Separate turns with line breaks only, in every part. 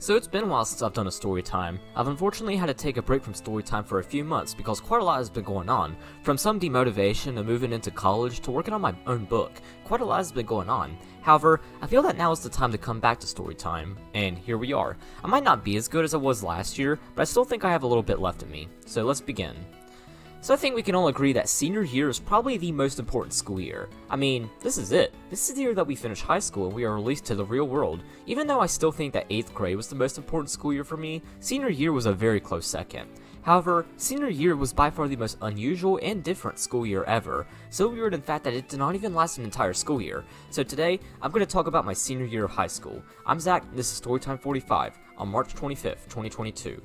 So it's been a while since I've done a story time. I've unfortunately had to take a break from story time for a few months because quite a lot has been going on. From some demotivation to moving into college to working on my own book, quite a lot has been going on. However, I feel that now is the time to come back to story time, and here we are. I might not be as good as I was last year, but I still think I have a little bit left in me. So let's begin. So I think we can all agree that senior year is probably the most important school year. I mean, this is it. This is the year that we finish high school and we are released to the real world. Even though I still think that 8th grade was the most important school year for me, senior year was a very close second. However, senior year was by far the most unusual and different school year ever. So weird in fact that it did not even last an entire school year. So today, I'm going to talk about my senior year of high school. I'm Zach, and this is Storytime 45 on March 25th, 2022.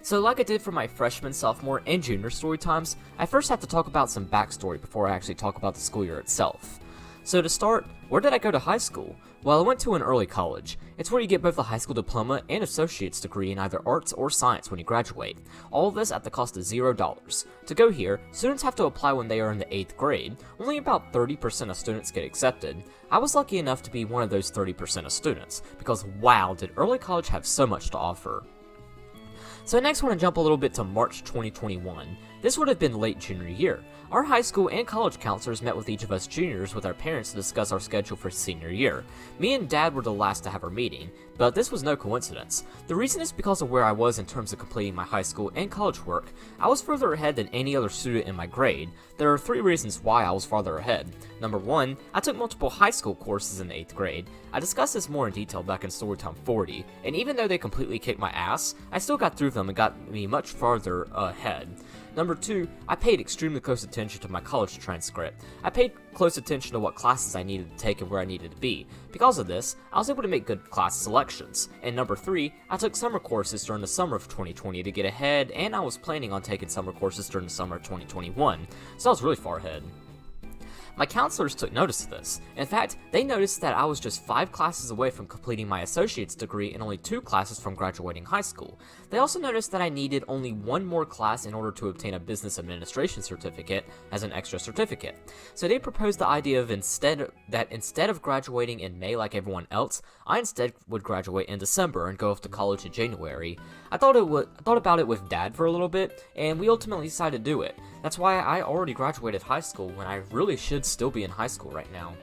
So like I did for my freshman, sophomore, and junior story times, I first have to talk about some backstory before I actually talk about the school year itself. So to start, where did I go to high school? Well, I went to an early college. It's where you get both a high school diploma and associate's degree in either arts or science when you graduate. All of this at the cost of $0. To go here, students have to apply when they are in the 8th grade. Only about 30% of students get accepted. I was lucky enough to be one of those 30% of students, because wow, did early college have so much to offer. So next I want to jump a little bit to March 2021. This would have been late junior year. Our high school and college counselors met with each of us juniors with our parents to discuss our schedule for senior year. Me and Dad were the last to have our meeting, but this was no coincidence. The reason is because of where I was in terms of completing my high school and college work. I was further ahead than any other student in my grade. There are 3 reasons why I was farther ahead. Number 1, I took multiple high school courses in the 8th grade. I discussed this more in detail back in Storytime 40, and even though they completely kicked my ass, I still got through them and got me much farther ahead. Number 2, I paid extremely close attention to my college transcript. I paid close attention to what classes I needed to take and where I needed to be. Because of this, I was able to make good class selections. And number 3, I took summer courses during the summer of 2020 to get ahead, and I was planning on taking summer courses during the summer of 2021, so I was really far ahead. My counselors took notice of this. In fact, they noticed that I was just 5 classes away from completing my associate's degree and only 2 classes from graduating high school. They also noticed that I needed only 1 more class in order to obtain a business administration certificate as an extra certificate. So they proposed the idea of instead of graduating in May like everyone else, I instead would graduate in December and go off to college in January. I thought about it with Dad for a little bit, and we ultimately decided to do it. That's why I already graduated high school when I really should still be in high school right now.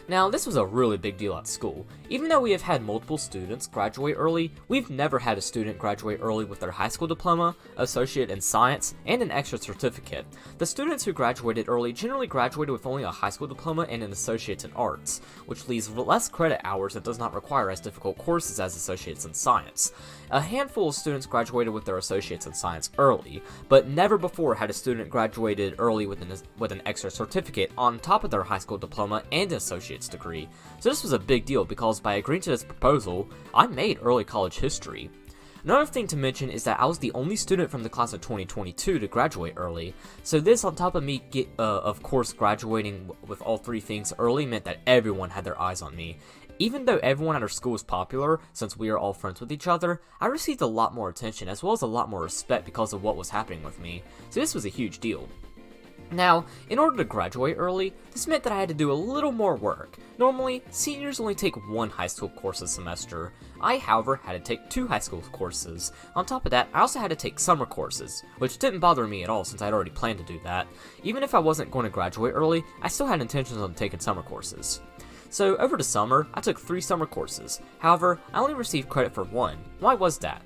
Now, this was a really big deal at school. Even though we have had multiple students graduate early, we've never had a student graduate early with their high school diploma, associate in science, and an extra certificate. The students who graduated early generally graduated with only a high school diploma and an associate in arts, which leaves less credit hours and does not require as difficult courses as associates in science. A handful of students graduated with their associates in science early, but never before had a student graduated early with an extra certificate on top of their high school diploma and an associate's degree. So this was a big deal because by agreeing to this proposal, I made early college history. Another thing to mention is that I was the only student from the class of 2022 to graduate early, so this on top of me of course graduating with all 3 things early meant that everyone had their eyes on me. Even though everyone at our school was popular, since we are all friends with each other, I received a lot more attention as well as a lot more respect because of what was happening with me, so this was a huge deal. Now, in order to graduate early, this meant that I had to do a little more work. Normally, seniors only take 1 high school course a semester. I, however, had to take 2 high school courses. On top of that, I also had to take summer courses, which didn't bother me at all since I'd already planned to do that. Even if I wasn't going to graduate early, I still had intentions on taking summer courses. So, over the summer, I took 3 summer courses. However, I only received credit for 1. Why was that?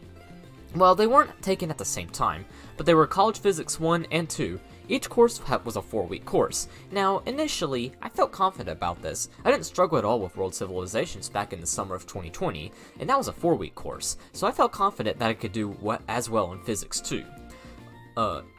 Well, they weren't taken at the same time, but they were College Physics 1 and 2. Each course was a 4-week course. Now, initially, I felt confident about this. I didn't struggle at all with world civilizations back in the summer of 2020, and that was a 4-week course, so I felt confident that I could do as well in physics too.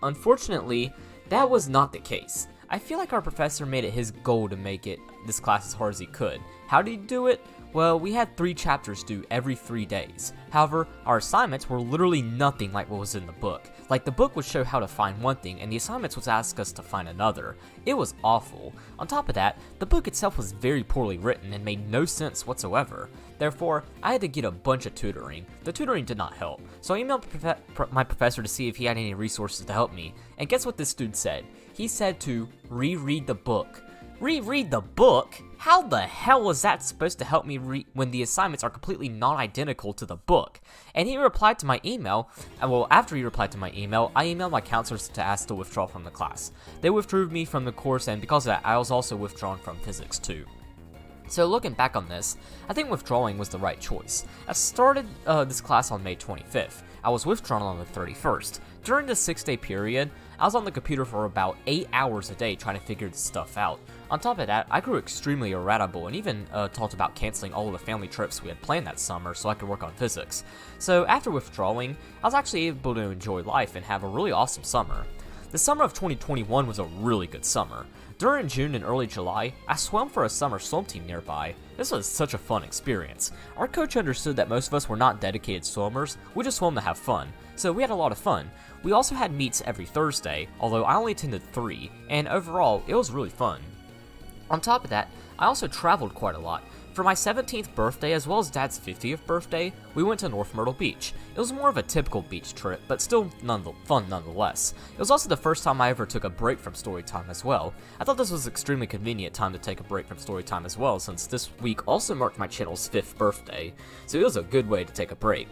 Unfortunately, that was not the case. I feel like our professor made it his goal to make this class as hard as he could. How did he do it? Well, we had 3 chapters due every 3 days. However, our assignments were literally nothing like what was in the book. Like, the book would show how to find one thing, and the assignments would ask us to find another. It was awful. On top of that, the book itself was very poorly written and made no sense whatsoever. Therefore, I had to get a bunch of tutoring. The tutoring did not help, so I emailed my professor to see if he had any resources to help me, and guess what this dude said? He said to reread the book. Reread the book? How the hell is that supposed to help me when the assignments are completely non-identical to the book? And he replied to my email, after he replied to my email, I emailed my counselors to ask to withdraw from the class. They withdrew me from the course, and because of that, I was also withdrawn from physics too. So looking back on this, I think withdrawing was the right choice. I started this class on May 25th. I was withdrawn on the 31st. During this 6-day period, I was on the computer for about 8 hours a day trying to figure this stuff out. On top of that, I grew extremely irritable and even talked about canceling all of the family trips we had planned that summer so I could work on physics. So after withdrawing, I was actually able to enjoy life and have a really awesome summer. The summer of 2021 was a really good summer. During June and early July, I swam for a summer swim team nearby. This was such a fun experience. Our coach understood that most of us were not dedicated swimmers, we just swam to have fun, so we had a lot of fun. We also had meets every Thursday, although I only attended 3, and overall, it was really fun. On top of that, I also traveled quite a lot. For my 17th birthday as well as Dad's 50th birthday, we went to North Myrtle Beach. It was more of a typical beach trip, but still fun nonetheless. It was also the first time I ever took a break from Storytime as well. I thought this was an extremely convenient time to take a break from Storytime as well, since this week also marked my channel's 5th birthday, so it was a good way to take a break.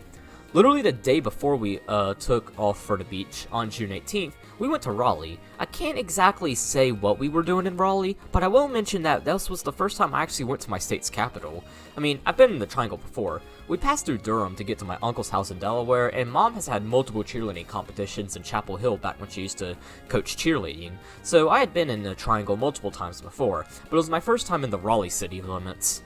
Literally the day before we took off for the beach, on June 18th, we went to Raleigh. I can't exactly say what we were doing in Raleigh, but I will mention that this was the first time I actually went to my state's capital. I mean, I've been in the Triangle before. We passed through Durham to get to my uncle's house in Delaware, and Mom has had multiple cheerleading competitions in Chapel Hill back when she used to coach cheerleading. So I had been in the Triangle multiple times before, but it was my first time in the Raleigh city limits.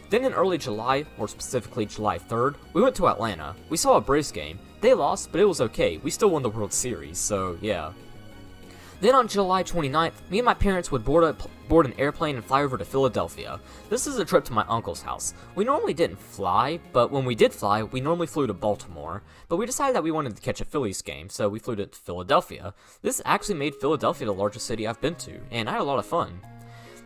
Then in early July, more specifically July 3rd, we went to Atlanta. We saw a Braves game. They lost, but it was okay. We still won the World Series, so yeah. Then on July 29th, me and my parents would board an airplane and fly over to Philadelphia. This is a trip to my uncle's house. We normally didn't fly, but when we did fly, we normally flew to Baltimore. But we decided that we wanted to catch a Phillies game, so we flew to Philadelphia. This actually made Philadelphia the largest city I've been to, and I had a lot of fun.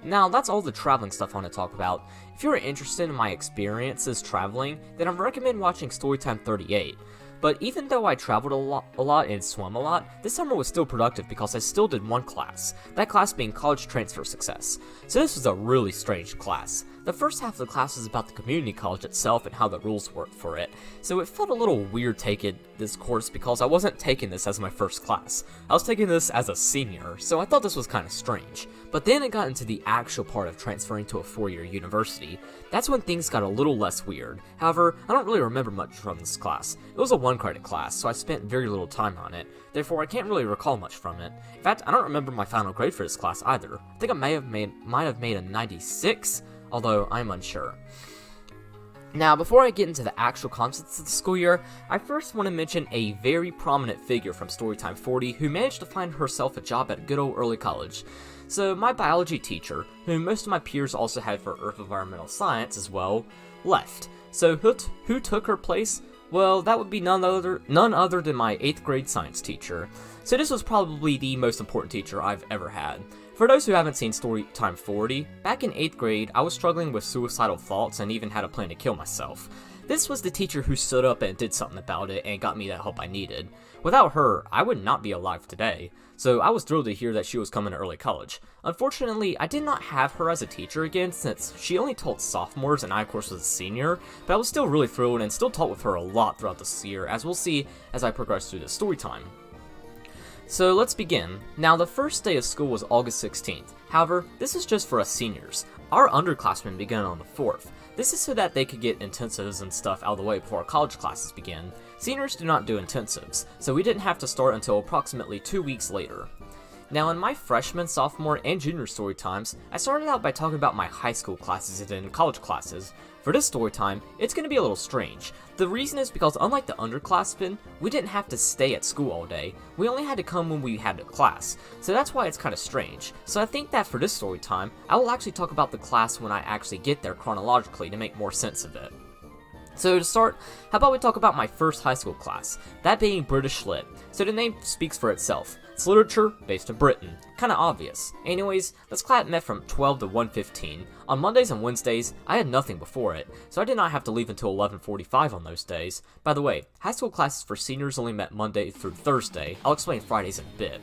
Now, that's all the traveling stuff I want to talk about. If you're interested in my experiences traveling, then I recommend watching Storytime 38. But even though I traveled a lot and swam a lot, this summer was still productive because I still did one class, that class being College Transfer Success. So this was a really strange class. The first half of the class was about the community college itself and how the rules worked for it, so it felt a little weird taking this course because I wasn't taking this as my first class. I was taking this as a senior, so I thought this was kind of strange. But then it got into the actual part of transferring to a 4-year university. That's when things got a little less weird. However, I don't really remember much from this class. It was a 1-credit class, so I spent very little time on it. Therefore, I can't really recall much from it. In fact, I don't remember my final grade for this class either. I think I might have made a 96, although I'm unsure. Now, before I get into the actual concepts of the school year, I first want to mention a very prominent figure from Storytime 40 who managed to find herself a job at good old early college. So, my biology teacher, whom most of my peers also had for Earth Environmental Science as well, left. So, who took her place? Well, that would be none other than my 8th grade science teacher. So this was probably the most important teacher I've ever had. For those who haven't seen Storytime 40, back in 8th grade, I was struggling with suicidal thoughts and even had a plan to kill myself. This was the teacher who stood up and did something about it and got me that help I needed. Without her, I would not be alive today. So I was thrilled to hear that she was coming to early college. Unfortunately, I did not have her as a teacher again since she only taught sophomores and I of course was a senior, but I was still really thrilled and still taught with her a lot throughout this year, as we'll see as I progress through the story time. So let's begin. Now, the first day of school was August 16th. However, this is just for us seniors. Our underclassmen began on the 4th. This is so that they could get intensives and stuff out of the way before college classes begin. Seniors do not do intensives, so we didn't have to start until approximately 2 weeks later. Now, in my freshman, sophomore, and junior story times, I started out by talking about my high school classes and then college classes. For this story time, it's going to be a little strange. The reason is because unlike the underclassmen, we didn't have to stay at school all day. We only had to come when we had a class, so that's why it's kind of strange. So I think that for this story time, I will actually talk about the class when I actually get there chronologically to make more sense of it. So to start, how about we talk about my first high school class, that being British Lit. So the name speaks for itself. It's literature based in Britain. Kinda obvious. Anyways, this class met from 12 to 1:15. On Mondays and Wednesdays, I had nothing before it, so I did not have to leave until 11:45 on those days. By the way, high school classes for seniors only met Monday through Thursday. I'll explain Fridays in a bit.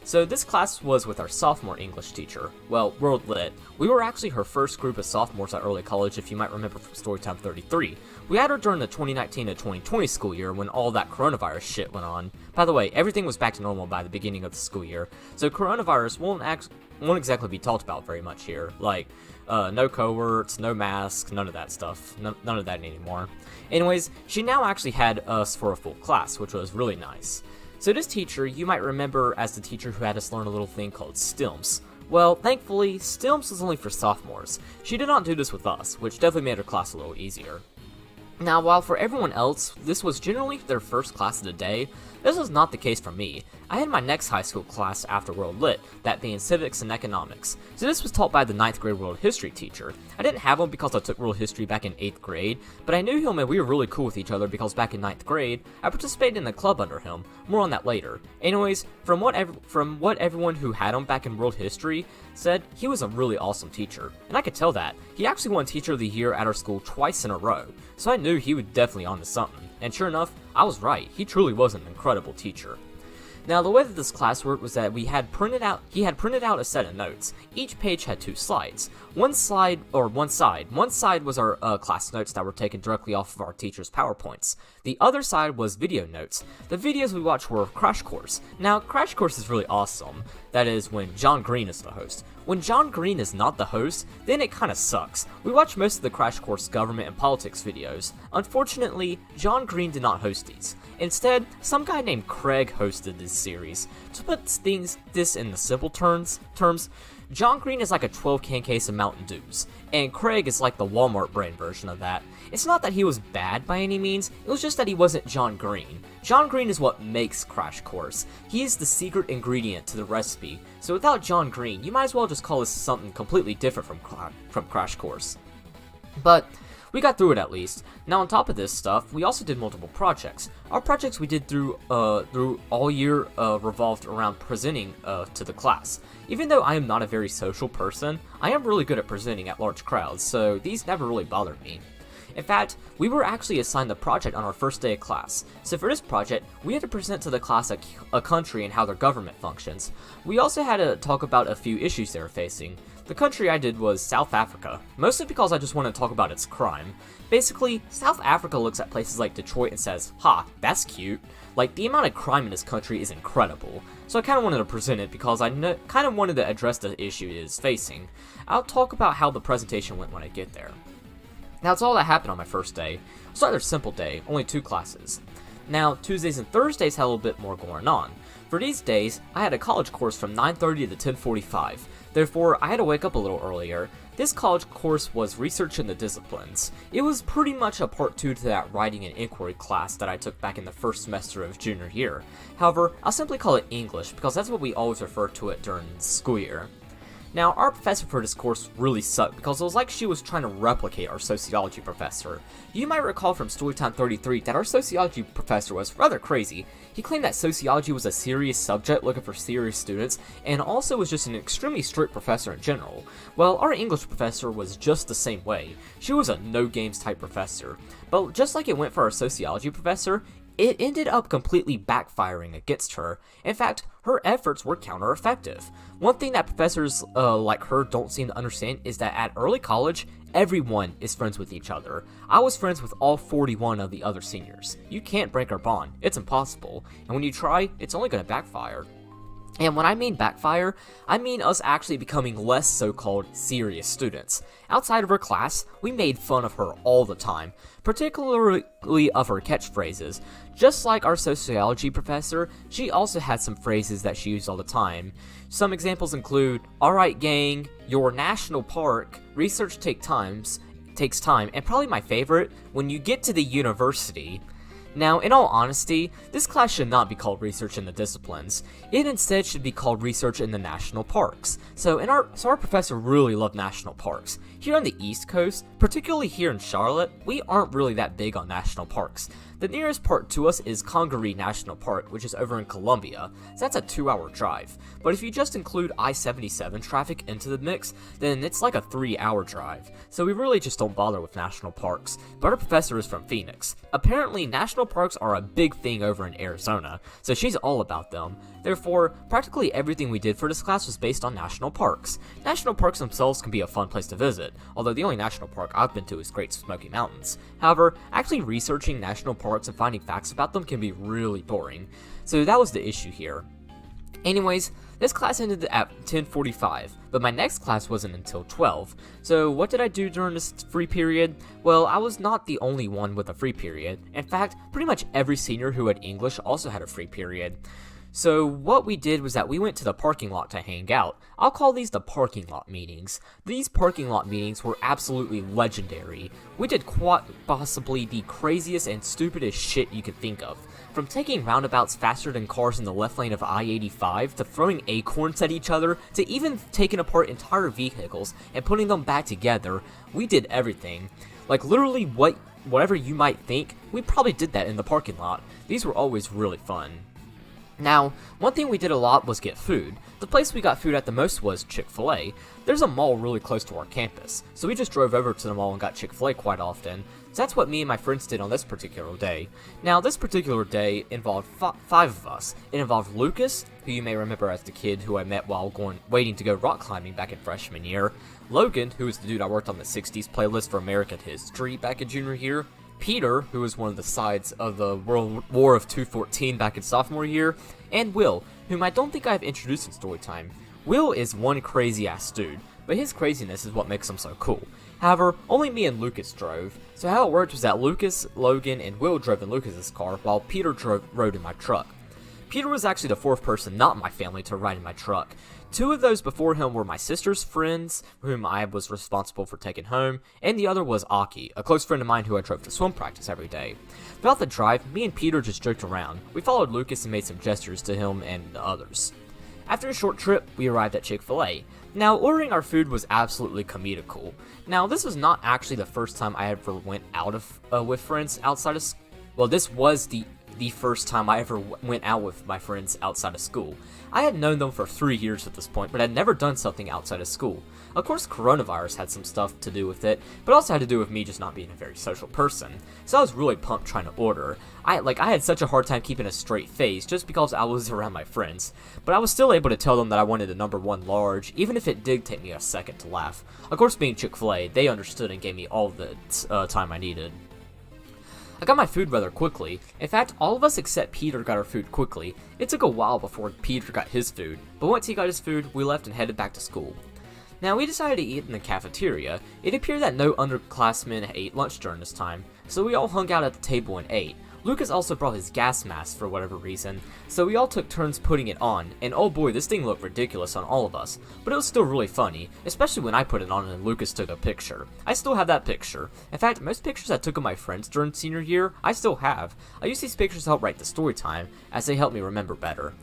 So this class was with our sophomore English teacher, well, World Lit. We were actually her first group of sophomores at early college, if you might remember from Storytime 33. We had her during the 2019 to 2020 school year when all that coronavirus shit went on. By the way, everything was back to normal by the beginning of the school year, so coronavirus won't exactly be talked about very much here. Like, no cohorts, no masks, none of that stuff. None of that anymore. Anyways, she now actually had us for a full class, which was really nice. So this teacher, you might remember as the teacher who had us learn a little thing called STEMS. Well, thankfully, STEMS was only for sophomores. She did not do this with us, which definitely made her class a little easier. Now, while for everyone else, this was generally their first class of the day, this was not the case for me. I had my next high school class after World Lit, that being Civics and Economics. So this was taught by the 9th grade World History teacher. I didn't have him because I took World History back in 8th grade, but I knew him and we were really cool with each other because back in 9th grade, I participated in a club under him. More on that later. Anyways, from what everyone who had him back in World History said, he was a really awesome teacher. And I could tell that. He actually won Teacher of the Year at our school twice in a row. So I knew he was definitely onto something. And sure enough, I was right. He truly was an incredible teacher. Now, the way that this class worked was that he had printed out a set of notes. Each page had 2 slides. One side was our class notes that were taken directly off of our teacher's PowerPoints. The other side was video notes. The videos we watched were Crash Course. Now, Crash Course is really awesome. That is when John Green is the host. When John Green is not the host, then it kinda sucks. We watched most of the Crash Course government and politics videos. Unfortunately, John Green did not host these. Instead, some guy named Craig hosted this series. To put this in the simple terms, John Green is like a 12-can case of Mountain Dews, and Craig is like the Walmart brand version of that. It's not that he was bad by any means, it was just that he wasn't John Green. John Green is what makes Crash Course. He is the secret ingredient to the recipe, so without John Green, you might as well just call this something completely different from Crash Course. But we got through it at least. Now on top of this stuff, we also did multiple projects. Our projects we did through all year revolved around presenting to the class. Even though I am not a very social person, I am really good at presenting at large crowds, so these never really bothered me. In fact, we were actually assigned the project on our first day of class. So for this project, we had to present to the class a country and how their government functions. We also had to talk about a few issues they were facing. The country I did was South Africa, mostly because I just want to talk about its crime. Basically, South Africa looks at places like Detroit and says, "Ha, that's cute." Like, the amount of crime in this country is incredible. So I kind of wanted to present it because I kind of wanted to address the issue it is facing. I'll talk about how the presentation went when I get there. Now, that's all that happened on my first day. It's a rather simple day, only 2 classes. Now, Tuesdays and Thursdays had a little bit more going on. For these days, I had a college course from 9:30 to 10:45. Therefore, I had to wake up a little earlier. This college course was Research in the Disciplines. It was pretty much a part 2 to that Writing and Inquiry class that I took back in the first semester of junior year. However, I'll simply call it English because that's what we always refer to it during the school year. Now, our professor for this course really sucked because it was like she was trying to replicate our sociology professor. You might recall from Storytime 33 that our sociology professor was rather crazy. He claimed that sociology was a serious subject looking for serious students, and also was just an extremely strict professor in general. Well, our English professor was just the same way. She was a no-games type professor. But just like it went for our sociology professor, it ended up completely backfiring against her. In fact, her efforts were counter-effective. One thing that professors like her don't seem to understand is that at early college, everyone is friends with each other. I was friends with all 41 of the other seniors. You can't break our bond. It's impossible. And when you try, it's only going to backfire. And when I mean backfire, I mean us actually becoming less so-called serious students. Outside of her class, we made fun of her all the time, particularly of her catchphrases. Just like our sociology professor, she also had some phrases that she used all the time. Some examples include, "Alright gang, your national park, research takes time, and probably my favorite, when you get to the university." Now, in all honesty, this class should not be called Research in the Disciplines. It instead should be called Research in the National Parks. So our professor really loved national parks. Here on the East Coast, particularly here in Charlotte, we aren't really that big on national parks. The nearest park to us is Congaree National Park, which is over in Columbia, so that's a 2-hour drive. But if you just include I-77 traffic into the mix, then it's like a 3-hour drive. So we really just don't bother with national parks. But our professor is from Phoenix. Apparently, national national parks are a big thing over in Arizona, so she's all about them. Therefore, practically everything we did for this class was based on national parks. National parks themselves can be a fun place to visit, although the only national park I've been to is Great Smoky Mountains. However, actually researching national parks and finding facts about them can be really boring, so that was the issue here. Anyways, this class ended at 10:45, but my next class wasn't until 12. So what did I do during this free period? Well, I was not the only one with a free period. In fact, pretty much every senior who had English also had a free period. So what we did was that we went to the parking lot to hang out. I'll call these the parking lot meetings. These parking lot meetings were absolutely legendary. We did quite possibly the craziest and stupidest shit you could think of. From taking roundabouts faster than cars in the left lane of I-85, to throwing acorns at each other, to even taking apart entire vehicles and putting them back together, we did everything. Like literally whatever you might think, we probably did that in the parking lot. These were always really fun. Now, one thing we did a lot was get food. The place we got food at the most was Chick-fil-A. There's a mall really close to our campus, so we just drove over to the mall and got Chick-fil-A quite often. So that's what me and my friends did on this particular day. Now, this particular day involved five of us. It involved Lucas, who you may remember as the kid who I met while waiting to go rock climbing back in freshman year. Logan, who was the dude I worked on the 60s playlist for American history back in junior year. Peter, who was one of the sides of the World War of 214 back in sophomore year, and Will, whom I don't think I've introduced in Storytime. Will is one crazy-ass dude, but his craziness is what makes him so cool. However, only me and Lucas drove, so how it worked was that Lucas, Logan, and Will drove in Lucas's car, while Peter rode in my truck. Peter was actually the fourth person not in my family to ride in my truck. Two of those before him were my sister's friends, whom I was responsible for taking home, and the other was Aki, a close friend of mine who I drove to swim practice every day. Throughout the drive, me and Peter just joked around. We followed Lucas and made some gestures to him and the others. After a short trip, we arrived at Chick-fil-A. Now, ordering our food was absolutely comedical. Now, this was not actually the first time I ever went out with friends outside of well, this was the first time I ever went out with my friends outside of school. I had known them for 3 years at this point, but had never done something outside of school. Of course, coronavirus had some stuff to do with it, but also had to do with me just not being a very social person. So I was really pumped trying to order. I had such a hard time keeping a straight face just because I was around my friends, but I was still able to tell them that I wanted a number 1 large, even if it did take me a second to laugh. Of course, being Chick-fil-A, they understood and gave me all the time I needed. I got my food rather quickly. In fact, all of us except Peter got our food quickly. It took a while before Peter got his food, but once he got his food, we left and headed back to school. Now, we decided to eat in the cafeteria. It appeared that no underclassmen ate lunch during this time, so we all hung out at the table and ate. Lucas also brought his gas mask for whatever reason, so we all took turns putting it on, and oh boy, this thing looked ridiculous on all of us, but it was still really funny, especially when I put it on and Lucas took a picture. I still have that picture. In fact, most pictures I took of my friends during senior year, I still have. I use these pictures to help write the story time, as they help me remember better.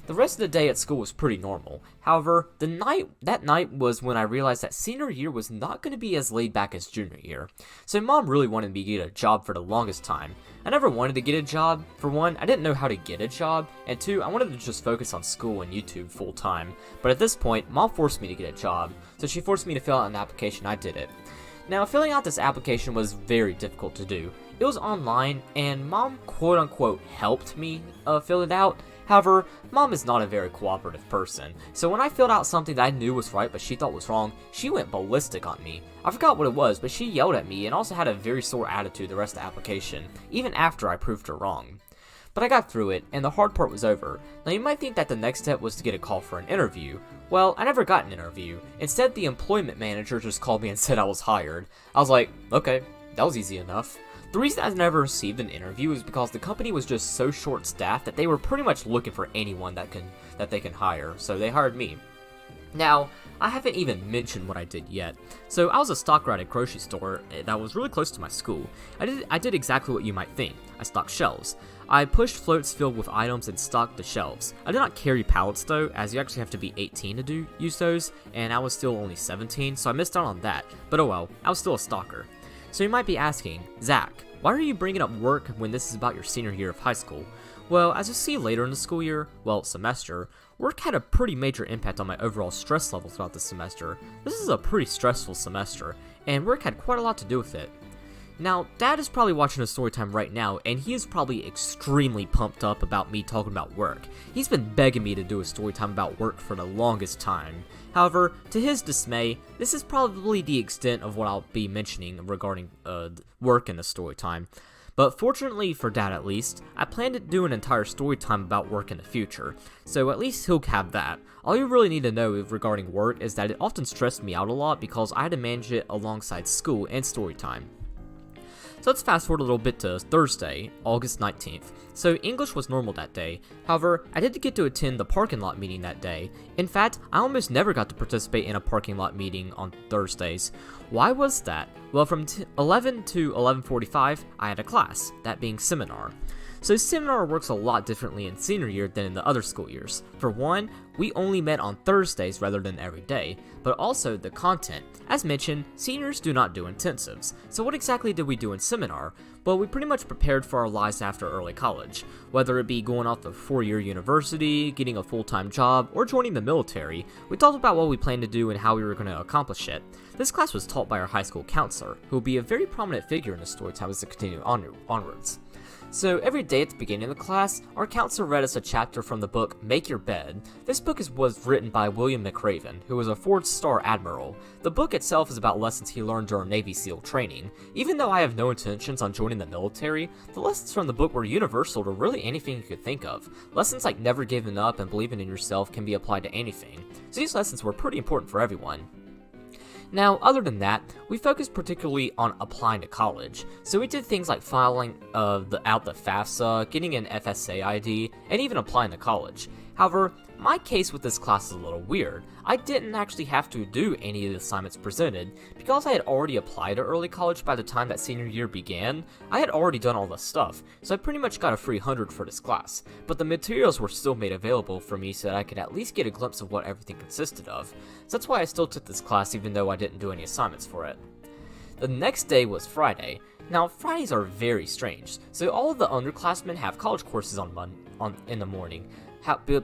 The rest of the day at school was pretty normal. However, that night was when I realized that senior year was not going to be as laid back as junior year. So Mom really wanted me to get a job for the longest time. I never wanted to get a job. For one, I didn't know how to get a job, and two, I wanted to just focus on school and YouTube full time. But at this point, Mom forced me to get a job, so she forced me to fill out an application. I did it. Now, filling out this application was very difficult to do. It was online, and Mom quote-unquote helped me fill it out. However, Mom is not a very cooperative person, so when I filled out something that I knew was right but she thought was wrong, she went ballistic on me. I forgot what it was, but she yelled at me and also had a very sore attitude the rest of the application, even after I proved her wrong. But I got through it, and the hard part was over. Now you might think that the next step was to get a call for an interview. Well, I never got an interview. Instead, the employment manager just called me and said I was hired. I was like, okay, that was easy enough. The reason I never received an interview is because the company was just so short-staffed that they were pretty much looking for anyone that they can hire, so they hired me. Now, I haven't even mentioned what I did yet. So I was a stocker at a grocery store that was really close to my school. I did exactly what you might think. I stocked shelves. I pushed floats filled with items and stocked the shelves. I did not carry pallets though, as you actually have to be 18 to use those, and I was still only 17, so I missed out on that. But oh well, I was still a stalker. So you might be asking, Zach, why are you bringing up work when this is about your senior year of high school? Well, as you'll see later in the school year, semester, work had a pretty major impact on my overall stress level throughout the semester. This is a pretty stressful semester, and work had quite a lot to do with it. Now, Dad is probably watching a Storytime right now, and he is probably extremely pumped up about me talking about work. He's been begging me to do a Storytime about work for the longest time. However, to his dismay, this is probably the extent of what I'll be mentioning regarding work in the Storytime. But fortunately for Dad at least, I plan to do an entire Storytime about work in the future, so at least he'll have that. All you really need to know regarding work is that it often stressed me out a lot because I had to manage it alongside school and Storytime. So let's fast forward a little bit to Thursday, August 19th. So English was normal that day. However, I did get to attend the parking lot meeting that day. In fact, I almost never got to participate in a parking lot meeting on Thursdays. Why was that? Well, from 11 to 11:45, I had a class, that being seminar. So seminar works a lot differently in senior year than in the other school years. For one, we only met on Thursdays rather than every day, but also the content. As mentioned, seniors do not do intensives. So what exactly did we do in seminar? Well, we pretty much prepared for our lives after early college, whether it be going off to 4-year university, getting a full-time job, or joining the military. We talked about what we planned to do and how we were going to accomplish it. This class was taught by our high school counselor, who will be a very prominent figure in the Storytime as it continues onwards. So every day at the beginning of the class, our counselor read us a chapter from the book Make Your Bed. This book was written by William McRaven, who was a 4-star admiral. The book itself is about lessons he learned during Navy SEAL training. Even though I have no intentions on joining the military, the lessons from the book were universal to really anything you could think of. Lessons like never giving up and believing in yourself can be applied to anything. So these lessons were pretty important for everyone. Now, other than that, we focused particularly on applying to college. So we did things like filing out the FAFSA, getting an FSA ID, and even applying to college. However, my case with this class is a little weird. I didn't actually have to do any of the assignments presented. Because I had already applied to early college by the time that senior year began, I had already done all the stuff, so I pretty much got a free 100 for this class. But the materials were still made available for me so that I could at least get a glimpse of what everything consisted of. So that's why I still took this class even though I didn't do any assignments for it. The next day was Friday. Now, Fridays are very strange, so all of the underclassmen have college courses in the morning.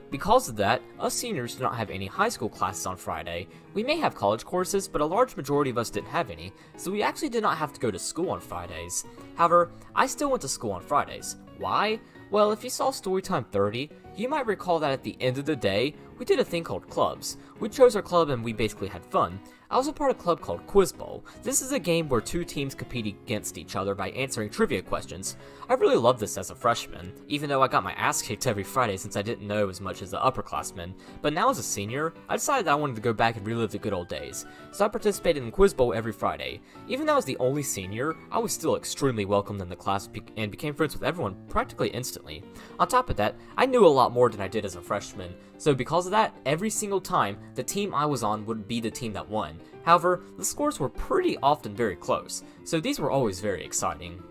Because of that, us seniors do not have any high school classes on Friday. We may have college courses, but a large majority of us didn't have any, so we actually did not have to go to school on Fridays. However, I still went to school on Fridays. Why? Well, if you saw Storytime 30, you might recall that at the end of the day, we did a thing called clubs. We chose our club and we basically had fun. I was a part of a club called Quiz Bowl. This is a game where 2 teams compete against each other by answering trivia questions. I really loved this as a freshman, even though I got my ass kicked every Friday since I didn't know as much as the upperclassmen. But now as a senior, I decided that I wanted to go back and relive the good old days. So I participated in Quiz Bowl every Friday. Even though I was the only senior, I was still extremely welcomed in the class and became friends with everyone practically instantly. On top of that, I knew a lot more than I did as a freshman. So because of that, every single time, the team I was on would be the team that won. However, the scores were pretty often very close, so these were always very exciting.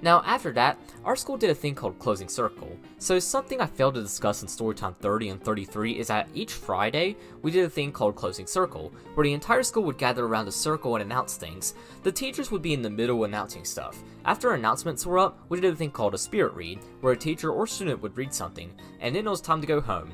Now after that, our school did a thing called Closing Circle. So something I failed to discuss in Storytime 30 and 33 is that each Friday, we did a thing called Closing Circle, where the entire school would gather around a circle and announce things. The teachers would be in the middle announcing stuff. After announcements were up, we did a thing called a spirit read, where a teacher or student would read something, and then it was time to go home.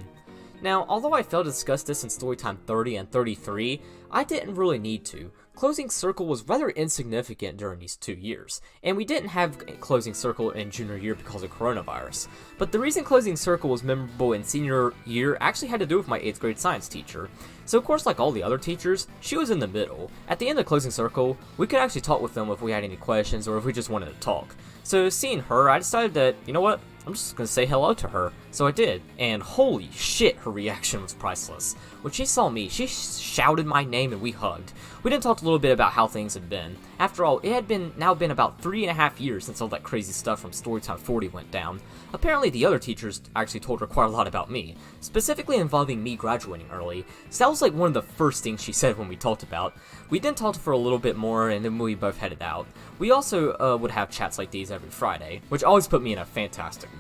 Now, although I failed to discuss this in Storytime 30 and 33, I didn't really need to. Closing Circle was rather insignificant during these 2 years, and we didn't have Closing Circle in junior year because of coronavirus. But the reason Closing Circle was memorable in senior year actually had to do with my 8th grade science teacher. So of course, like all the other teachers, she was in the middle. At the end of Closing Circle, we could actually talk with them if we had any questions or if we just wanted to talk. So seeing her, I decided that, you know what? I'm just gonna say hello to her. So I did, and holy shit, her reaction was priceless. When she saw me, she shouted my name and we hugged. We then talked a little bit about how things had been. After all, it had now been about 3.5 years since all that crazy stuff from Storytime 40 went down. Apparently the other teachers actually told her quite a lot about me, specifically involving me graduating early. So that was like one of the first things she said when we talked about. We then talked for a little bit more and then we both headed out. We also would have chats like these every Friday, which always put me in a fantastic mood.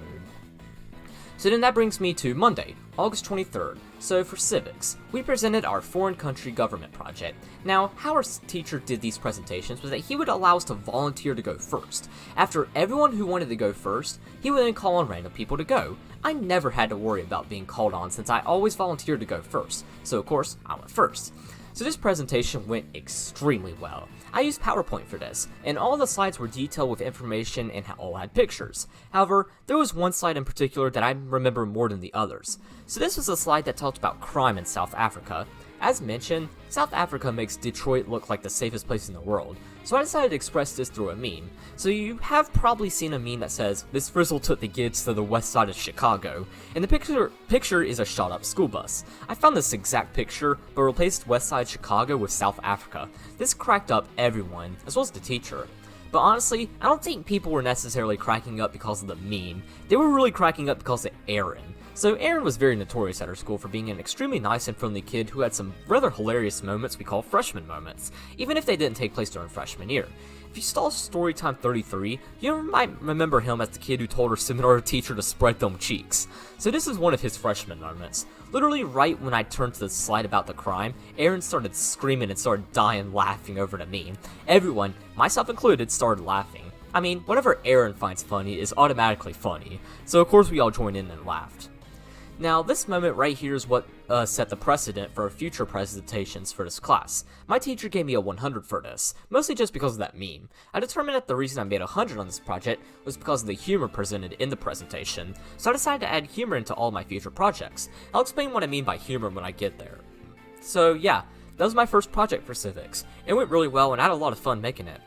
So then that brings me to Monday, August 23rd. So for Civics, we presented our foreign country government project. Now, how our teacher did these presentations was that he would allow us to volunteer to go first. After everyone who wanted to go first, he would then call on random people to go. I never had to worry about being called on since I always volunteered to go first, so of course, I went first. So this presentation went extremely well. I used PowerPoint for this, and all the slides were detailed with information and all had pictures. However, there was one slide in particular that I remember more than the others. So this was a slide that talked about crime in South Africa. As mentioned, South Africa makes Detroit look like the safest place in the world, so I decided to express this through a meme. So you have probably seen a meme that says, "This frizzle took the kids to the west side of Chicago," and the picture is a shot up school bus. I found this exact picture, but replaced west side Chicago with South Africa. This cracked up everyone, as well as the teacher. But honestly, I don't think people were necessarily cracking up because of the meme. They were really cracking up because of Aaron. So Aaron was very notorious at her school for being an extremely nice and friendly kid who had some rather hilarious moments we call freshman moments, even if they didn't take place during freshman year. If you saw Storytime 33, you might remember him as the kid who told her seminar teacher to spread them cheeks. So this is one of his freshman moments. Literally right when I turned to the slide about the crime, Aaron started screaming and started dying laughing over the meme. Everyone, myself included, started laughing. I mean, whatever Aaron finds funny is automatically funny, so of course we all joined in and laughed. Now, this moment right here is what set the precedent for future presentations for this class. My teacher gave me a 100 for this, mostly just because of that meme. I determined that the reason I made 100 on this project was because of the humor presented in the presentation, so I decided to add humor into all my future projects. I'll explain what I mean by humor when I get there. So yeah, that was my first project for Civics. It went really well and I had a lot of fun making it.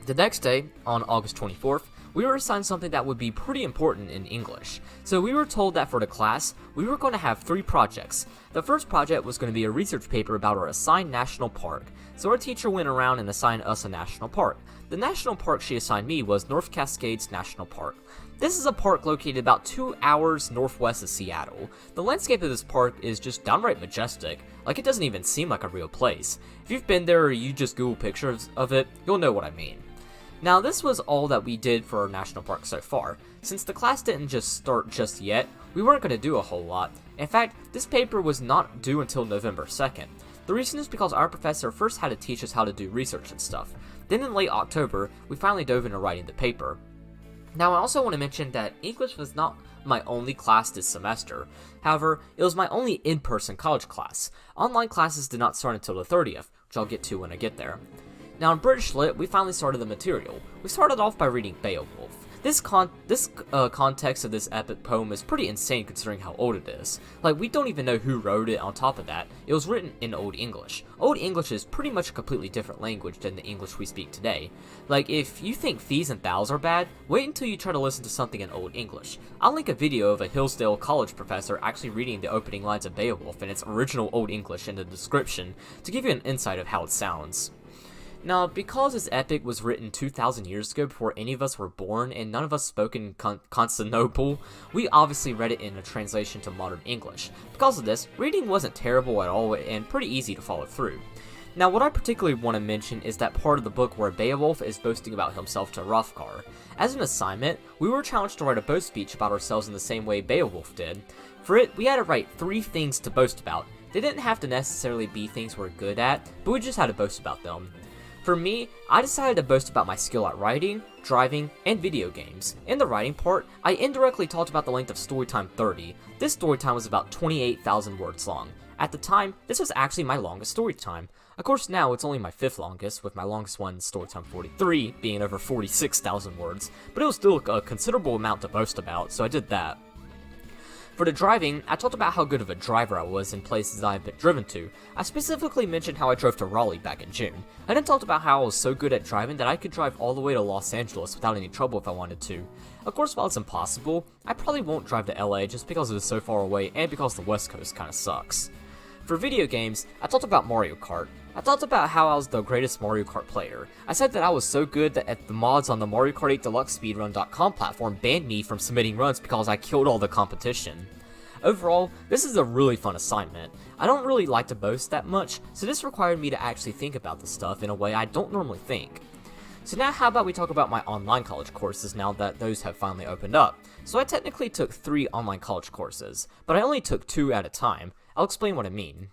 The next day, on August 24th, we were assigned something that would be pretty important in English. So we were told that for the class, we were going to have 3 projects. The first project was going to be a research paper about our assigned national park. So our teacher went around and assigned us a national park. The national park she assigned me was North Cascades National Park. This is a park located about 2 hours northwest of Seattle. The landscape of this park is just downright majestic, like it doesn't even seem like a real place. If you've been there or you just Google pictures of it, you'll know what I mean. Now, this was all that we did for our national park so far. Since the class didn't just start just yet, we weren't going to do a whole lot. In fact, this paper was not due until November 2nd. The reason is because our professor first had to teach us how to do research and stuff. Then in late October, we finally dove into writing the paper. Now, I also want to mention that English was not my only class this semester. However, it was my only in-person college class. Online classes did not start until the 30th, which I'll get to when I get there. Now in British Lit, we finally started the material. We started off by reading Beowulf. This context of this epic poem is pretty insane considering how old it is. Like, we don't even know who wrote it on top of that. It was written in Old English. Old English is pretty much a completely different language than the English we speak today. Like, if you think fees and thous are bad, wait until you try to listen to something in Old English. I'll link a video of a Hillsdale College professor actually reading the opening lines of Beowulf in its original Old English in the description to give you an insight of how it sounds. Now, because this epic was written 2,000 years ago before any of us were born and none of us spoke in Constantinople, we obviously read it in a translation to modern English. Because of this, reading wasn't terrible at all and pretty easy to follow through. Now, what I particularly want to mention is that part of the book where Beowulf is boasting about himself to Hrothgar. As an assignment, we were challenged to write a boast speech about ourselves in the same way Beowulf did. For it, we had to write 3 things to boast about. They didn't have to necessarily be things we're good at, but we just had to boast about them. For me, I decided to boast about my skill at writing, driving, and video games. In the writing part, I indirectly talked about the length of Storytime 30. This storytime was about 28,000 words long. At the time, this was actually my longest storytime. Of course now it's only my 5th longest, with my longest one, Storytime 43, being over 46,000 words, but it was still a considerable amount to boast about, so I did that. For the driving, I talked about how good of a driver I was in places I have been driven to. I specifically mentioned how I drove to Raleigh back in June. I then talked about how I was so good at driving that I could drive all the way to Los Angeles without any trouble if I wanted to. Of course, while it's impossible, I probably won't drive to LA just because it is so far away and because the West Coast kinda sucks. For video games, I talked about Mario Kart. I talked about how I was the greatest Mario Kart player. I said that I was so good that the mods on the Mario Kart 8 Deluxe Speedrun.com platform banned me from submitting runs because I killed all the competition. Overall, this is a really fun assignment. I don't really like to boast that much, so this required me to actually think about this stuff in a way I don't normally think. So now how about we talk about my online college courses now that those have finally opened up. So I technically took 3 online college courses, but I only took 2 at a time. I'll explain what I mean.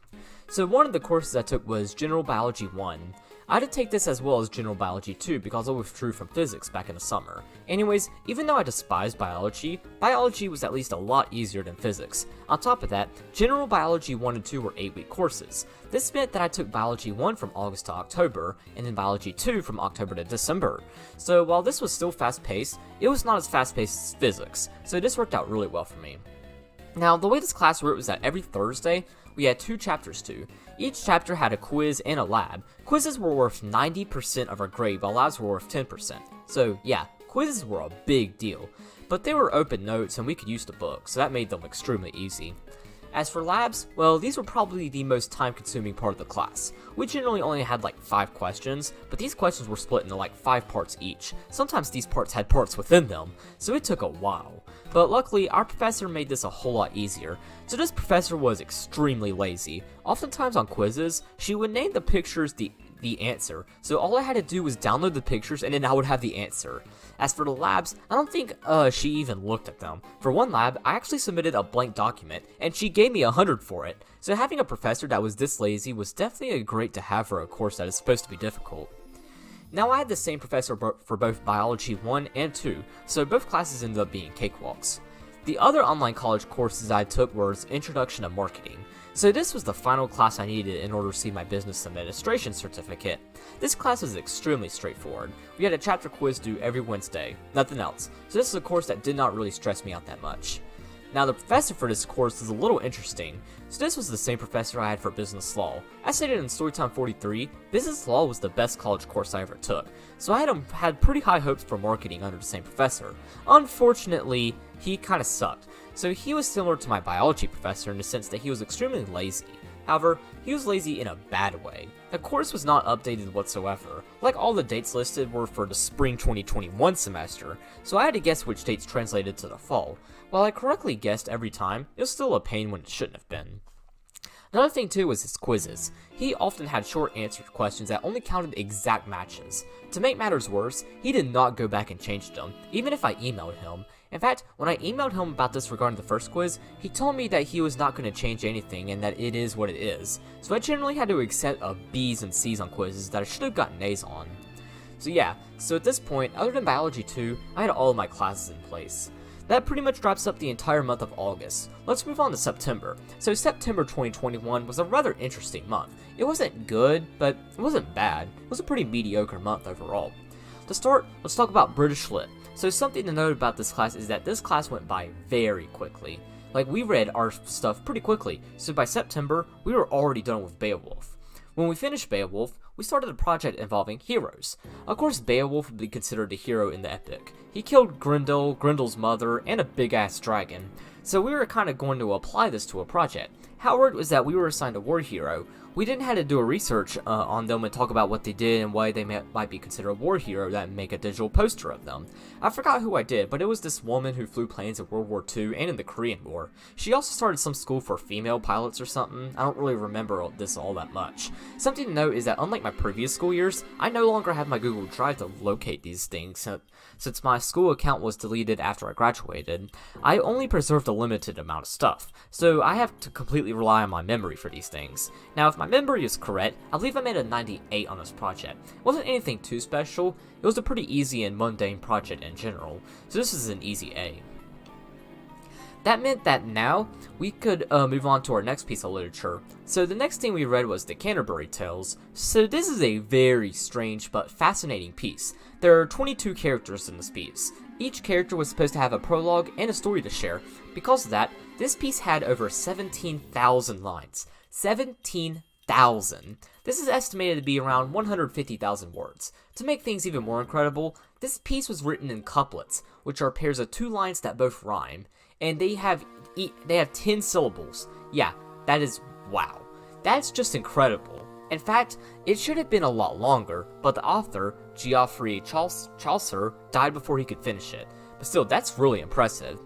So one of the courses I took was General Biology 1. I had to take this as well as General Biology 2 because I withdrew from Physics back in the summer. Anyways, even though I despised Biology, Biology was at least a lot easier than Physics. On top of that, General Biology 1 and 2 were 8-week courses. This meant that I took Biology 1 from August to October, and then Biology 2 from October to December. So while this was still fast-paced, it was not as fast-paced as Physics, so this worked out really well for me. Now, the way this class worked was that every Thursday, we had 2 chapters to do. Each chapter had a quiz and a lab. Quizzes were worth 90% of our grade, while labs were worth 10%. So yeah, quizzes were a big deal. But they were open notes and we could use the book, so that made them extremely easy. As for labs, well, these were probably the most time-consuming part of the class. We generally only had like 5 questions, but these questions were split into like 5 parts each. Sometimes these parts had parts within them, so it took a while. But luckily, our professor made this a whole lot easier. So this professor was extremely lazy. Oftentimes on quizzes, she would name the pictures the answer, so all I had to do was download the pictures and then I would have the answer. As for the labs, I don't think she even looked at them. For one lab, I actually submitted a blank document, and she gave me 100 for it. So having a professor that was this lazy was definitely great to have for a course that is supposed to be difficult. Now I had the same professor for both Biology 1 and 2, so both classes ended up being cakewalks. The other online college courses I took was Introduction to Marketing. So this was the final class I needed in order to see my business administration certificate. This class was extremely straightforward. We had a chapter quiz due every Wednesday, nothing else. So this is a course that did not really stress me out that much. Now the professor for this course is a little interesting. So this was the same professor I had for business law. As stated in Storytime 43, business law was the best college course I ever took. So I had pretty high hopes for marketing under the same professor. Unfortunately, he kinda sucked. So he was similar to my biology professor in the sense that he was extremely lazy. However, he was lazy in a bad way. The course was not updated whatsoever. Like all the dates listed were for the spring 2021 semester, so I had to guess which dates translated to the fall. While I correctly guessed every time, it was still a pain when it shouldn't have been. Another thing too was his quizzes. He often had short answer questions that only counted exact matches. To make matters worse, he did not go back and change them, even if I emailed him. In fact, when I emailed him about this regarding the first quiz, he told me that he was not going to change anything and that it is what it is. So I generally had to accept B's and C's on quizzes that I should have gotten A's on. So yeah, so at this point, other than Biology 2, I had all of my classes in place. That pretty much wraps up the entire month of August. Let's move on to September. So September 2021 was a rather interesting month. It wasn't good, but it wasn't bad. It was a pretty mediocre month overall. To start, let's talk about British Lit. So something to note about this class is that this class went by very quickly. Like, we read our stuff pretty quickly, so by September, we were already done with Beowulf. When we finished Beowulf, we started a project involving heroes. Of course, Beowulf would be considered a hero in the epic. He killed Grendel, Grendel's mother, and a big-ass dragon. So we were kind of going to apply this to a project. How it worked was that we were assigned a war hero. We didn't have to do a research on them and talk about what they did and why they might be considered a war hero and make a digital poster of them. I forgot who I did, but it was this woman who flew planes in World War II and in the Korean War. She also started some school for female pilots or something. I don't really remember this all that much. Something to note is that unlike my previous school years, I no longer have my Google Drive to locate these things. Since my school account was deleted after I graduated, I only preserved a limited amount of stuff, so I have to completely rely on my memory for these things. Now, if my memory is correct, I believe I made a 98 on this project. It wasn't anything too special, it was a pretty easy and mundane project in general, so this is an easy A. That meant that now, we could move on to our next piece of literature. So the next thing we read was the Canterbury Tales. So this is a very strange but fascinating piece. There are 22 characters in this piece. Each character was supposed to have a prologue and a story to share. Because of that, this piece had over 17,000 lines. 17,000! This is estimated to be around 150,000 words. To make things even more incredible, this piece was written in couplets, which are pairs of 2 lines that both rhyme. And they have 10 syllables. Yeah, that is wow. That's just incredible. In fact, it should have been a lot longer, but the author, Geoffrey Chaucer, died before he could finish it. But still, that's really impressive.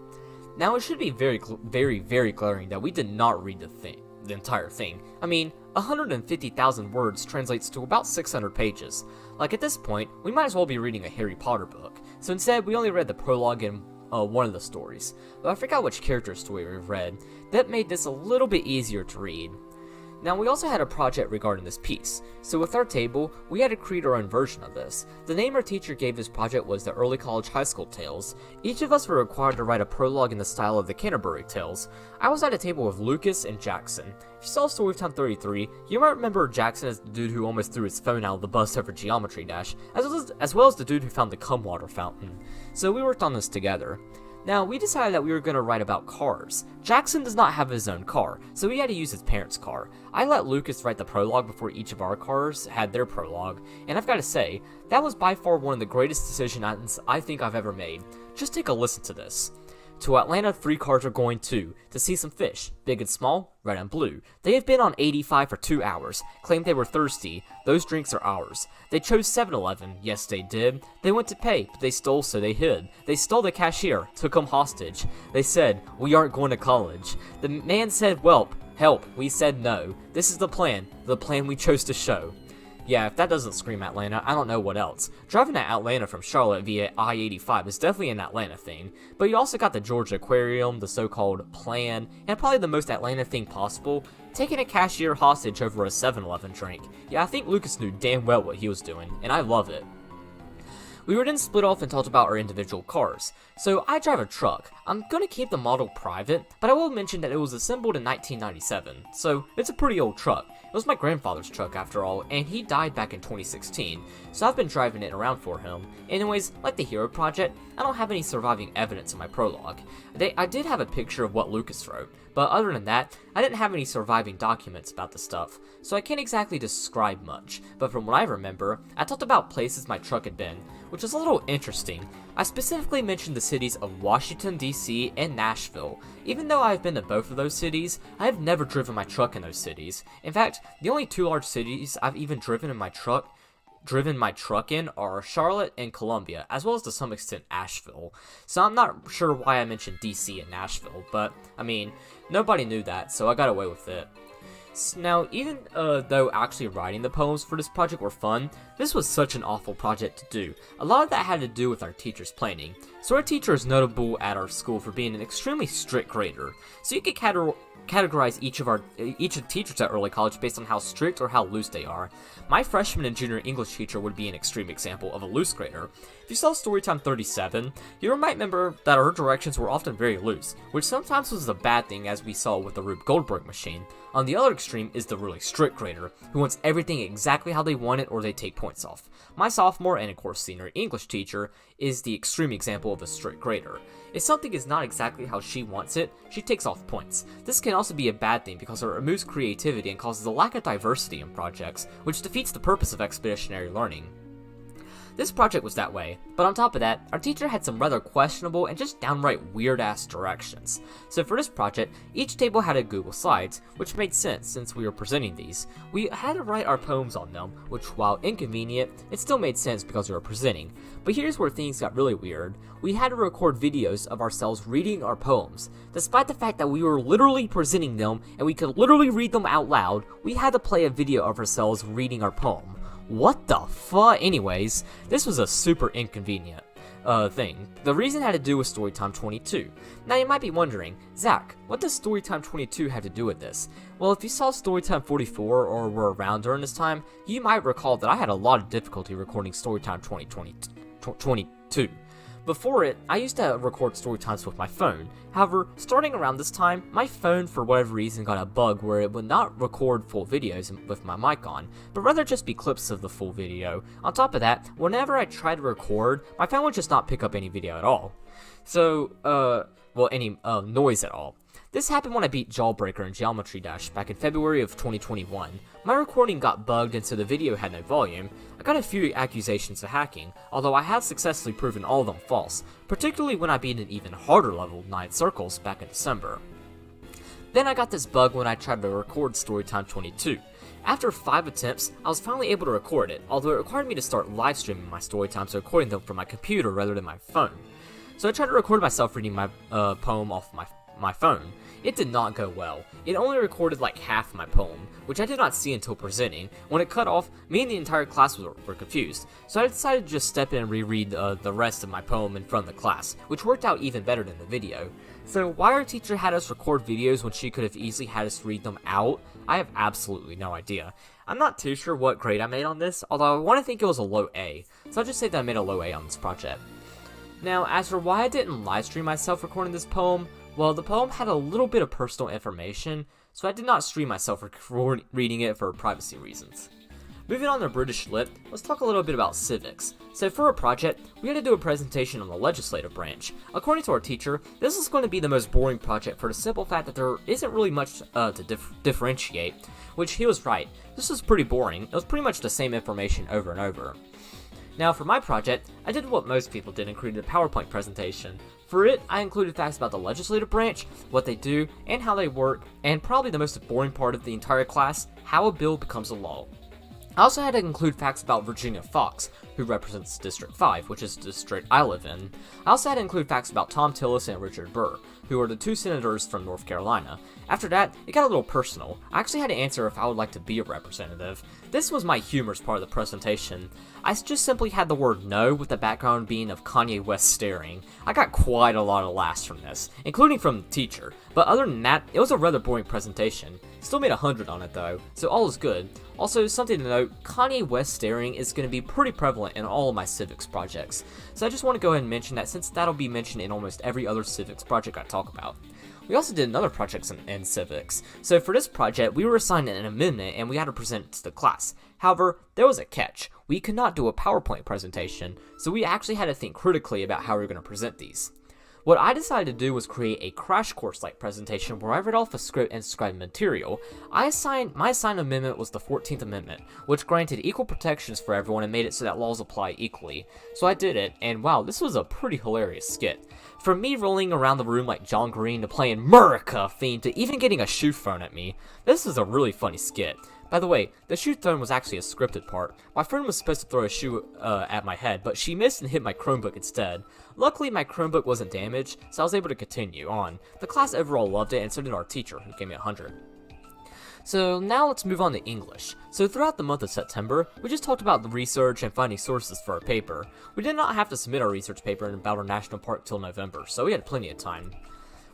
Now, it should be very glaring that we did not read the entire thing. I mean, 150,000 words translates to about 600 pages. Like, at this point, we might as well be reading a Harry Potter book. So instead, we only read the prologue and one of the stories, but I forgot which character story we read. That made this a little bit easier to read. Now, we also had a project regarding this piece. So with our table, we had to create our own version of this. The name our teacher gave this project was the Early College High School Tales. Each of us were required to write a prologue in the style of the Canterbury Tales. I was at a table with Lucas and Jackson. If you saw Storytime 33, you might remember Jackson as the dude who almost threw his phone out of the bus over Geometry Dash, as well as the dude who found the cum water fountain. So we worked on this together. Now, we decided that we were going to write about cars. Jackson does not have his own car, so he had to use his parents' car. I let Lucas write the prologue before each of our cars had their prologue, and I've got to say, that was by far one of the greatest decisions I think I've ever made. Just take a listen to this. To Atlanta, 3 cars are going to see some fish, big and small, red and blue. They have been on 85 for 2 hours, claimed they were thirsty. Those drinks are ours. They chose 7-Eleven, yes they did. They went to pay, but they stole so they hid. They stole the cashier, took him hostage. They said, we aren't going to college. The man said, welp, help. We said no. This is the plan we chose to show. Yeah, if that doesn't scream Atlanta, I don't know what else. Driving to Atlanta from Charlotte via I-85 is definitely an Atlanta thing, but you also got the Georgia Aquarium, the so-called plan, and probably the most Atlanta thing possible, taking a cashier hostage over a 7-Eleven drink. Yeah, I think Lucas knew damn well what he was doing, and I love it. We were then split off and talked about our individual cars. So I drive a truck. I'm gonna keep the model private, but I will mention that it was assembled in 1997, so it's a pretty old truck. It was my grandfather's truck after all, and he died back in 2016, so I've been driving it around for him. Anyways, like the Hero Project, I don't have any surviving evidence in my prologue. I did have a picture of what Lucas wrote, but other than that, I didn't have any surviving documents about the stuff, so I can't exactly describe much, but from what I remember, I talked about places my truck had been, which is a little interesting. I specifically mentioned the cities of Washington, D.C. and Nashville. Even though I've been to both of those cities, I have never driven my truck in those cities. In fact, the only 2 large cities I've even driven my truck in are Charlotte and Columbia, as well as to some extent Asheville. So I'm not sure why I mentioned DC and Nashville, but I mean, nobody knew that, so I got away with it. Now, even though actually writing the poems for this project were fun, this was such an awful project to do. A lot of that had to do with our teacher's planning. So our teacher is notable at our school for being an extremely strict grader. So you could categorize each of the teachers at early college based on how strict or how loose they are. My freshman and junior English teacher would be an extreme example of a loose grader. If you saw Storytime 37, you might remember that her directions were often very loose, which sometimes was a bad thing as we saw with the Rube Goldberg machine. On the other extreme is the really strict grader, who wants everything exactly how they want it or they take points off. My sophomore and of course senior English teacher is the extreme example of a strict grader. If something is not exactly how she wants it, she takes off points. This can also be a bad thing because it removes creativity and causes a lack of diversity in projects, which defeats the purpose of expeditionary learning. This project was that way, but on top of that, our teacher had some rather questionable and just downright weird-ass directions. So for this project, each table had a Google Slides, which made sense since we were presenting these. We had to write our poems on them, which while inconvenient, it still made sense because we were presenting. But here's where things got really weird. We had to record videos of ourselves reading our poems. Despite the fact that we were literally presenting them and we could literally read them out loud, we had to play a video of ourselves reading our poem. What the fuck? Anyways, this was a super inconvenient thing. The reason had to do with Storytime 22. Now you might be wondering, Zach, what does Storytime 22 have to do with this? Well, if you saw Storytime 44 or were around during this time, you might recall that I had a lot of difficulty recording Storytime 2022. Before it, I used to record story times with my phone. However, starting around this time, my phone for whatever reason got a bug where it would not record full videos with my mic on, but rather just be clips of the full video. On top of that, whenever I tried to record, my phone would just not pick up any video at all. So, any noise at all. This happened when I beat Jawbreaker in Geometry Dash back in February of 2021. My recording got bugged and so the video had no volume. I got a few accusations of hacking, although I have successfully proven all of them false, particularly when I beat an even harder level, 9 Circles, back in December. Then I got this bug when I tried to record Storytime 22. After 5 attempts, I was finally able to record it, although it required me to start live streaming my Storytimes, so recording them from my computer rather than my phone. So I tried to record myself reading my poem off my phone. It did not go well. It only recorded like half my poem, which I did not see until presenting. When it cut off, me and the entire class were confused, so I decided to just step in and reread the rest of my poem in front of the class, which worked out even better than the video. So why our teacher had us record videos when she could have easily had us read them out, I have absolutely no idea. I'm not too sure what grade I made on this, although I want to think it was a low A, so I'll just say that I made a low A on this project. Now, as for why I didn't livestream myself recording this poem, well, the poem had a little bit of personal information, so I did not stream myself reading it for privacy reasons. Moving on to British Lit, let's talk a little bit about civics. So for a project, we had to do a presentation on the legislative branch. According to our teacher, this is going to be the most boring project for the simple fact that there isn't really much to differentiate, which he was right. This was pretty boring. It was pretty much the same information over and over. Now for my project, I did what most people did and created a PowerPoint presentation. For it, I included facts about the legislative branch, what they do, and how they work, and probably the most boring part of the entire class, how a bill becomes a law. I also had to include facts about Virginia Fox, who represents District 5, which is the district I live in. I also had to include facts about Tom Tillis and Richard Burr, who are the two senators from North Carolina. After that, it got a little personal. I actually had to answer if I would like to be a representative. This was my humorous part of the presentation. I just simply had the word no with the background being of Kanye West staring. I got quite a lot of laughs from this, including from the teacher. But other than that, it was a rather boring presentation. Still made 100 on it though, so all is good. Also, something to note, Kanye West staring is going to be pretty prevalent in all of my civics projects. So I just want to go ahead and mention that since that'll be mentioned in almost every other civics project I talk about. We also did another project in civics. So for this project, we were assigned an amendment and we had to present it to the class. However, there was a catch. We could not do a PowerPoint presentation, so we actually had to think critically about how we were going to present these. What I decided to do was create a crash course-like presentation where I read off a script and described material. My assigned amendment was the 14th Amendment, which granted equal protections for everyone and made it so that laws apply equally. So I did it, and wow, this was a pretty hilarious skit. From me rolling around the room like John Green to playing America theme to even getting a shoe thrown at me, this is a really funny skit. By the way, the shoe thrown was actually a scripted part. My friend was supposed to throw a shoe at my head, but she missed and hit my Chromebook instead. Luckily, my Chromebook wasn't damaged, so I was able to continue on. The class overall loved it, and so did our teacher, who gave me 100. So now let's move on to English. So throughout the month of September, we just talked about the research and finding sources for our paper. We did not have to submit our research paper about our national park till November, so we had plenty of time.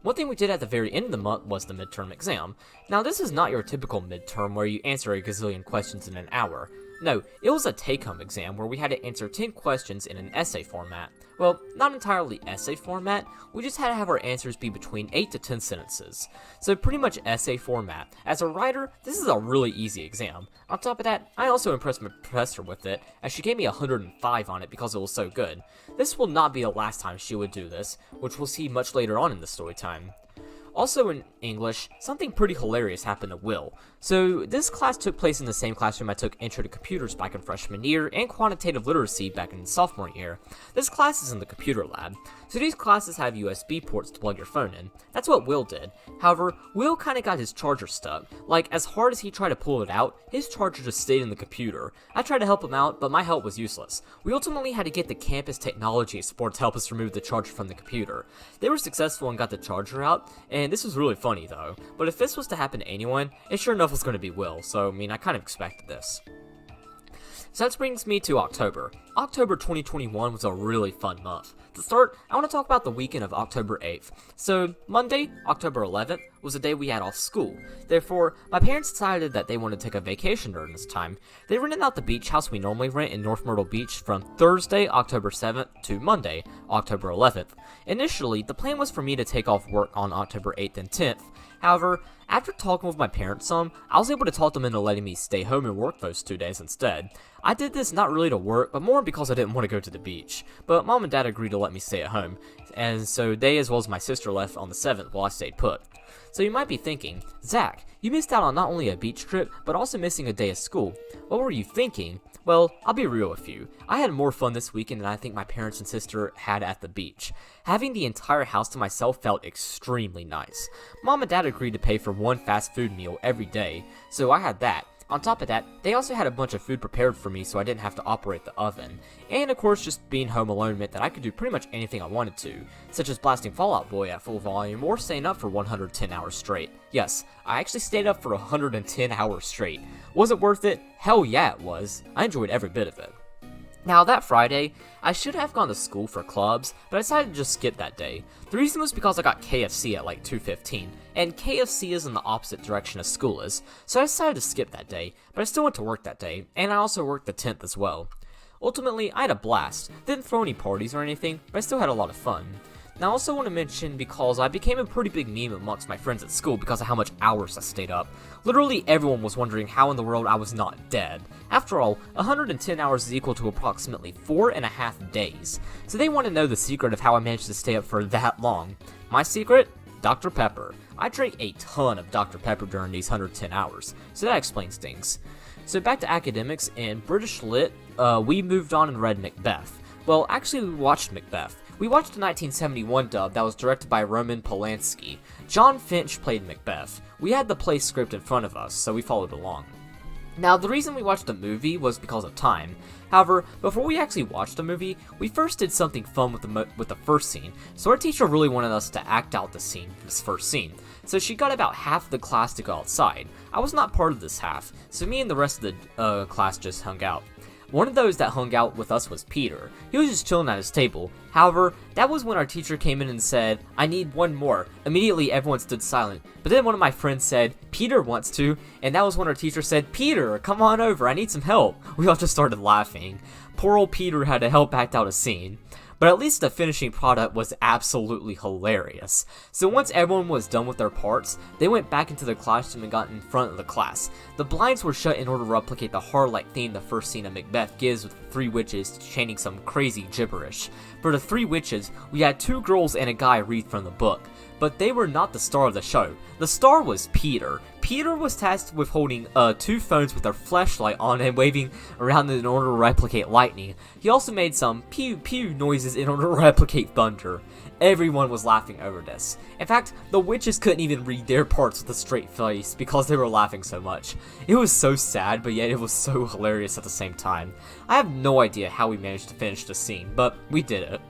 One thing we did at the very end of the month was the midterm exam. Now this is not your typical midterm where you answer a gazillion questions in an hour. No, it was a take-home exam where we had to answer 10 questions in an essay format. Well, not entirely essay format, we just had to have our answers be between 8 to 10 sentences. So pretty much essay format. As a writer, this is a really easy exam. On top of that, I also impressed my professor with it, as she gave me 105 on it because it was so good. This will not be the last time she would do this, which we'll see much later on in the story time. Also in English, something pretty hilarious happened to Will. So this class took place in the same classroom I took Intro to Computers back in freshman year and Quantitative Literacy back in sophomore year. This class is in the computer lab. So these classes have USB ports to plug your phone in. That's what Will did. However, Will kinda got his charger stuck. Like, as hard as he tried to pull it out, his charger just stayed in the computer. I tried to help him out, but my help was useless. We ultimately had to get the campus technology support to help us remove the charger from the computer. They were successful and got the charger out, and this was really funny though. But if this was to happen to anyone, it sure enough was going to be Will, so I mean, I kind of expected this. So that brings me to October. October 2021 was a really fun month. To start, I want to talk about the weekend of October 8th. So, Monday, October 11th, was the day we had off school. Therefore, my parents decided that they wanted to take a vacation during this time. They rented out the beach house we normally rent in North Myrtle Beach from Thursday, October 7th to Monday, October 11th. Initially, the plan was for me to take off work on October 8th and 10th. However, after talking with my parents some, I was able to talk them into letting me stay home and work those 2 days instead. I did this not really to work, but more because I didn't want to go to the beach. But mom and dad agreed to let me stay at home, and so they as well as my sister left on the 7th while I stayed put. So you might be thinking, Zach, you missed out on not only a beach trip, but also missing a day of school. What were you thinking? Well, I'll be real with you. I had more fun this weekend than I think my parents and sister had at the beach. Having the entire house to myself felt extremely nice. Mom and dad agreed to pay for one fast food meal every day, so I had that. On top of that, they also had a bunch of food prepared for me so I didn't have to operate the oven. And of course, just being home alone meant that I could do pretty much anything I wanted to, such as blasting Fall Out Boy at full volume or staying up for 110 hours straight. Yes, I actually stayed up for 110 hours straight. Was it worth it? Hell yeah it was. I enjoyed every bit of it. Now, that Friday, I should have gone to school for clubs, but I decided to just skip that day. The reason was because I got KFC at like 2:15, and KFC is in the opposite direction as school is, so I decided to skip that day, but I still went to work that day, and I also worked the 10th as well. Ultimately, I had a blast. Didn't throw any parties or anything, but I still had a lot of fun. Now, I also want to mention because I became a pretty big meme amongst my friends at school because of how much hours I stayed up. Literally everyone was wondering how in the world I was not dead. After all, 110 hours is equal to approximately 4.5 days. So they want to know the secret of how I managed to stay up for that long. My secret? Dr. Pepper. I drank a ton of Dr. Pepper during these 110 hours, so that explains things. So back to academics, in British Lit, we moved on and read Macbeth. Well, actually we watched Macbeth. We watched the 1971 dub that was directed by Roman Polanski. John Finch played Macbeth. We had the play script in front of us, so we followed along. Now, the reason we watched the movie was because of time. However, before we actually watched the movie, we first did something fun with the first scene, so our teacher really wanted us to act out the scene for this first scene. So she got about half of the class to go outside. I was not part of this half, so me and the rest of the class just hung out. One of those that hung out with us was Peter. He was just chilling at his table. However, that was when our teacher came in and said, "I need one more." Immediately, everyone stood silent. But then one of my friends said, "Peter wants to," and that was when our teacher said, "Peter, come on over, I need some help." We all just started laughing. Poor old Peter had to help act out a scene. But at least the finishing product was absolutely hilarious. So once everyone was done with their parts, they went back into the classroom and got in front of the class. The blinds were shut in order to replicate the horror-like theme the first scene of Macbeth gives with the three witches chanting some crazy gibberish. For the three witches, we had two girls and a guy read from the book. But they were not the star of the show. The star was Peter. Peter was tasked with holding two phones with their flashlight on and waving around in order to replicate lightning. He also made some pew pew noises in order to replicate thunder. Everyone was laughing over this. In fact, the witches couldn't even read their parts with a straight face because they were laughing so much. It was so sad, but yet it was so hilarious at the same time. I have no idea how we managed to finish the scene, but we did it.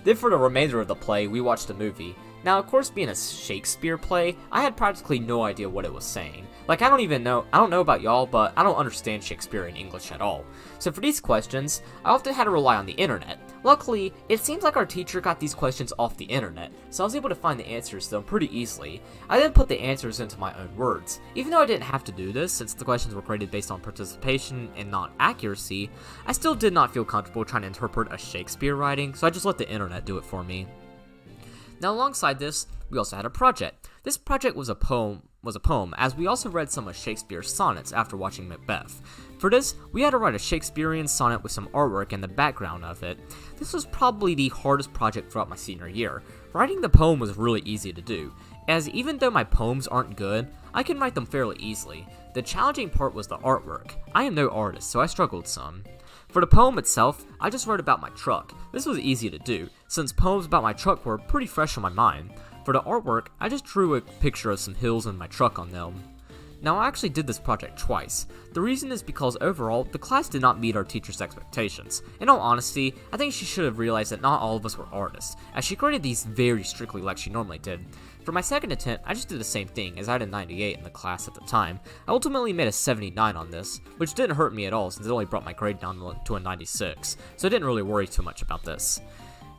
Then for the remainder of the play, we watched the movie. Now, of course, being a Shakespeare play, I had practically no idea what it was saying. Like, I don't know about y'all, but I don't understand Shakespearean English at all. So for these questions, I often had to rely on the internet. Luckily, it seems like our teacher got these questions off the internet, so I was able to find the answers to them pretty easily. I then put the answers into my own words. Even though I didn't have to do this, since the questions were graded based on participation and not accuracy, I still did not feel comfortable trying to interpret a Shakespeare writing, so I just let the internet do it for me. Now, alongside this, we also had a project. This project was a poem, as we also read some of Shakespeare's sonnets after watching Macbeth. For this, we had to write a Shakespearean sonnet with some artwork in the background of it. This was probably the hardest project throughout my senior year. Writing the poem was really easy to do, as even though my poems aren't good, I can write them fairly easily. The challenging part was the artwork. I am no artist, so I struggled some. For the poem itself, I just wrote about my truck. This was easy to do, since poems about my truck were pretty fresh on my mind. For the artwork, I just drew a picture of some hills and my truck on them. Now, I actually did this project twice. The reason is because overall, the class did not meet our teacher's expectations. In all honesty, I think she should have realized that not all of us were artists, as she graded these very strictly like she normally did. For my second attempt, I just did the same thing, as I had a 98 in the class at the time. I ultimately made a 79 on this, which didn't hurt me at all since it only brought my grade down to a 96, so I didn't really worry too much about this.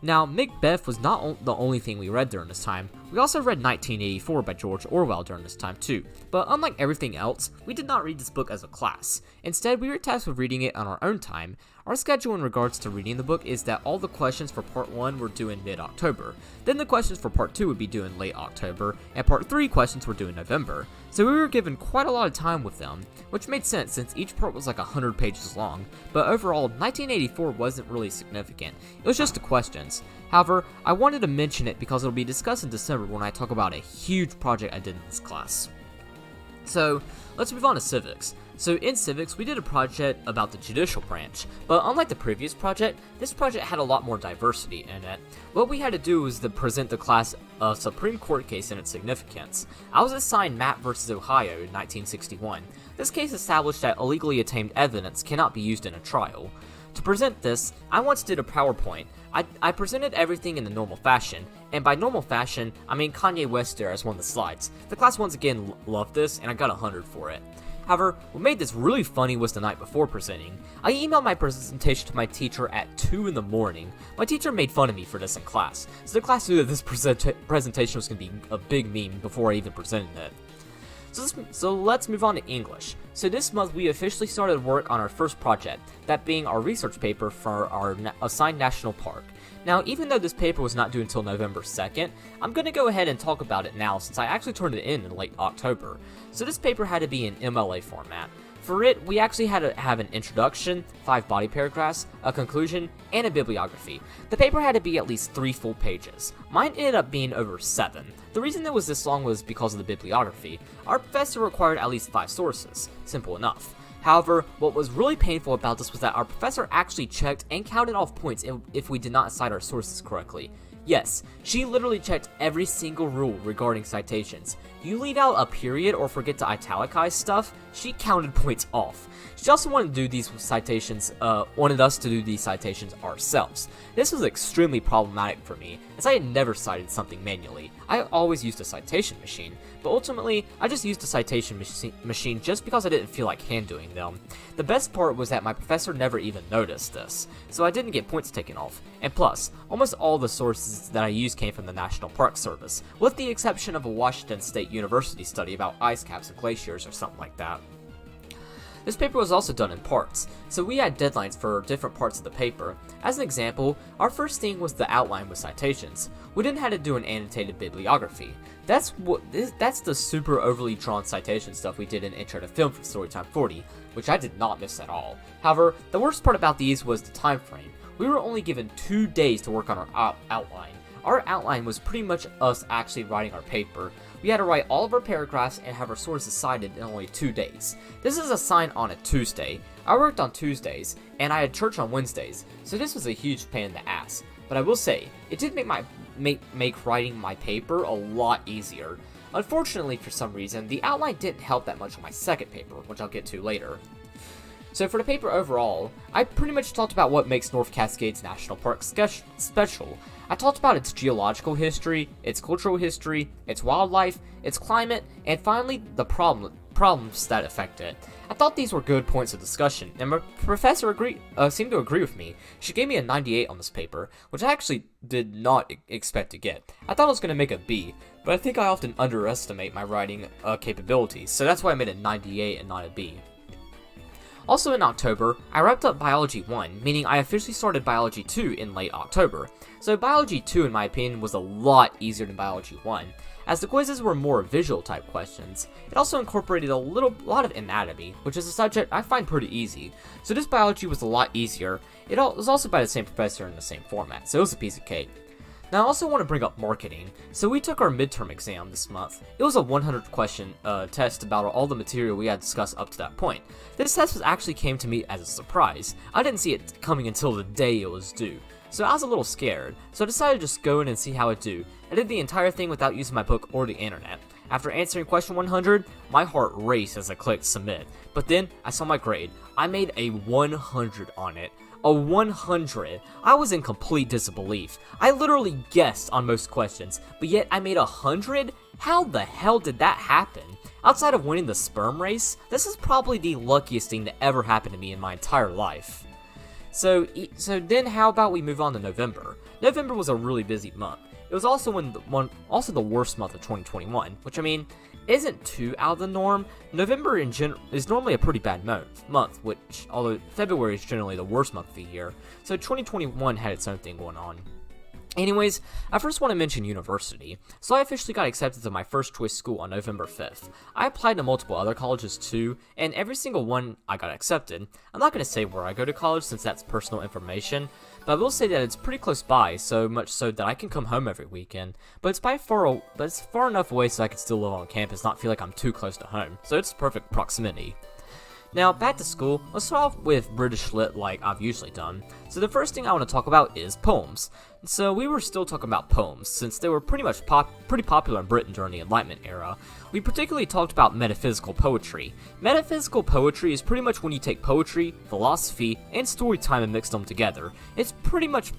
Now, Macbeth was not the only thing we read during this time. We also read 1984 by George Orwell during this time too, but unlike everything else, we did not read this book as a class. Instead, we were tasked with reading it on our own time. Our schedule in regards to reading the book is that all the questions for part 1 were due in mid-October, then the questions for part 2 would be due in late October, and part 3 questions were due in November. So we were given quite a lot of time with them, which made sense since each part was like 100 pages long, but overall, 1984 wasn't really significant. It was just the questions. However, I wanted to mention it because it'll be discussed in December when I talk about a huge project I did in this class. So, let's move on to Civics. So in Civics, we did a project about the judicial branch, but unlike the previous project, this project had a lot more diversity in it. What we had to do was to present the class a Supreme Court case and its significance. I was assigned Matt versus Ohio in 1961. This case established that illegally obtained evidence cannot be used in a trial. To present this, I once did a PowerPoint. I presented everything in the normal fashion, and by normal fashion, I mean Kanye West there as one of the slides. The class once again loved this, and I got 100 for it. However, what made this really funny was the night before presenting. I emailed my presentation to my teacher at 2 in the morning. My teacher made fun of me for this in class, so the class knew that this presentation was going to be a big meme before I even presented it. So let's move on to English. So this month we officially started work on our first project, that being our research paper for our assigned national park. Now, even though this paper was not due until November 2nd, I'm going to go ahead and talk about it now since I actually turned it in late October. So this paper had to be in MLA format. For it, we actually had to have an introduction, 5 body paragraphs, a conclusion, and a bibliography. The paper had to be at least 3 full pages. Mine ended up being over 7. The reason it was this long was because of the bibliography. Our professor required at least 5 sources. Simple enough. However, what was really painful about this was that our professor actually checked and counted off points if we did not cite our sources correctly. Yes, she literally checked every single rule regarding citations. If you leave out a period or forget to italicize stuff, she counted points off. She also wanted us to do these citations ourselves. This was extremely problematic for me, as I had never cited something manually. I always used a citation machine, but ultimately, I just used a citation machine just because I didn't feel like hand doing them. The best part was that my professor never even noticed this, so I didn't get points taken off. And plus, almost all the sources that I used came from the National Park Service, with the exception of a Washington State University study about ice caps and glaciers or something like that. This paper was also done in parts, so we had deadlines for different parts of the paper. As an example, our first thing was the outline with citations. We then had to do an annotated bibliography. That's the super overly drawn citation stuff we did in Intro to Film for Storytime 40, which I did not miss at all. However, the worst part about these was the time frame. We were only given 2 days to work on our outline. Our outline was pretty much us actually writing our paper. We had to write all of our paragraphs and have our sources cited in only 2 days. This is assigned on a Tuesday. I worked on Tuesdays, and I had church on Wednesdays, so this was a huge pain in the ass. But I will say, it did make writing my paper a lot easier. Unfortunately, for some reason, the outline didn't help that much on my second paper, which I'll get to later. So for the paper overall, I pretty much talked about what makes North Cascades National Park special. I talked about its geological history, its cultural history, its wildlife, its climate, and finally, the problems that affect it. I thought these were good points of discussion, and my professor seemed to agree with me. She gave me a 98 on this paper, which I actually did not expect to get. I thought I was going to make a B, but I think I often underestimate my writing capabilities, so that's why I made a 98 and not a B. Also in October, I wrapped up Biology 1, meaning I officially started Biology 2 in late October. So Biology 2, in my opinion, was a lot easier than Biology 1, as the quizzes were more visual type questions. It also incorporated a lot of anatomy, which is a subject I find pretty easy. So this Biology was a lot easier. It was also by the same professor in the same format, so it was a piece of cake. Now, I also want to bring up marketing. So we took our midterm exam this month. It was a 100 question test about all the material we had discussed up to that point. This test actually came to me as a surprise. I didn't see it coming until the day it was due. So I was a little scared, so I decided to just go in and see how it do. I did the entire thing without using my book or the internet. After answering question 100, my heart raced as I clicked submit. But then, I saw my grade. I made a 100 on it. A 100. I was in complete disbelief. I literally guessed on most questions, but yet I made 100? How the hell did that happen? Outside of winning the sperm race, this is probably the luckiest thing that ever happened to me in my entire life. So then how about we move on to November? November was a really busy month. It was also the worst month of 2021, which I mean, isn't too out of the norm. November in general is normally a pretty bad month, which, although February is generally the worst month of the year, so 2021 had its own thing going on. Anyways, I first want to mention university. So I officially got accepted to my first choice school on November 5th. I applied to multiple other colleges too, and every single one I got accepted. I'm not going to say where I go to college since that's personal information, but I will say that it's pretty close by, so much so that I can come home every weekend. But it's far enough away so I can still live on campus, not feel like I'm too close to home. So it's perfect proximity. Now, back to school, let's start off with British Lit like I've usually done. So the first thing I want to talk about is poems. So we were still talking about poems, since they were pretty popular in Britain during the Enlightenment era. We particularly talked about metaphysical poetry. Metaphysical poetry is pretty much when you take poetry, philosophy, and storytime and mix them together. It's much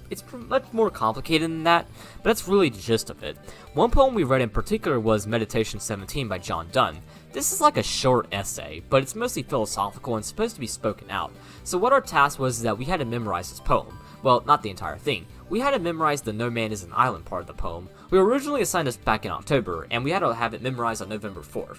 more complicated than that, but that's really the gist of it. One poem we read in particular was Meditation 17 by John Donne. This is like a short essay, but it's mostly philosophical and supposed to be spoken out. So what our task was is that we had to memorize this poem. Well, not the entire thing. We had to memorize the No Man is an Island part of the poem. We were originally assigned this back in October, and we had to have it memorized on November 4th.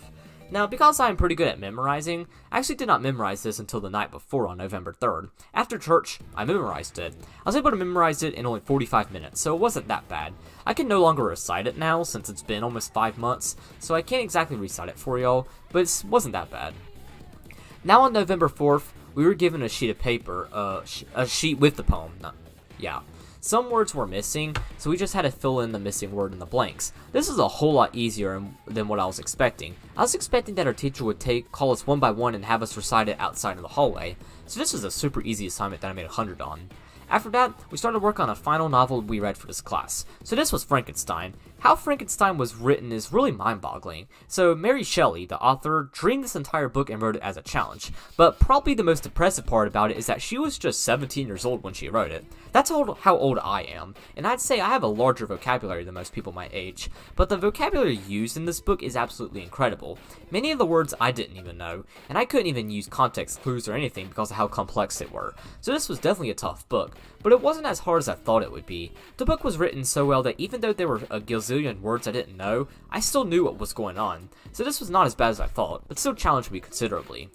Now, because I am pretty good at memorizing, I actually did not memorize this until the night before on November 3rd. After church, I memorized it. I was able to memorize it in only 45 minutes, so it wasn't that bad. I can no longer recite it now, since it's been almost 5 months, so I can't exactly recite it for y'all, but it wasn't that bad. Now on November 4th, we were given a sheet of paper, a sheet with the poem. Some words were missing, so we just had to fill in the missing word in the blanks. This is a whole lot easier than what I was expecting. I was expecting that our teacher would call us one by one and have us recite it outside in the hallway, so this was a super easy assignment that I made 100 on. After that, we started work on a final novel we read for this class. So this was Frankenstein. How Frankenstein was written is really mind-boggling. So Mary Shelley, the author, dreamed this entire book and wrote it as a challenge. But probably the most impressive part about it is that she was just 17 years old when she wrote it. That's how old I am, and I'd say I have a larger vocabulary than most people my age. But the vocabulary used in this book is absolutely incredible. Many of the words I didn't even know, and I couldn't even use context clues or anything because of how complex they were. So this was definitely a tough book. But it wasn't as hard as I thought it would be. The book was written so well that even though there were a gazillion words I didn't know, I still knew what was going on. So this was not as bad as I thought, but still challenged me considerably.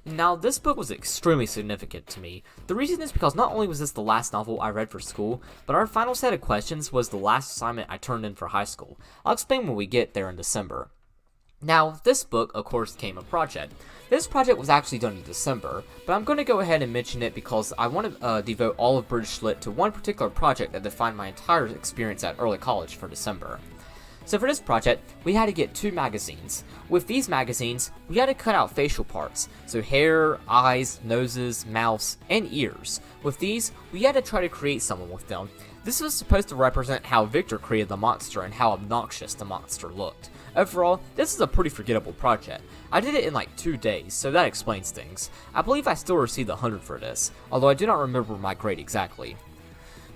Now, this book was extremely significant to me. The reason is because not only was this the last novel I read for school, but our final set of questions was the last assignment I turned in for high school. I'll explain when we get there in December. Now, this book, of course, came a project. This project was actually done in December, but I'm going to go ahead and mention it because I want to devote all of British Lit to one particular project that defined my entire experience at early college for December. So for this project, we had to get 2 magazines. With these magazines, we had to cut out facial parts, so hair, eyes, noses, mouths, and ears. With these, we had to try to create someone with them. This was supposed to represent how Victor created the monster and how obnoxious the monster looked. Overall, this is a pretty forgettable project. I did it in like 2 days, so that explains things. I believe I still received 100 for this, although I do not remember my grade exactly.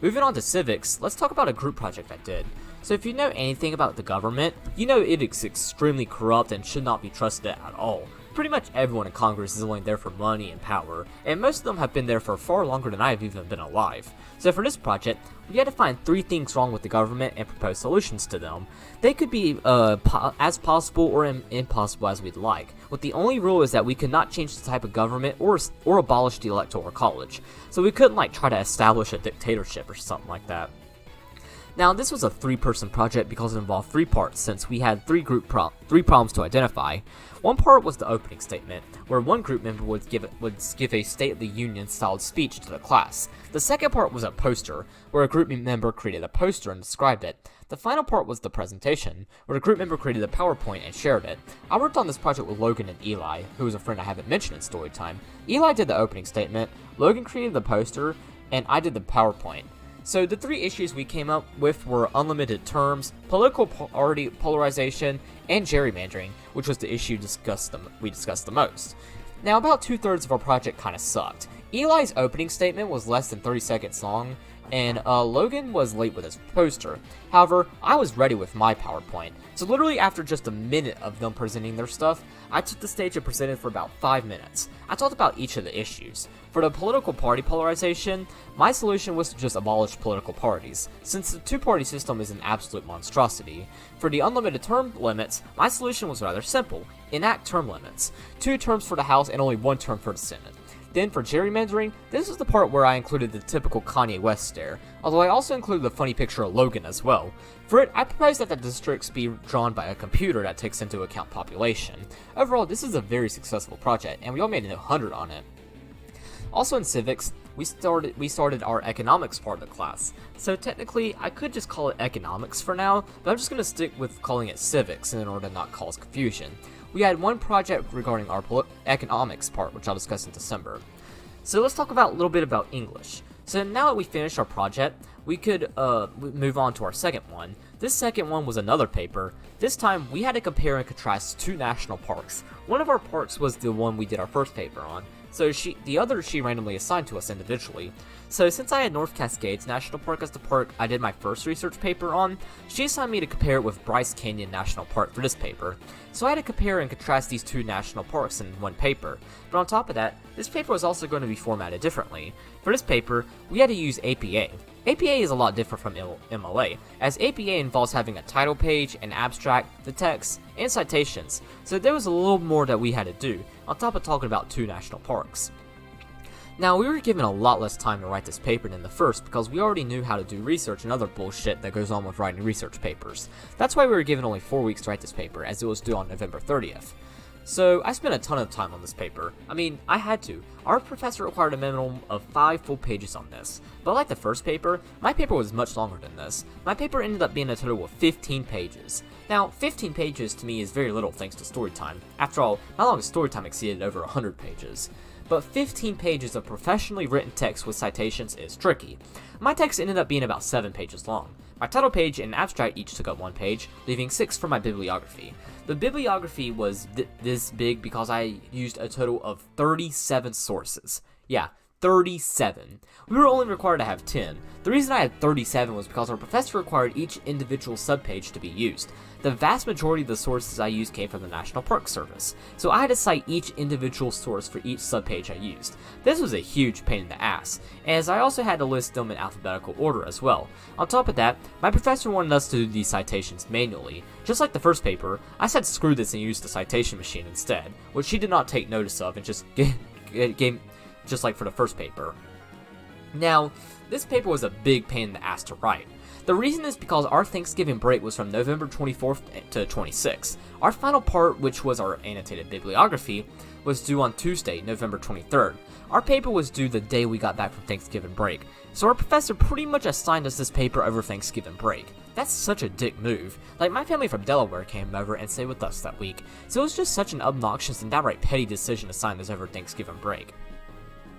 Moving on to civics, let's talk about a group project I did. So if you know anything about the government, you know it is extremely corrupt and should not be trusted at all. Pretty much everyone in Congress is only there for money and power, and most of them have been there for far longer than I have even been alive. So for this project, we had to find 3 things wrong with the government and propose solutions to them. They could be as possible or impossible as we'd like, with the only rule is that we could not change the type of government or abolish the electoral college. So we couldn't like try to establish a dictatorship or something like that. Now, this was a 3-person project because it involved 3 parts, since we had 3 problems to identify. One part was the opening statement, where one group member would give a State of the Union styled speech to the class. The second part was a poster, where a group member created a poster and described it. The final part was the presentation, where a group member created a PowerPoint and shared it. I worked on this project with Logan and Eli, who is a friend I haven't mentioned in Storytime. Eli did the opening statement, Logan created the poster, and I did the PowerPoint. So the 3 issues we came up with were unlimited terms, political party polarization, and gerrymandering, which was the issue we discussed the most. Now, about 2/3 of our project kinda sucked. Eli's opening statement was less than 30 seconds long, and Logan was late with his poster. However, I was ready with my PowerPoint, so literally after just a minute of them presenting their stuff, I took the stage and presented for about 5 minutes. I talked about each of the issues. For the political party polarization, my solution was to just abolish political parties, since the 2-party system is an absolute monstrosity. For the unlimited term limits, my solution was rather simple: enact term limits, 2 terms for the House and only 1 term for the Senate. Then for gerrymandering, this is the part where I included the typical Kanye West stare, although I also included the funny picture of Logan as well. For it, I proposed that the districts be drawn by a computer that takes into account population. Overall, this is a very successful project, and we all made a 100 on it. Also in civics, we started our economics part of the class. So technically, I could just call it economics for now, but I'm just going to stick with calling it civics in order to not cause confusion. We had one project regarding our economics part, which I'll discuss in December. So let's talk about a little bit about English. So now that we finished our project, we could move on to our second one. This second one was another paper. This time, we had to compare and contrast two national parks. One of our parks was the one we did our first paper on, so the other she randomly assigned to us individually. So since I had North Cascades National Park as the park I did my first research paper on, she assigned me to compare it with Bryce Canyon National Park for this paper. So I had to compare and contrast these two national parks in one paper. But on top of that, this paper was also going to be formatted differently. For this paper, we had to use APA. APA is a lot different from MLA, as APA involves having a title page, an abstract, the text, and citations, so there was a little more that we had to do, on top of talking about two national parks. Now, we were given a lot less time to write this paper than the first because we already knew how to do research and other bullshit that goes on with writing research papers. That's why we were given only 4 weeks to write this paper, as it was due on November 30th. So, I spent a ton of time on this paper. I mean, I had to. Our professor required a minimum of 5 full pages on this. But like the first paper, my paper was much longer than this. My paper ended up being a total of 15 pages. Now, 15 pages to me is very little thanks to Storytime. After all, my longest Storytime exceeded over 100 pages. But 15 pages of professionally written text with citations is tricky. My text ended up being about 7 pages long. My title page and abstract each took up 1 page, leaving 6 for my bibliography. The bibliography was this big because I used a total of 37 sources. Yeah, 37. We were only required to have 10. The reason I had 37 was because our professor required each individual subpage to be used. The vast majority of the sources I used came from the National Park Service, so I had to cite each individual source for each subpage I used. This was a huge pain in the ass, as I also had to list them in alphabetical order as well. On top of that, my professor wanted us to do these citations manually. Just like the first paper, I said screw this and use the citation machine instead, which she did not take notice of and just gave just like for the first paper. Now, this paper was a big pain in the ass to write. The reason is because our Thanksgiving break was from November 24th to 26th. Our final part, which was our annotated bibliography, was due on Tuesday, November 23rd. Our paper was due the day we got back from Thanksgiving break, so our professor pretty much assigned us this paper over Thanksgiving break. That's such a dick move. Like, my family from Delaware came over and stayed with us that week, so it was just such an obnoxious and downright petty decision to sign this over Thanksgiving break.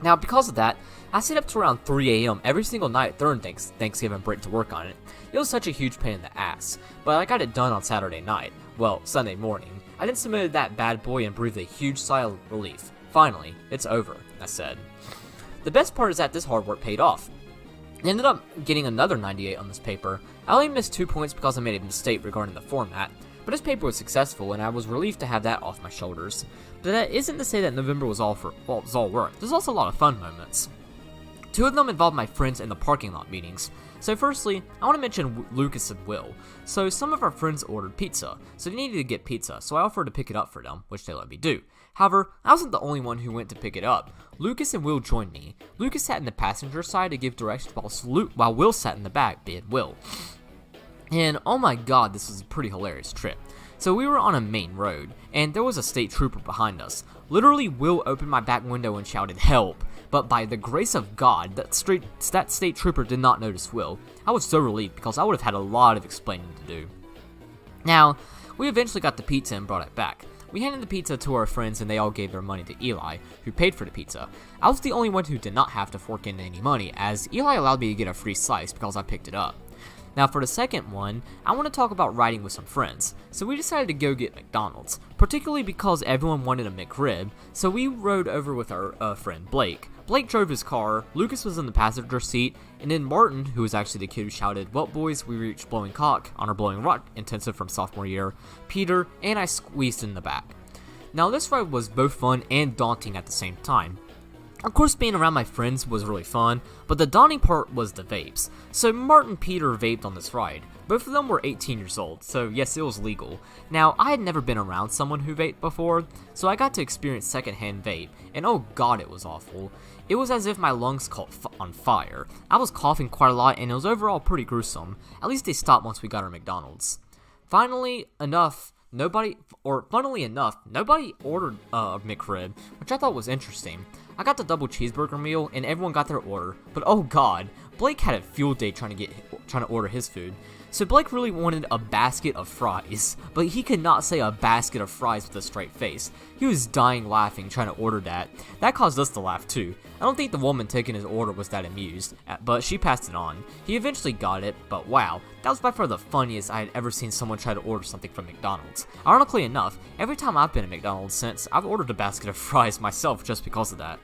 Now, because of that, I stayed up to around 3 a.m. every single night during Thanksgiving break to work on it. It was such a huge pain in the ass, but I got it done on Saturday night. Well, Sunday morning. I then submitted that bad boy and breathed a huge sigh of relief. Finally, it's over, I said. The best part is that this hard work paid off. I ended up getting another 98 on this paper. I only missed 2 points because I made a mistake regarding the format, but this paper was successful and I was relieved to have that off my shoulders. But that isn't to say that November was all work. There's also a lot of fun moments. 2 of them involved my friends in the parking lot meetings. So firstly, I want to mention Lucas and Will. So some of our friends ordered pizza, so they needed to get pizza, so I offered to pick it up for them, which they let me do. However, I wasn't the only one who went to pick it up. Lucas and Will joined me. Lucas sat in the passenger side to give directions while Will sat in the back, being Will. And oh my god, this was a pretty hilarious trip. So we were on a main road, and there was a state trooper behind us. Literally, Will opened my back window and shouted, "Help!" But by the grace of God, that state trooper did not notice Will. I was so relieved because I would have had a lot of explaining to do. Now, we eventually got the pizza and brought it back. We handed the pizza to our friends and they all gave their money to Eli, who paid for the pizza. I was the only one who did not have to fork in any money, as Eli allowed me to get a free slice because I picked it up. Now for the second one, I want to talk about riding with some friends. So we decided to go get McDonald's, particularly because everyone wanted a McRib, so we rode over with our friend Blake. Blake drove his car, Lucas was in the passenger seat, and then Martin, who was actually the kid who shouted, "Well boys, we reached Blowing Cock" on our Blowing Rock intensive from sophomore year, Peter, and I squeezed in the back. Now this ride was both fun and daunting at the same time. Of course, being around my friends was really fun, but the daunting part was the vapes. So Martin and Peter vaped on this ride. Both of them were 18 years old, so yes, it was legal. Now, I had never been around someone who vaped before, so I got to experience secondhand vape, and oh god, it was awful. It was as if my lungs caught on fire. I was coughing quite a lot, and it was overall pretty gruesome. At least they stopped once we got our McDonald's. Funnily enough, nobody ordered a McRib, which I thought was interesting. I got the double cheeseburger meal, and everyone got their order, but oh god, Blake had a field day trying to order his food. So Blake really wanted a basket of fries, but he could not say a basket of fries with a straight face. He was dying laughing trying to order that. That caused us to laugh too. I don't think the woman taking his order was that amused, but she passed it on. He eventually got it, but wow, that was by far the funniest I had ever seen someone try to order something from McDonald's. Ironically enough, every time I've been at McDonald's since, I've ordered a basket of fries myself just because of that.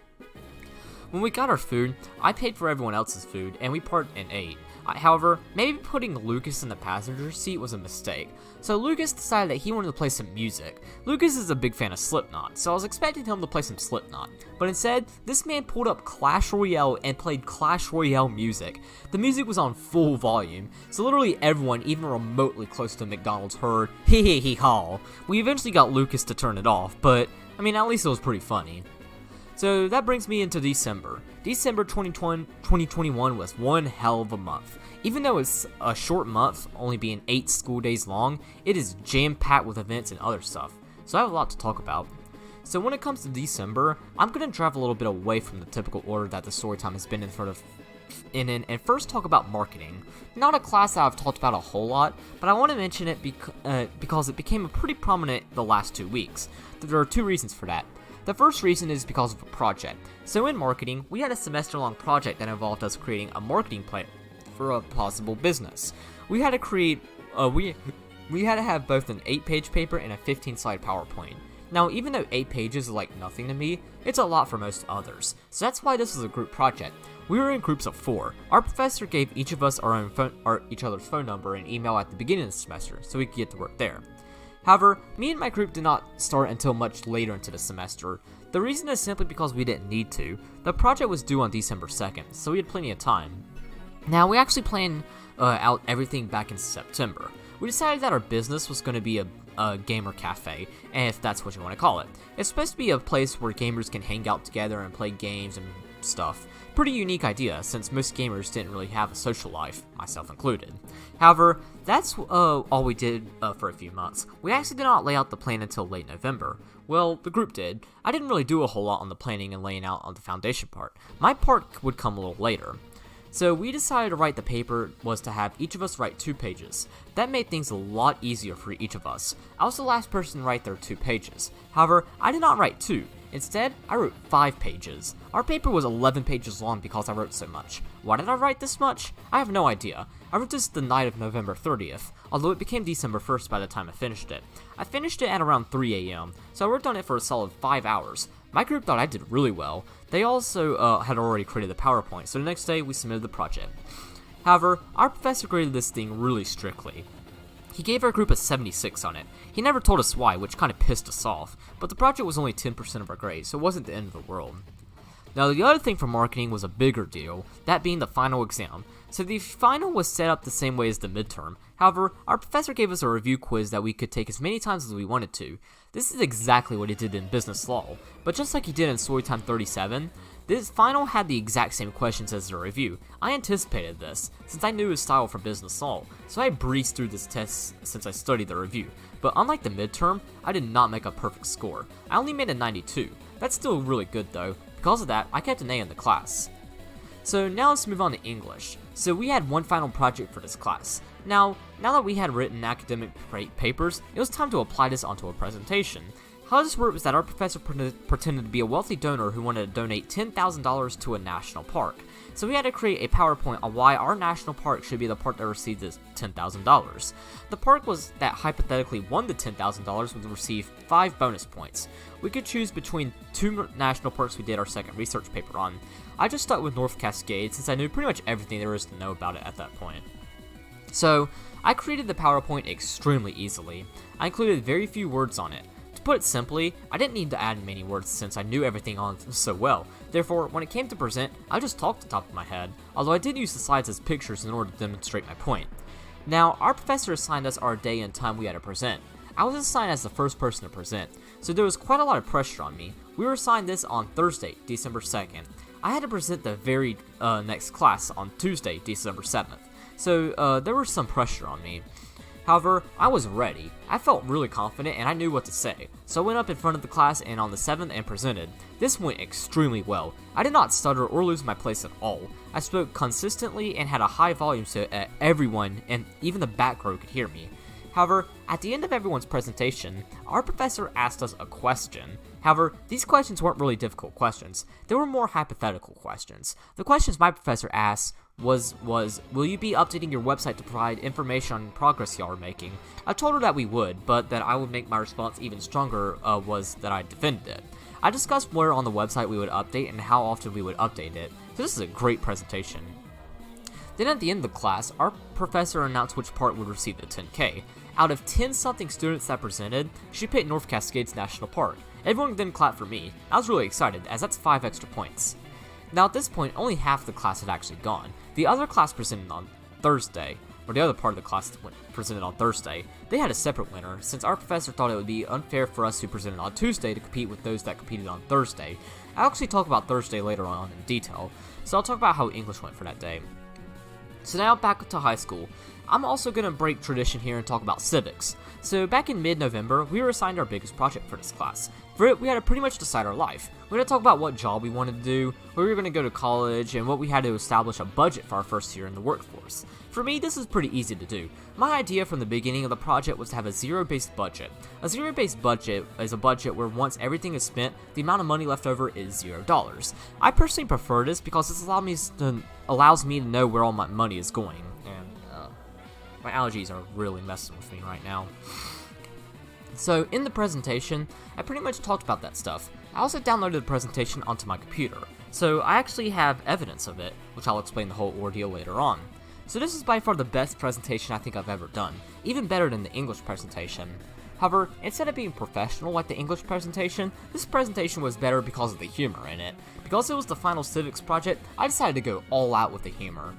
When we got our food, I paid for everyone else's food, and we parted and ate. However, maybe putting Lucas in the passenger seat was a mistake, so Lucas decided that he wanted to play some music. Lucas is a big fan of Slipknot, so I was expecting him to play some Slipknot, but instead, this man pulled up Clash Royale and played Clash Royale music. The music was on full volume, so literally everyone, even remotely close to McDonald's, heard hee hee hee haw. We eventually got Lucas to turn it off, but, I mean, at least it was pretty funny. So that brings me into December. December 2021 was one hell of a month. Even though it's a short month, only being 8 school days long, it is jam-packed with events and other stuff. So I have a lot to talk about. So when it comes to December, I'm going to drive a little bit away from the typical order that the Storytime has been and first talk about marketing. Not a class that I've talked about a whole lot, but I want to mention it because it became pretty prominent the last 2 weeks. There are 2 reasons for that. The first reason is because of a project. So in marketing, we had a semester-long project that involved us creating a marketing plan for a possible business. We had to create, we had to have both an 8-page paper and a 15-slide PowerPoint. Now, even though 8 pages is like nothing to me, it's a lot for most others. So that's why this is a group project. We were in groups of 4. Our professor gave each of us each other's phone number and email at the beginning of the semester, so we could get to work there. However, me and my group did not start until much later into the semester. The reason is simply because we didn't need to. The project was due on December 2nd, so we had plenty of time. Now, we actually planned out everything back in September. We decided that our business was going to be a gamer cafe, and if that's what you want to call it. It's supposed to be a place where gamers can hang out together and play games and stuff. Pretty unique idea, since most gamers didn't really have a social life, myself included. However, that's all we did for a few months. We actually did not lay out the plan until late November. Well, the group did. I didn't really do a whole lot on the planning and laying out on the foundation part. My part would come a little later. So we decided to write the paper was to have each of us write 2 pages. That made things a lot easier for each of us. I was the last person to write their 2 pages. However, I did not write 2. Instead, I wrote 5 pages. Our paper was 11 pages long because I wrote so much. Why did I write this much? I have no idea. I wrote this the night of November 30th, although it became December 1st by the time I finished it. I finished it at around 3 a.m., so I worked on it for a solid 5 hours. My group thought I did really well. They also had already created the PowerPoint, so the next day we submitted the project. However, our professor graded this thing really strictly. He gave our group a 76 on it. He never told us why, which kind of pissed us off, but the project was only 10% of our grade, so it wasn't the end of the world. Now, the other thing for marketing was a bigger deal, that being the final exam. So the final was set up the same way as the midterm. However, our professor gave us a review quiz that we could take as many times as we wanted to. This is exactly what he did in business law, but just like he did in Storytime 37, this final had the exact same questions as the review. I anticipated this, since I knew his style for business law, so I breezed through this test since I studied the review. But unlike the midterm, I did not make a perfect score. I only made a 92. That's still really good though. Because of that, I kept an A in the class. So now let's move on to English. So we had one final project for this class. Now that we had written academic papers, it was time to apply this onto a presentation. How this worked was that our professor pretended to be a wealthy donor who wanted to donate $10,000 to a national park. So we had to create a PowerPoint on why our national park should be the park that received this $10,000. The park that hypothetically won the $10,000 would receive 5 bonus points. We could choose between 2 national parks we did our second research paper on. I just stuck with North Cascade since I knew pretty much everything there is to know about it at that point. So, I created the PowerPoint extremely easily. I included very few words on it. To put it simply, I didn't need to add many words since I knew everything on it so well. Therefore, when it came to present, I just talked the top of my head, although I did use the slides as pictures in order to demonstrate my point. Now, our professor assigned us our day and time we had to present. I was assigned as the first person to present, so there was quite a lot of pressure on me. We were assigned this on Thursday, December 2nd. I had to present the very next class on Tuesday, December 7th, so there was some pressure on me. However, I was ready. I felt really confident and I knew what to say, so I went up in front of the class and on the 7th and presented. This went extremely well. I did not stutter or lose my place at all. I spoke consistently and had a high volume so everyone and even the back row could hear me. However, at the end of everyone's presentation, our professor asked us a question. However, these questions weren't really difficult questions. They were more hypothetical questions. The questions my professor asked was, will you be updating your website to provide information on progress y'all are making? I told her that we would, but that I would make my response even stronger was that I defended it. I discussed where on the website we would update and how often we would update it, so this is a great presentation. Then at the end of the class, our professor announced which part would receive the 10K. Out of 10-something students that presented, she picked North Cascades National Park. Everyone then clapped for me. I was really excited, as that's 5 extra points. Now at this point, only half the class had actually gone. The other class presented on Thursday, or the other part of the class presented on Thursday. They had a separate winner, since our professor thought it would be unfair for us who presented on Tuesday to compete with those that competed on Thursday. I'll actually talk about Thursday later on in detail, so I'll talk about how English went for that day. So now back to high school. I'm also going to break tradition here and talk about civics. So back in mid-November, we were assigned our biggest project for this class. For it, we had to pretty much decide our life. We had to talk about what job we wanted to do, where we were going to go to college, and what we had to establish a budget for our first year in the workforce. For me, this is pretty easy to do. My idea from the beginning of the project was to have a zero-based budget. A zero-based budget is a budget where once everything is spent, the amount of money left over is $0. I personally prefer this because this allows me to know where all my money is going. My allergies are really messing with me right now. So in the presentation, I pretty much talked about that stuff. I also downloaded the presentation onto my computer, so I actually have evidence of it, which I'll explain the whole ordeal later on. So this is by far the best presentation I think I've ever done, even better than the English presentation. However, instead of being professional like the English presentation, this presentation was better because of the humor in it. Because it was the final civics project, I decided to go all out with the humor.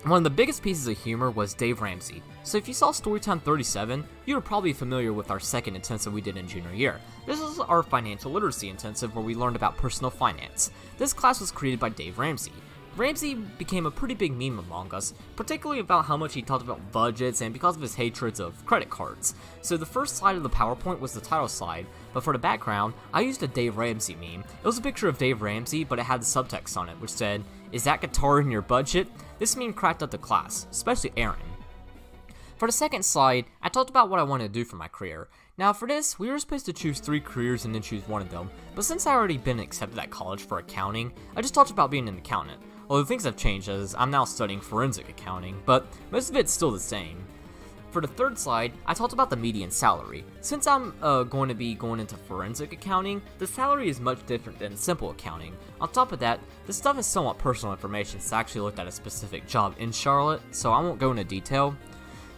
One of the biggest pieces of humor was Dave Ramsey. So if you saw Storytime 37, you were probably familiar with our second intensive we did in junior year. This is our financial literacy intensive where we learned about personal finance. This class was created by Dave Ramsey. Ramsey became a pretty big meme among us, particularly about how much he talked about budgets and because of his hatreds of credit cards. So the first slide of the PowerPoint was the title slide, but for the background, I used a Dave Ramsey meme. It was a picture of Dave Ramsey, but it had the subtext on it, which said, "Is that guitar in your budget?" This meme cracked up the class, especially Aaron. For the second slide, I talked about what I wanted to do for my career. Now for this, we were supposed to choose 3 careers and then choose one of them, but since I already been accepted at college for accounting, I just talked about being an accountant. Although things have changed as I'm now studying forensic accounting, but most of it's still the same. For the third slide, I talked about the median salary. Since I'm going to be going into forensic accounting, the salary is much different than simple accounting. On top of that, this stuff is somewhat personal information since I actually looked at a specific job in Charlotte, so I won't go into detail.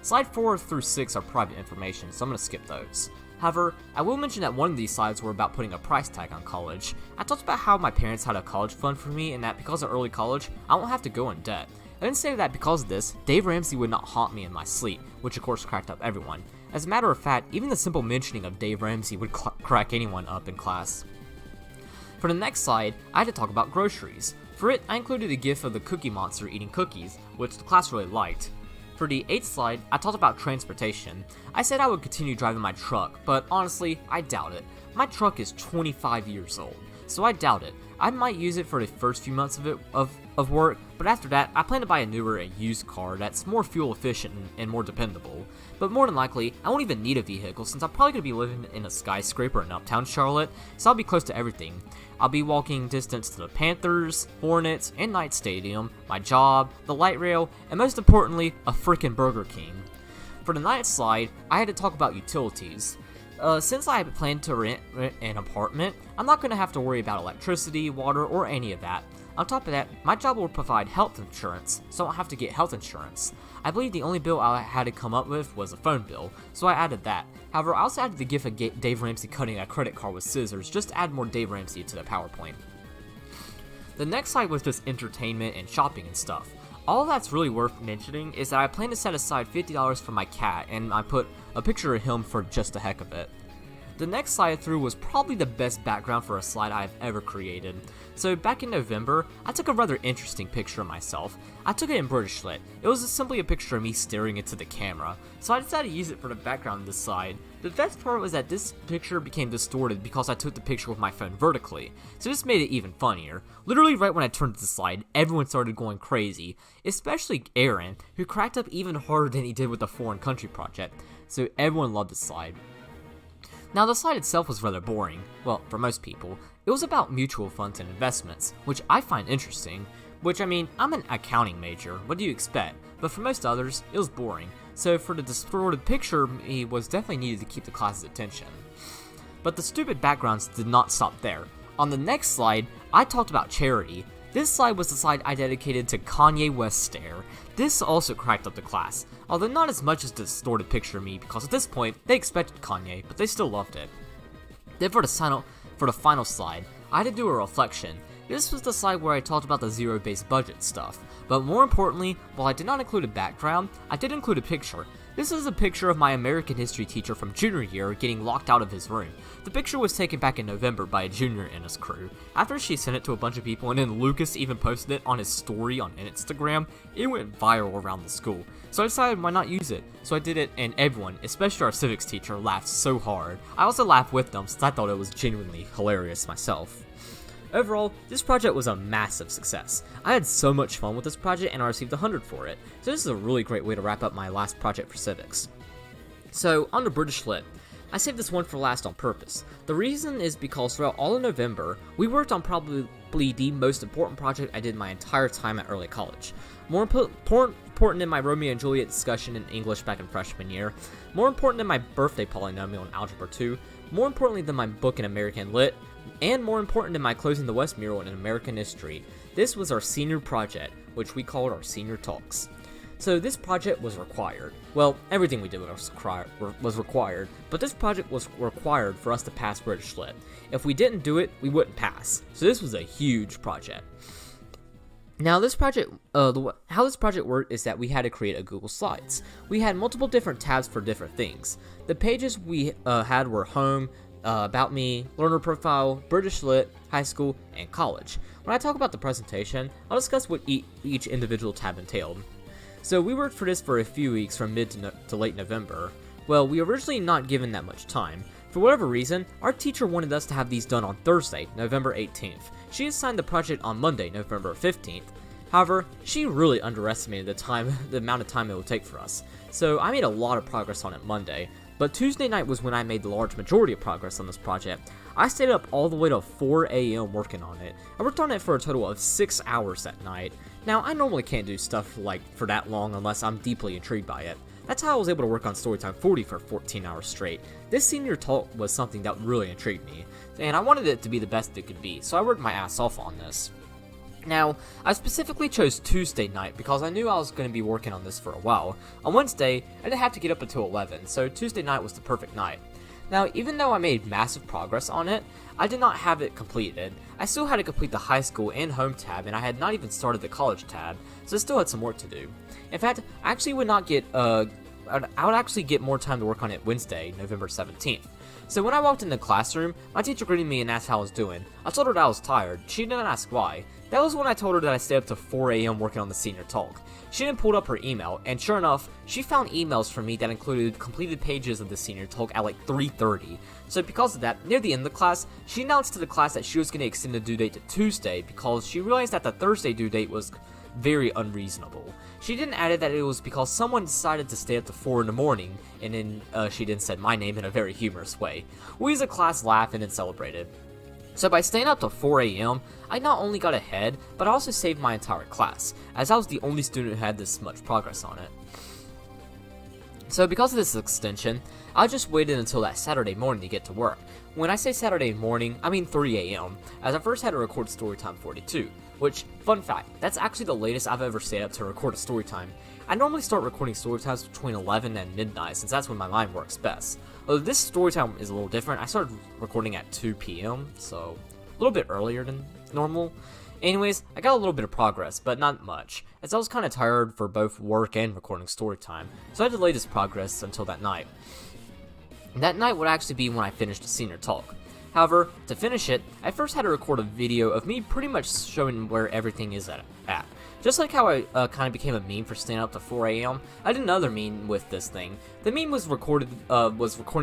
Slide 4 through 6 are private information, so I'm going to skip those. However, I will mention that one of these slides were about putting a price tag on college. I talked about how my parents had a college fund for me and that because of early college, I won't have to go in debt. I didn't say that because of this, Dave Ramsey would not haunt me in my sleep, which of course cracked up everyone. As a matter of fact, even the simple mentioning of Dave Ramsey would crack anyone up in class. For the next slide, I had to talk about groceries. For it, I included a gif of the Cookie Monster eating cookies, which the class really liked. For the 8th slide, I talked about transportation. I said I would continue driving my truck, but honestly, I doubt it. My truck is 25 years old, so I doubt it. I might use it for the first few months of work, but after that, I plan to buy a newer and used car that's more fuel efficient and more dependable. But more than likely, I won't even need a vehicle since I'm probably going to be living in a skyscraper in uptown Charlotte, so I'll be close to everything. I'll be walking distance to the Panthers, Hornets, and Knight Stadium, my job, the light rail, and most importantly, a frickin' Burger King. For the 9th slide, I had to talk about utilities. Since I plan to rent an apartment, I'm not going to have to worry about electricity, water, or any of that. On top of that, my job will provide health insurance, so I won't have to get health insurance. I believe the only bill I had to come up with was a phone bill, so I added that. However, I also added the gif of Dave Ramsey cutting a credit card with scissors just to add more Dave Ramsey to the PowerPoint. The next slide was just entertainment and shopping and stuff. All that's really worth mentioning is that I plan to set aside $50 for my cat, and I put a picture of him for just the heck of it. The next slide I threw was probably the best background for a slide I've ever created. So back in November, I took a rather interesting picture of myself. I took it in British Lit. It was simply a picture of me staring into the camera, so I decided to use it for the background of this slide. The best part was that this picture became distorted because I took the picture with my phone vertically, so this made it even funnier. Literally right when I turned to the slide, everyone started going crazy, especially Aaron, who cracked up even harder than he did with the foreign country project, so everyone loved this slide. Now the slide itself was rather boring, well, for most people. It was about mutual funds and investments, which I find interesting, which I mean, I'm an accounting major, what do you expect? But for most others, it was boring, so for the distorted picture, it was definitely needed to keep the class's attention. But the stupid backgrounds did not stop there. On the next slide, I talked about charity. This slide was the slide I dedicated to Kanye West's stare. This also cracked up the class, although not as much as the distorted picture of me because at this point, they expected Kanye, but they still loved it. Then for the final slide, I had to do a reflection. This was the slide where I talked about the zero-based budget stuff, but more importantly, while I did not include a background, I did include a picture. This is a picture of my American history teacher from junior year getting locked out of his room. The picture was taken back in November by a junior in his crew. After she sent it to a bunch of people and then Lucas even posted it on his story on Instagram, it went viral around the school. So I decided why not use it. So I did it and everyone, especially our civics teacher, laughed so hard. I also laughed with them since I thought it was genuinely hilarious myself. Overall, this project was a massive success. I had so much fun with this project and I received 100 for it, so this is a really great way to wrap up my last project for Civics. So, on to British Lit. I saved this one for last on purpose. The reason is because throughout all of November, we worked on probably the most important project I did my entire time at early college. More important than my Romeo and Juliet discussion in English back in freshman year, more important than my birthday polynomial in Algebra 2, more importantly than my book in American Lit, and more important than my Closing the West mural in American history. This was our senior project, which we called our senior talks. So this project was required. Well, everything we did was required, but this project was required for us to pass British Lit. If we didn't do it, we wouldn't pass. So this was a huge project. Now this project, how this project worked is that we had to create a Google Slides. We had multiple different tabs for different things. The pages we had were home, about me, learner profile, British Lit, high school, and college. When I talk about the presentation, I'll discuss what each individual tab entailed. So we worked for this for a few weeks from mid to late November. Well, we were originally not given that much time. For whatever reason, our teacher wanted us to have these done on Thursday, November 18th. She assigned the project on Monday, November 15th. However, she really underestimated the amount of time it would take for us. So I made a lot of progress on it Monday. But Tuesday night was when I made the large majority of progress on this project. I stayed up all the way to 4 a.m. working on it. I worked on it for a total of 6 hours that night. Now, I normally can't do stuff like for that long unless I'm deeply intrigued by it. That's how I was able to work on Storytime 40 for 14 hours straight. This senior talk was something that really intrigued me, and I wanted it to be the best it could be, so I worked my ass off on this. Now, I specifically chose Tuesday night because I knew I was going to be working on this for a while. On Wednesday, I didn't have to get up until 11, so Tuesday night was the perfect night. Now, even though I made massive progress on it, I did not have it completed. I still had to complete the high school and home tab, and I had not even started the college tab, so I still had some work to do. In fact, I actually would not get, I would actually get more time to work on it Wednesday, November 17th. So when I walked in the classroom, my teacher greeted me and asked how I was doing. I told her that I was tired. She didn't ask why. That was when I told her that I stayed up to 4 a.m. working on the senior talk. She then pulled up her email, and sure enough, she found emails from me that included completed pages of the senior talk at like 3:30. So because of that, near the end of the class, she announced to the class that she was going to extend the due date to Tuesday because she realized that the Thursday due date was very unreasonable. She didn't add that it was because someone decided to stay up to 4 in the morning, and then she then said my name in a very humorous way. We as a class laughed and then celebrated. So by staying up till 4 a.m., I not only got ahead, but I also saved my entire class, as I was the only student who had this much progress on it. So because of this extension, I just waited until that Saturday morning to get to work. When I say Saturday morning, I mean 3 a.m., as I first had to record Storytime 42, which, fun fact, that's actually the latest I've ever stayed up to record a Storytime. I normally start recording Storytimes between 11 and midnight, since that's when my mind works best. Although this Storytime is a little different, I started recording at 2 p.m., so a little bit earlier than normal. Anyways, I got a little bit of progress, but not much, as I was kind of tired for both work and recording Storytime, so I delayed this progress until that night. That night would actually be when I finished a senior talk. However, to finish it, I first had to record a video of me pretty much showing where everything is at. Just like how I kind of became a meme for staying up to 4 a.m., I did another meme with this thing. The meme was recording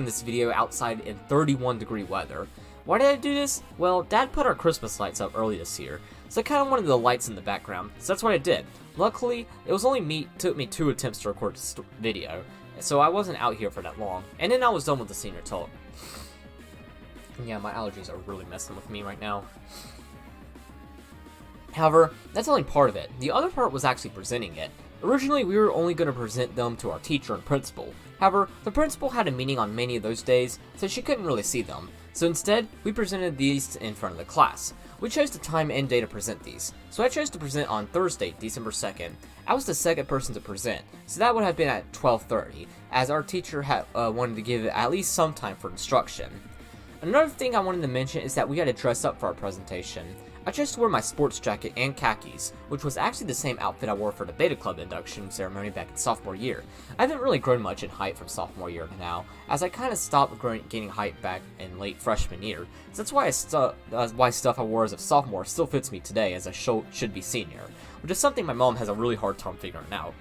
this video outside in 31-degree weather. Why did I do this? Well, Dad put our Christmas lights up early this year, so I kind of wanted the lights in the background, so that's what I did. Luckily, took me 2 attempts to record this video, so I wasn't out here for that long, and then I was done with the senior talk. Yeah, my allergies are really messing with me right now. However, that's only part of it. The other part was actually presenting it. Originally, we were only going to present them to our teacher and principal. However, the principal had a meeting on many of those days, so she couldn't really see them. So instead, we presented these in front of the class. We chose the time and day to present these. So I chose to present on Thursday, December 2nd. I was the second person to present, so that would have been at 12:30, as our teacher had wanted to give it at least some time for instruction. Another thing I wanted to mention is that we had to dress up for our presentation. I chose to wear my sports jacket and khakis, which was actually the same outfit I wore for the Beta Club induction ceremony back in sophomore year. I haven't really grown much in height from sophomore year to now, as I kind of stopped gaining height back in late freshman year, so that's why stuff I wore as a sophomore still fits me today as I should be senior, which is something my mom has a really hard time figuring out.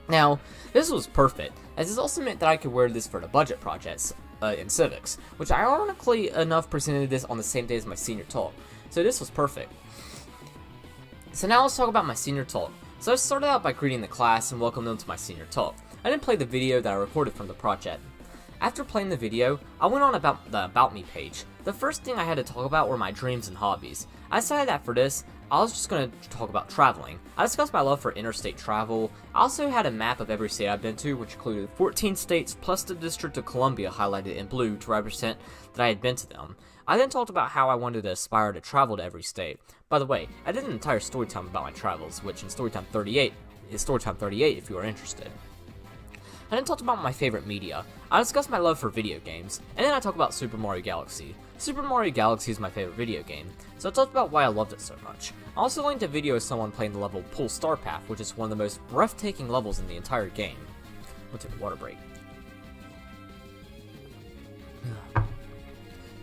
Now, this was perfect, as this also meant that I could wear this for the budget projects in Civics, which ironically enough presented this on the same day as my senior talk. So this was perfect. So now let's talk about my senior talk. So I started out by greeting the class and welcoming them to my senior talk. I didn't play the video that I recorded from the project. After playing the video, I went on about the About Me page. The first thing I had to talk about were my dreams and hobbies. I decided that for this, I was just going to talk about traveling. I discussed my love for interstate travel. I also had a map of every state I've been to, which included 14 states plus the District of Columbia highlighted in blue to represent that I had been to them. I then talked about how I wanted to aspire to travel to every state. By the way, I did an entire story time about my travels, which in Storytime 38 is Storytime 38 if you are interested. I then talked about my favorite media. I discussed my love for video games, and then I talked about Super Mario Galaxy. Super Mario Galaxy is my favorite video game, so I talked about why I loved it so much. I also linked a video of someone playing the level Pool Star Path, which is one of the most breathtaking levels in the entire game. We'll take a water break.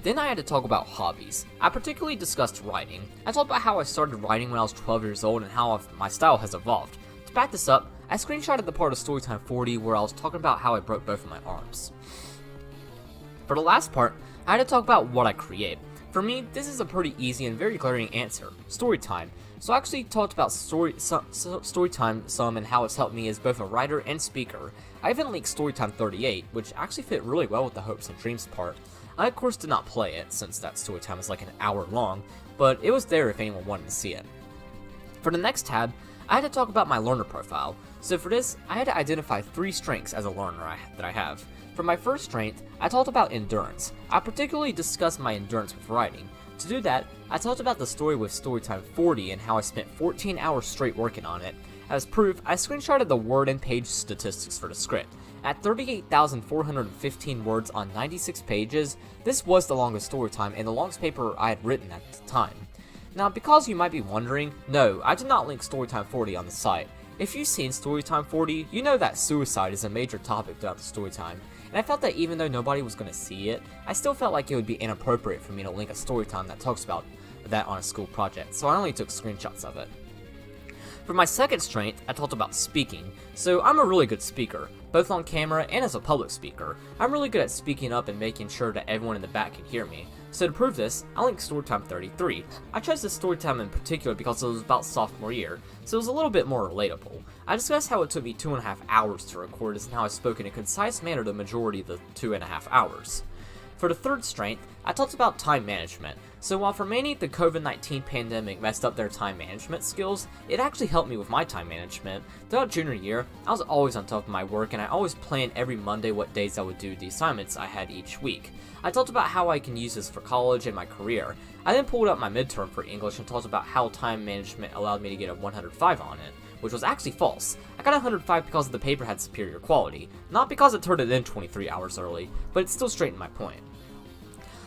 Then I had to talk about hobbies. I particularly discussed writing. I talked about how I started writing when I was 12 years old and how my style has evolved. To back this up, I screenshotted the part of Storytime 40 where I was talking about how I broke both of my arms. For the last part, I had to talk about what I create. For me, this is a pretty easy and very glaring answer, Storytime. So I actually talked about Storytime some and how it's helped me as both a writer and speaker. I even linked Storytime 38, which actually fit really well with the hopes and dreams part. I of course did not play it, since that story time is like an hour long, but it was there if anyone wanted to see it. For the next tab, I had to talk about my learner profile. So for this, I had to identify 3 strengths as a learner that I have. For my first strength, I talked about endurance. I particularly discussed my endurance with writing. To do that, I talked about the story with Storytime 40 and how I spent 14 hours straight working on it. As proof, I screenshotted the word and page statistics for the script. At 38,415 words on 96 pages, this was the longest story time and the longest paper I had written at the time. Now, because you might be wondering, no, I did not link Storytime 40 on the site. If you've seen Storytime 40, you know that suicide is a major topic throughout the storytime, and I felt that even though nobody was going to see it, I still felt like it would be inappropriate for me to link a storytime that talks about that on a school project, so I only took screenshots of it. For my second strength, I talked about speaking. So I'm a really good speaker, both on camera and as a public speaker. I'm really good at speaking up and making sure that everyone in the back can hear me. So to prove this, I linked Storytime 33. I chose this storytime in particular because it was about sophomore year, so it was a little bit more relatable. I discussed how it took me 2.5 hours to record this and how I spoke in a concise manner the majority of the 2.5 hours. For the third strength, I talked about time management. So while for many the COVID-19 pandemic messed up their time management skills, it actually helped me with my time management. Throughout junior year, I was always on top of my work and I always planned every Monday what days I would do the assignments I had each week. I talked about how I can use this for college and my career. I then pulled up my midterm for English and talked about how time management allowed me to get a 105 on it, which was actually false. I got a 105 because the paper had superior quality, not because it turned it in 23 hours early, but it still straightened my point.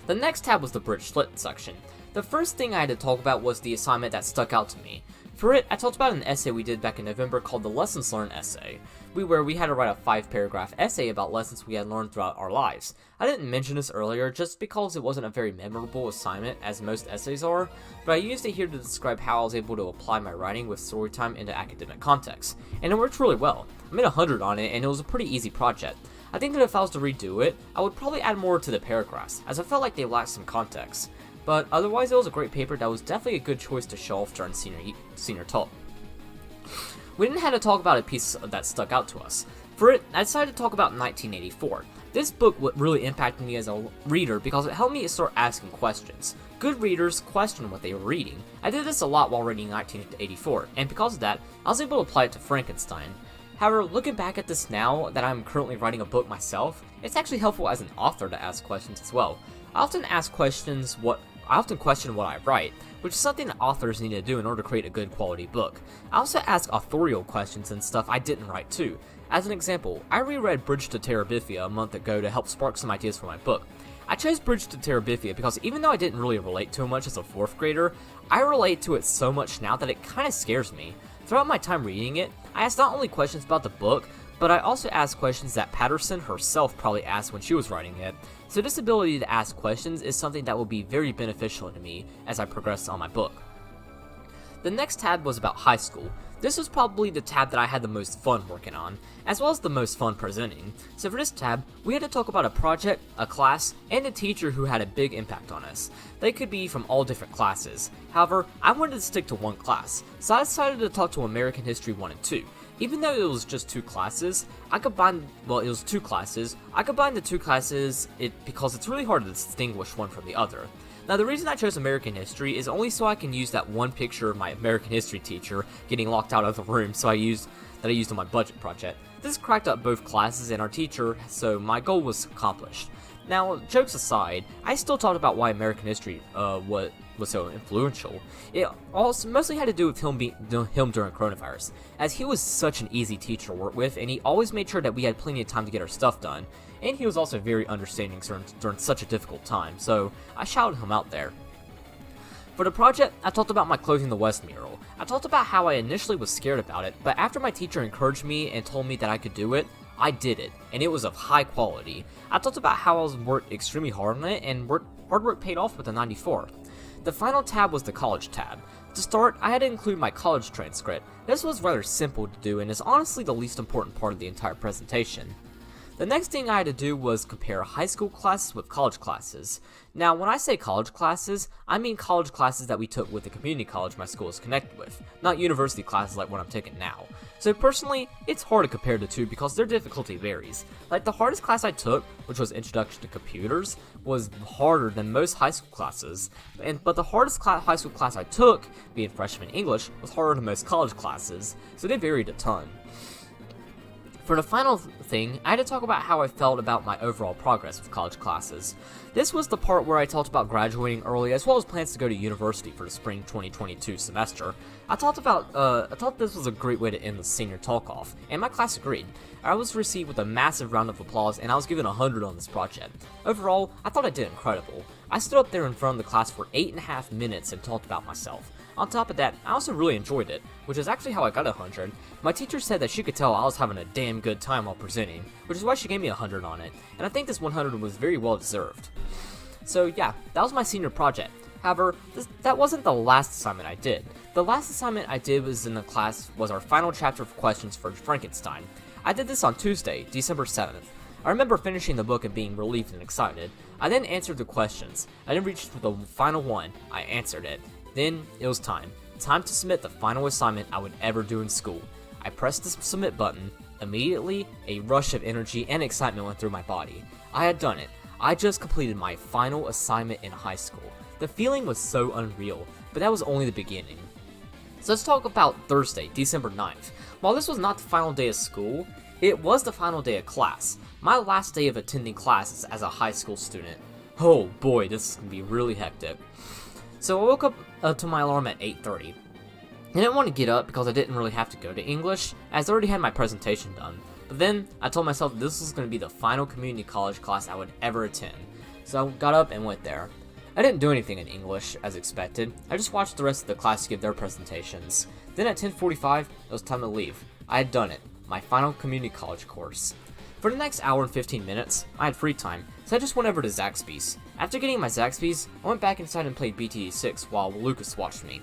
The next tab was the British Lit section. The first thing I had to talk about was the assignment that stuck out to me. For it, I talked about an essay we did back in November called the Lessons Learned Essay, where we had to write a 5-paragraph essay about lessons we had learned throughout our lives. I didn't mention this earlier just because it wasn't a very memorable assignment as most essays are, but I used it here to describe how I was able to apply my writing with Storytime into academic context, and it worked really well. I made 100 on it, and it was a pretty easy project. I think that if I was to redo it, I would probably add more to the paragraphs, as I felt like they lacked some context. But otherwise, it was a great paper that was definitely a good choice to show off during senior talk. We didn't have to talk about a piece that stuck out to us. For it, I decided to talk about 1984. This book really impacted me as a reader because it helped me start asking questions. Good readers question what they were reading. I did this a lot while reading 1984, and because of that, I was able to apply it to Frankenstein. However, looking back at this now that I'm currently writing a book myself, it's actually helpful as an author to ask questions as well. I often question what I write, which is something that authors need to do in order to create a good quality book. I also ask authorial questions and stuff I didn't write too. As an example, I reread Bridge to Terabithia a month ago to help spark some ideas for my book. I chose Bridge to Terabithia because even though I didn't really relate to it much as a 4th grader, I relate to it so much now that it kinda scares me. Throughout my time reading it, I asked not only questions about the book, but I also asked questions that Patterson herself probably asked when she was writing it. So this ability to ask questions is something that will be very beneficial to me as I progress on my book. The next tab was about high school. This was probably the tab that I had the most fun working on, as well as the most fun presenting. So for this tab, we had to talk about a project, a class, and a teacher who had a big impact on us. They could be from all different classes. However, I wanted to stick to one class, so I decided to talk to American History 1 and 2. Even though it was just 2 classes, it was 2 classes, I combined the 2 classes because it's really hard to distinguish one from the other. Now the reason I chose American History is only so I can use that one picture of my American History teacher getting locked out of the room that I used on my budget project. This cracked up both classes and our teacher, so my goal was accomplished. Now, jokes aside, I still talked about why American History was so influential. It also mostly had to do with him during coronavirus, as he was such an easy teacher to work with, and he always made sure that we had plenty of time to get our stuff done. And he was also very understanding during such a difficult time, so I shouted him out there. For the project, I talked about my Closing the West mural. I talked about how I initially was scared about it, but after my teacher encouraged me and told me that I could do it, I did it, and it was of high quality. I talked about how I was worked extremely hard on it, and hard work paid off with a 94. The final tab was the college tab. To start, I had to include my college transcript. This was rather simple to do and is honestly the least important part of the entire presentation. The next thing I had to do was compare high school classes with college classes. Now, when I say college classes, I mean college classes that we took with the community college my school is connected with, not university classes like what I'm taking now. So personally, it's hard to compare the two because their difficulty varies. Like the hardest class I took, which was Introduction to Computers, was harder than most high school classes, but the hardest high school class I took, being freshman English, was harder than most college classes, so they varied a ton. For the final thing, I had to talk about how I felt about my overall progress with college classes. This was the part where I talked about graduating early as well as plans to go to university for the spring 2022 semester. I thought this was a great way to end the senior talk off, and my class agreed. I was received with a massive round of applause and I was given 100 on this project. Overall, I thought I did incredible. I stood up there in front of the class for 8.5 minutes and talked about myself. On top of that, I also really enjoyed it, which is actually how I got 100. My teacher said that she could tell I was having a damn good time while presenting, which is why she gave me 100 on it, and I think this 100 was very well deserved. So yeah, that was my senior project. However, that wasn't the last assignment I did. The last assignment I did was our final chapter of questions for Frankenstein. I did this on Tuesday, December 7th. I remember finishing the book and being relieved and excited. I then answered the questions. I then reached for the final one. I answered it. Then it was time to submit the final assignment I would ever do in school. I pressed the submit button. Immediately, a rush of energy and excitement went through my body. I had done it. I just completed my final assignment in high school. The feeling was so unreal, but that was only the beginning. So let's talk about Thursday, December 9th. While this was not the final day of school, it was the final day of class. My last day of attending classes as a high school student. Oh boy, this is going to be really hectic. So I woke up to my alarm at 8:30. I didn't want to get up because I didn't really have to go to English, as I already had my presentation done. But then, I told myself this was going to be the final community college class I would ever attend. So I got up and went there. I didn't do anything in English, as expected. I just watched the rest of the class give their presentations. Then at 10:45, it was time to leave. I had done it. My final community college course. For the next hour and 15 minutes, I had free time, so I just went over to Zaxby's. After getting my Zaxby's, I went back inside and played BTD6 while Lucas watched me.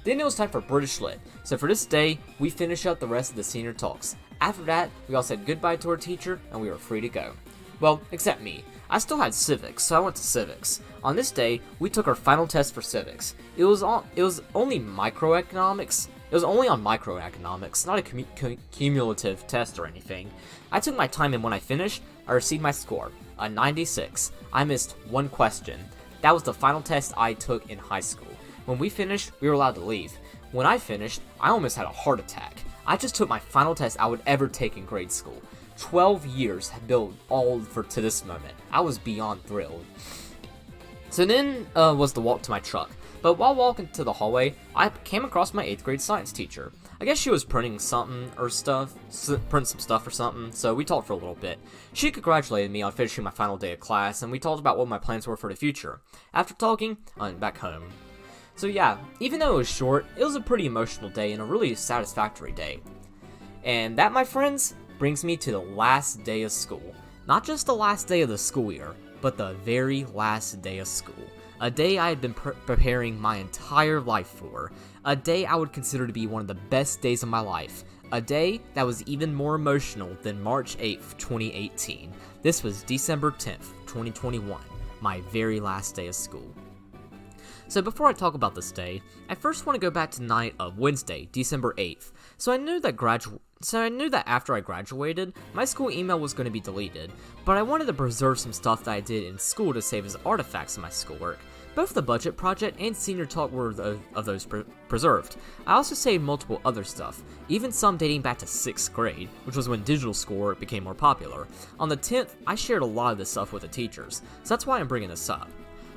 Then it was time for British Lit, so for this day, we finished up the rest of the senior talks. After that, we all said goodbye to our teacher, and we were free to go. Well, except me. I still had Civics, so I went to Civics. On this day, we took our final test for Civics. It was only microeconomics. It was only on microeconomics, not a cumulative test or anything. I took my time, and when I finished, I received my score, a 96. I missed one question. That was the final test I took in high school. When we finished, we were allowed to leave. When I finished, I almost had a heart attack. I just took my final test I would ever take in grade school. 12 years had built all to this moment. I was beyond thrilled. So then was the walk to my truck. But while walking to the hallway, I came across my 8th grade science teacher. I guess she was printing some stuff, so we talked for a little bit. She congratulated me on finishing my final day of class, and we talked about what my plans were for the future. After talking, I went back home. So yeah, even though it was short, it was a pretty emotional day and a really satisfactory day. And that, my friends, brings me to the last day of school. Not just the last day of the school year, but the very last day of school. A day I had been preparing my entire life for. A day I would consider to be one of the best days of my life. A day that was even more emotional than March 8th, 2018. This was December 10th, 2021, my very last day of school. So before I talk about this day, I first want to go back to the night of Wednesday, December 8th. So I knew that after I graduated, my school email was going to be deleted, but I wanted to preserve some stuff that I did in school to save as artifacts in my schoolwork. Both the budget project and senior talk were of those preserved. I also saved multiple other stuff, even some dating back to 6th grade, which was when digital schoolwork became more popular. On the 10th, I shared a lot of this stuff with the teachers, so that's why I'm bringing this up.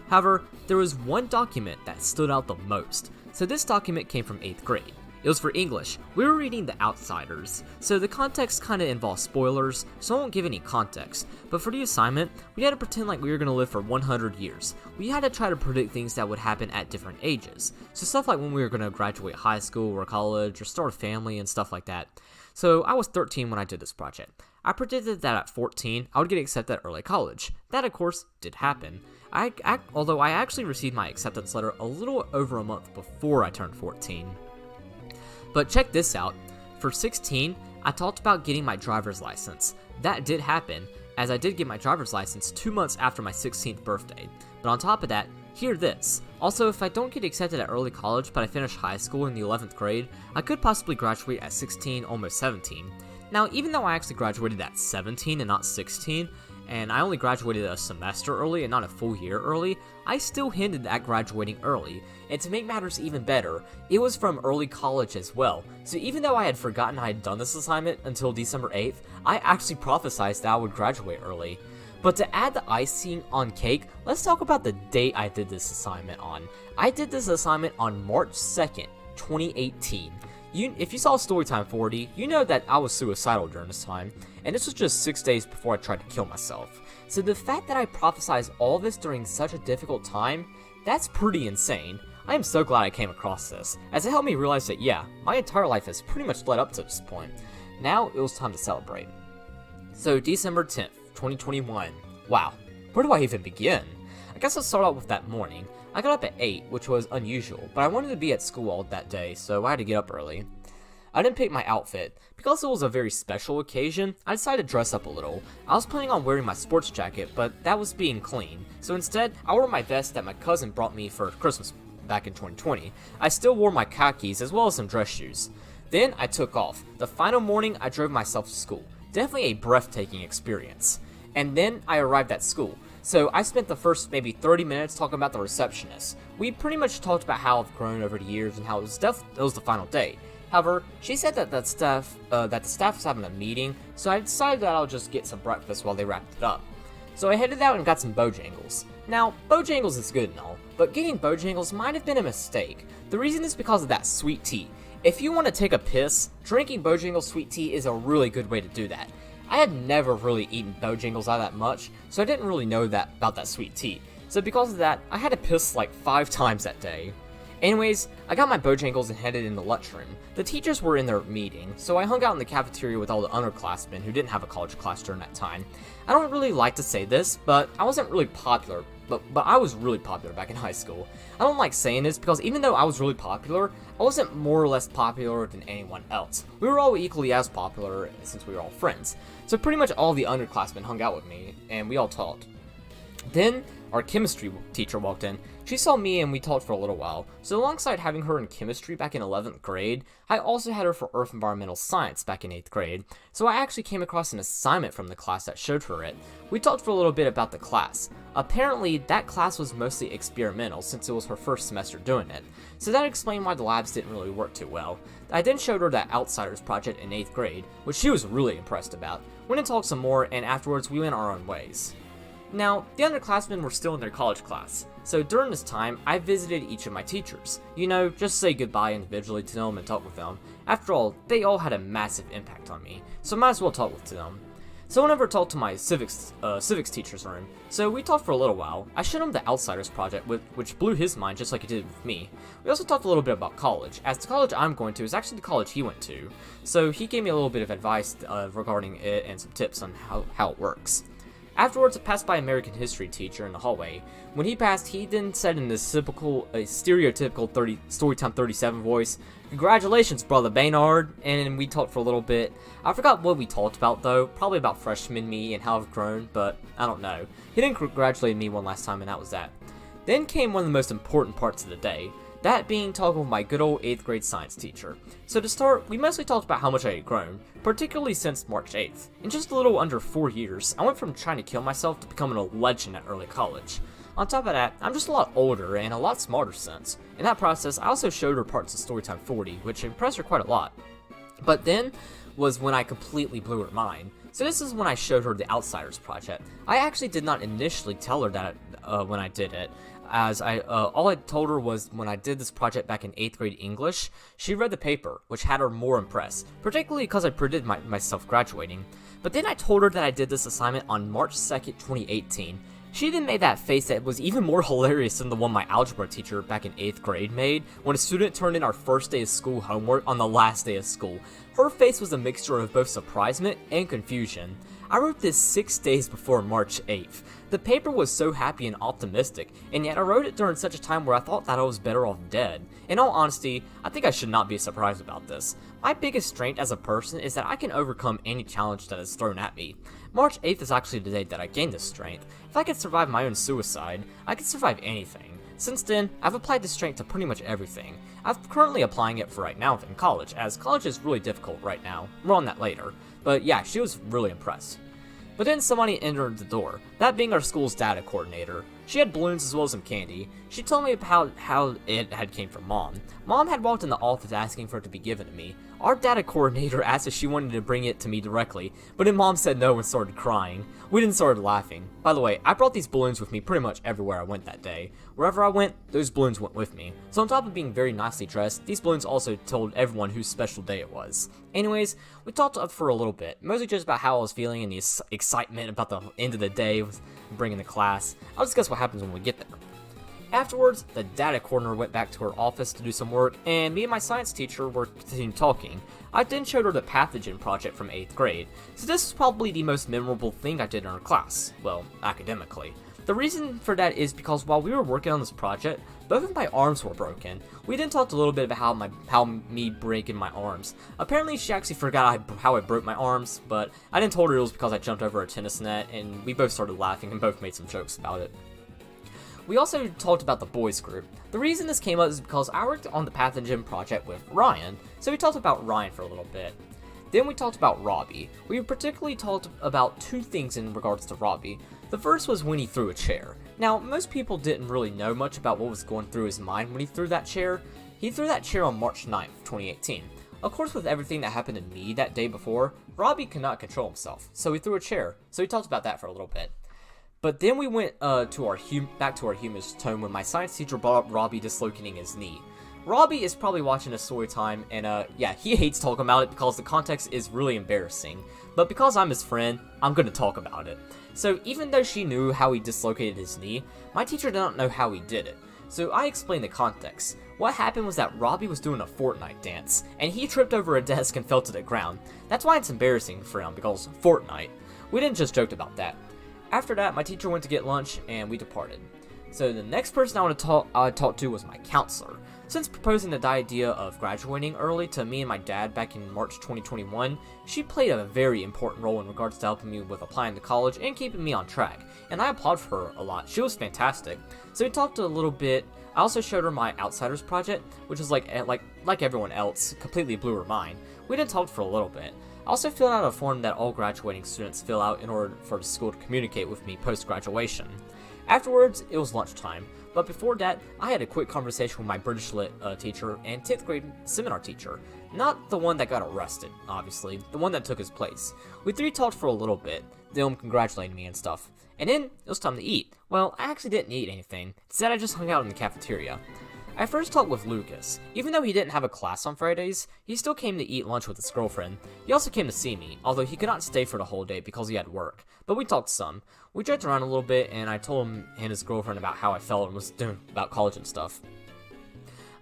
However, there was one document that stood out the most, so this document came from 8th grade. It was for English. We were reading The Outsiders, so the context kinda involves spoilers, so I won't give any context. But for the assignment, we had to pretend like we were gonna live for 100 years. We had to try to predict things that would happen at different ages. So stuff like when we were gonna graduate high school or college or start a family and stuff like that. So I was 13 when I did this project. I predicted that at 14, I would get accepted at early college. That, of course, did happen. Although I actually received my acceptance letter a little over a month before I turned 14. But check this out. For 16, I talked about getting my driver's license. That did happen, as I did get my driver's license 2 months after my 16th birthday. But on top of that, hear this. Also, if I don't get accepted at early college but I finish high school in the 11th grade, I could possibly graduate at 16, almost 17. Now, even though I actually graduated at 17 and not 16, and I only graduated a semester early and not a full year early, I still hinted at graduating early. And to make matters even better, it was from early college as well. So even though I had forgotten I had done this assignment until December 8th, I actually prophesized that I would graduate early. But to add the icing on cake, let's talk about the date I did this assignment on. I did this assignment on March 2nd, 2018. If you saw Storytime 40, you know that I was suicidal during this time, and this was just 6 days before I tried to kill myself. So the fact that I prophesized all this during such a difficult time, that's pretty insane. I am so glad I came across this, as it helped me realize that yeah, my entire life has pretty much led up to this point. Now it was time to celebrate. So December 10th, 2021. Wow, where do I even begin? I guess I'll start out with that morning. I got up at 8, which was unusual, but I wanted to be at school all that day, so I had to get up early. I didn't pick my outfit. Because it was a very special occasion, I decided to dress up a little. I was planning on wearing my sports jacket, but that was being clean. So instead, I wore my vest that my cousin brought me for Christmas back in 2020. I still wore my khakis as well as some dress shoes. Then I took off. The final morning, I drove myself to school. Definitely a breathtaking experience. And then I arrived at school. So I spent the first maybe 30 minutes talking about the receptionist. We pretty much talked about how I've grown over the years and how it was the final day. However, she said that the staff was having a meeting, so I decided that I'll just get some breakfast while they wrapped it up. So I headed out and got some Bojangles. Now, Bojangles is good and all, but getting Bojangles might have been a mistake. The reason is because of that sweet tea. If you want to take a piss, drinking Bojangles sweet tea is a really good way to do that. I had never really eaten Bojangles all that much, so I didn't really know about that sweet tea. So because of that, I had to piss like 5 times that day. Anyways, I got my Bojangles and headed in the lunchroom. The teachers were in their meeting, so I hung out in the cafeteria with all the underclassmen who didn't have a college class during that time. I don't really like to say this, but I wasn't really popular, but I was really popular back in high school. I don't like saying this because even though I was really popular, I wasn't more or less popular than anyone else. We were all equally as popular since we were all friends. So pretty much all the underclassmen hung out with me, and we all talked. Then, our chemistry teacher walked in. She saw me and we talked for a little while. So alongside having her in chemistry back in 11th grade, I also had her for Earth Environmental Science back in 8th grade. So I actually came across an assignment from the class that showed her it. We talked for a little bit about the class. Apparently, that class was mostly experimental since it was her first semester doing it. So that explained why the labs didn't really work too well. I then showed her that Outsiders project in 8th grade, which she was really impressed about. Went and talked some more, and afterwards we went our own ways. Now, the underclassmen were still in their college class, so during this time, I visited each of my teachers. You know, just say goodbye individually to them and talk with them. After all, they all had a massive impact on me, so might as well talk with them. So I went over to talk to my civics teacher's room, so we talked for a little while. I showed him the Outsiders project, which blew his mind just like it did with me. We also talked a little bit about college, as the college I'm going to is actually the college he went to, so he gave me a little bit of advice regarding it and some tips on how it works. Afterwards, I passed by American history teacher in the hallway. When he passed, he then said in this stereotypical Storytime 37 voice, "Congratulations, brother Baynard," and we talked for a little bit. I forgot what we talked about though, probably about freshman me and how I've grown, but I don't know. He didn't congratulate me one last time and that was that. Then came one of the most important parts of the day, that being talking with my good old 8th grade science teacher. So to start, we mostly talked about how much I had grown, particularly since March 8th. In just a little under 4 years, I went from trying to kill myself to becoming a legend at early college. On top of that, I'm just a lot older and a lot smarter since. In that process, I also showed her parts of Storytime 40, which impressed her quite a lot. But then was when I completely blew her mind. So this is when I showed her the Outsiders project. I actually did not initially tell her that when I did it, as all I told her was when I did this project back in 8th grade English, she read the paper, which had her more impressed, particularly because I predicted myself graduating. But then I told her that I did this assignment on March 2nd, 2018. She then made that face that was even more hilarious than the one my algebra teacher back in 8th grade made when a student turned in our first day of school homework on the last day of school. Her face was a mixture of both surprisement and confusion. I wrote this 6 days before March 8th. The paper was so happy and optimistic, and yet I wrote it during such a time where I thought that I was better off dead. In all honesty, I think I should not be surprised about this. My biggest strength as a person is that I can overcome any challenge that is thrown at me. March 8th is actually the day that I gained this strength. If I could survive my own suicide, I could survive anything. Since then, I've applied this strength to pretty much everything. I'm currently applying it for right now in college, as college is really difficult right now. More on that later. But yeah, she was really impressed. But then somebody entered the door, that being our school's data coordinator. She had balloons as well as some candy. She told me about how it had came from Mom. Mom had walked in the office asking for it to be given to me. Our data coordinator asked if she wanted to bring it to me directly, but then Mom said no and started crying. We then started laughing. By the way, I brought these balloons with me pretty much everywhere I went that day. Wherever I went, those balloons went with me. So on top of being very nicely dressed, these balloons also told everyone whose special day it was. Anyways, we talked up for a little bit, mostly just about how I was feeling and the excitement about the end of the day with bringing the class. I'll discuss what happens when we get there. Afterwards, the data coordinator went back to her office to do some work, and me and my science teacher were continuing talking. I then showed her the pathogen project from 8th grade, so this was probably the most memorable thing I did in her class, well, academically. The reason for that is because while we were working on this project, both of my arms were broken. We then talked a little bit about how me breaking my arms. Apparently she actually forgot how I broke my arms, but I then told her it was because I jumped over a tennis net, and we both started laughing and both made some jokes about it. We also talked about the boys group. The reason this came up is because I worked on the pathogen project with Ryan, so we talked about Ryan for a little bit. Then we talked about Robbie. We particularly talked about two things in regards to Robbie. The first was when he threw a chair. Now, most people didn't really know much about what was going through his mind when he threw that chair. He threw that chair on March 9th, 2018. Of course, with everything that happened to me that day before, Robbie could not control himself, so he threw a chair. So we talked about that for a little bit. But then we went back to our humorous tone when my science teacher brought up Robbie dislocating his knee. Robbie is probably watching a story time, and yeah, he hates talking about it because the context is really embarrassing. But because I'm his friend, I'm gonna talk about it. So even though she knew how he dislocated his knee, my teacher didn't know how he did it. So I explained the context. What happened was that Robbie was doing a Fortnite dance, and he tripped over a desk and fell to the ground. That's why it's embarrassing for him, because Fortnite. We didn't just joke about that. After that, my teacher went to get lunch, and we departed. So the next person I talked to was my counselor. Since proposing the idea of graduating early to me and my dad back in March 2021, she played a very important role in regards to helping me with applying to college and keeping me on track, and I applaud for her a lot. She was fantastic. So we talked a little bit. I also showed her my Outsiders project, which is like everyone else, completely blew her mind. We didn't talk for a little bit. I also filled out a form that all graduating students fill out in order for the school to communicate with me post-graduation. Afterwards, it was lunchtime, but before that, I had a quick conversation with my British Lit teacher and 10th grade seminar teacher. Not the one that got arrested, obviously, the one that took his place. We three talked for a little bit, them congratulating me and stuff. And then, it was time to eat. Well, I actually didn't eat anything. Instead, I just hung out in the cafeteria. I first talked with Lucas. Even though he didn't have a class on Fridays, he still came to eat lunch with his girlfriend. He also came to see me, although he could not stay for the whole day because he had work. But we talked some. We joked around a little bit, and I told him and his girlfriend about how I felt and was doing about college and stuff.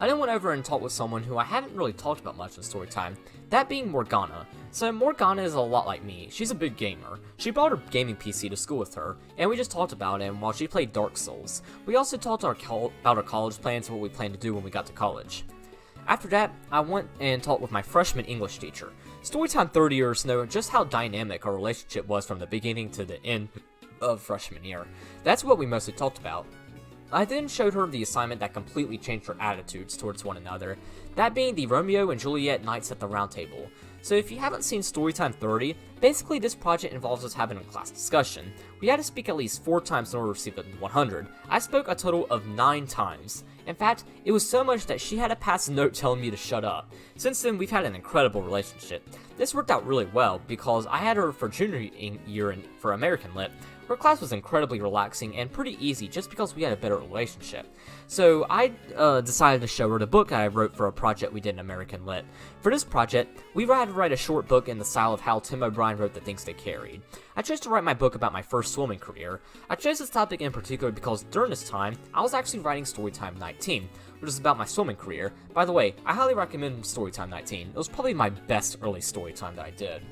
I then went over and talked with someone who I haven't really talked about much in Storytime, that being Morgana. So Morgana is a lot like me. She's a big gamer. She brought her gaming PC to school with her, and we just talked about it while she played Dark Souls. We also talked about our college plans and what we planned to do when we got to college. After that, I went and talked with my freshman English teacher. Storytime 30ers know just how dynamic our relationship was from the beginning to the end of freshman year. That's what we mostly talked about. I then showed her the assignment that completely changed her attitudes towards one another, that being the Romeo and Juliet Nights at the Round Table. So if you haven't seen Storytime 30, basically this project involves us having a class discussion. We had to speak at least 4 times in order to receive the 100. I spoke a total of 9 times. In fact, it was so much that she had to pass a note telling me to shut up. Since then, we've had an incredible relationship. This worked out really well because I had her for junior year for American Lit. Her class was incredibly relaxing and pretty easy just because we had a better relationship. So I decided to show her the book I wrote for a project we did in American Lit. For this project, we had to write a short book in the style of how Tim O'Brien wrote The Things They Carried. I chose to write my book about my first swimming career. I chose this topic in particular because during this time, I was actually writing Storytime 19, which is about my swimming career. By the way, I highly recommend Storytime 19. It was probably my best early Storytime that I did.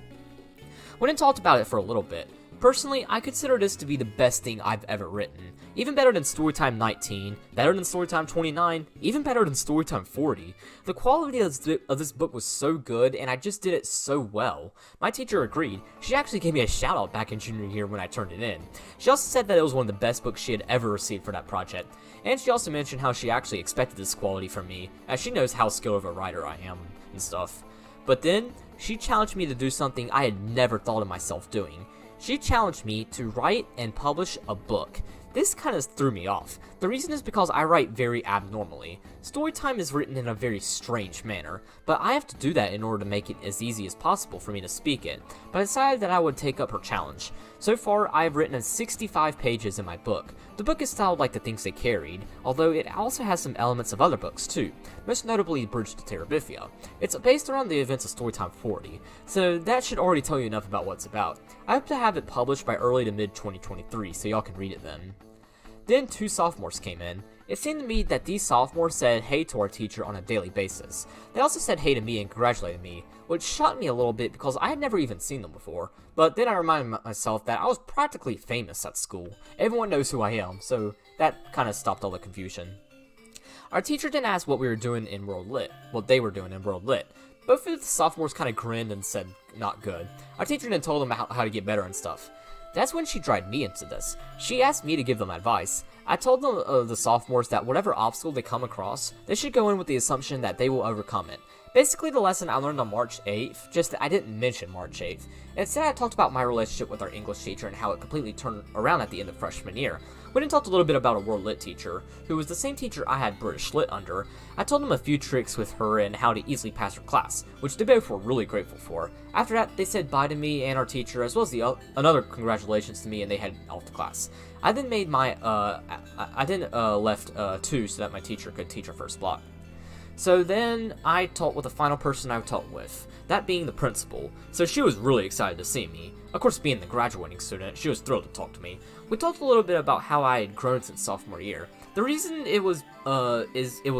We then talked about it for a little bit. Personally, I consider this to be the best thing I've ever written. Even better than Storytime 19, better than Storytime 29, even better than Storytime 40. The quality of this book was so good, and I just did it so well. My teacher agreed. She actually gave me a shout out back in junior year when I turned it in. She also said that it was one of the best books she had ever received for that project. And she also mentioned how she actually expected this quality from me, as she knows how skilled of a writer I am and stuff. But then, she challenged me to do something I had never thought of myself doing. She challenged me to write and publish a book. This kind of threw me off. The reason is because I write very abnormally. Storytime is written in a very strange manner, but I have to do that in order to make it as easy as possible for me to speak it. But I decided that I would take up her challenge. So far, I have written 65 pages in my book. The book is styled like The Things They Carried, although it also has some elements of other books too, most notably Bridge to Terabithia. It's based around the events of Storytime 40, so that should already tell you enough about what it's about. I hope to have it published by early to mid 2023, so y'all can read it then. Then 2 sophomores came in. It seemed to me that these sophomores said hey to our teacher on a daily basis. They also said hey to me and congratulated me, which shocked me a little bit because I had never even seen them before. But then I reminded myself that I was practically famous at school. Everyone knows who I am, so that kind of stopped all the confusion. Our teacher then asked what we were doing in World Lit, what they were doing in World Lit. Both of the sophomores kind of grinned and said not good. Our teacher then told them how to get better and stuff. That's when she dragged me into this. She asked me to give them advice. I told the sophomores that whatever obstacle they come across, they should go in with the assumption that they will overcome it. Basically the lesson I learned on March 8th, just that I didn't mention March 8th. Instead I talked about my relationship with our English teacher and how it completely turned around at the end of freshman year. We then talked a little bit about a World Lit teacher, who was the same teacher I had British Lit under. I told them a few tricks with her and how to easily pass her class, which they both were really grateful for. After that, they said bye to me and our teacher, as well as another congratulations to me, and they headed off to class. I then made my, left 2 so that my teacher could teach her first block. So then I talked with the final person I talked with, that being the principal, so she was really excited to see me. Of course, being the graduating student, she was thrilled to talk to me. We talked a little bit about how I had grown since sophomore year. The reason it was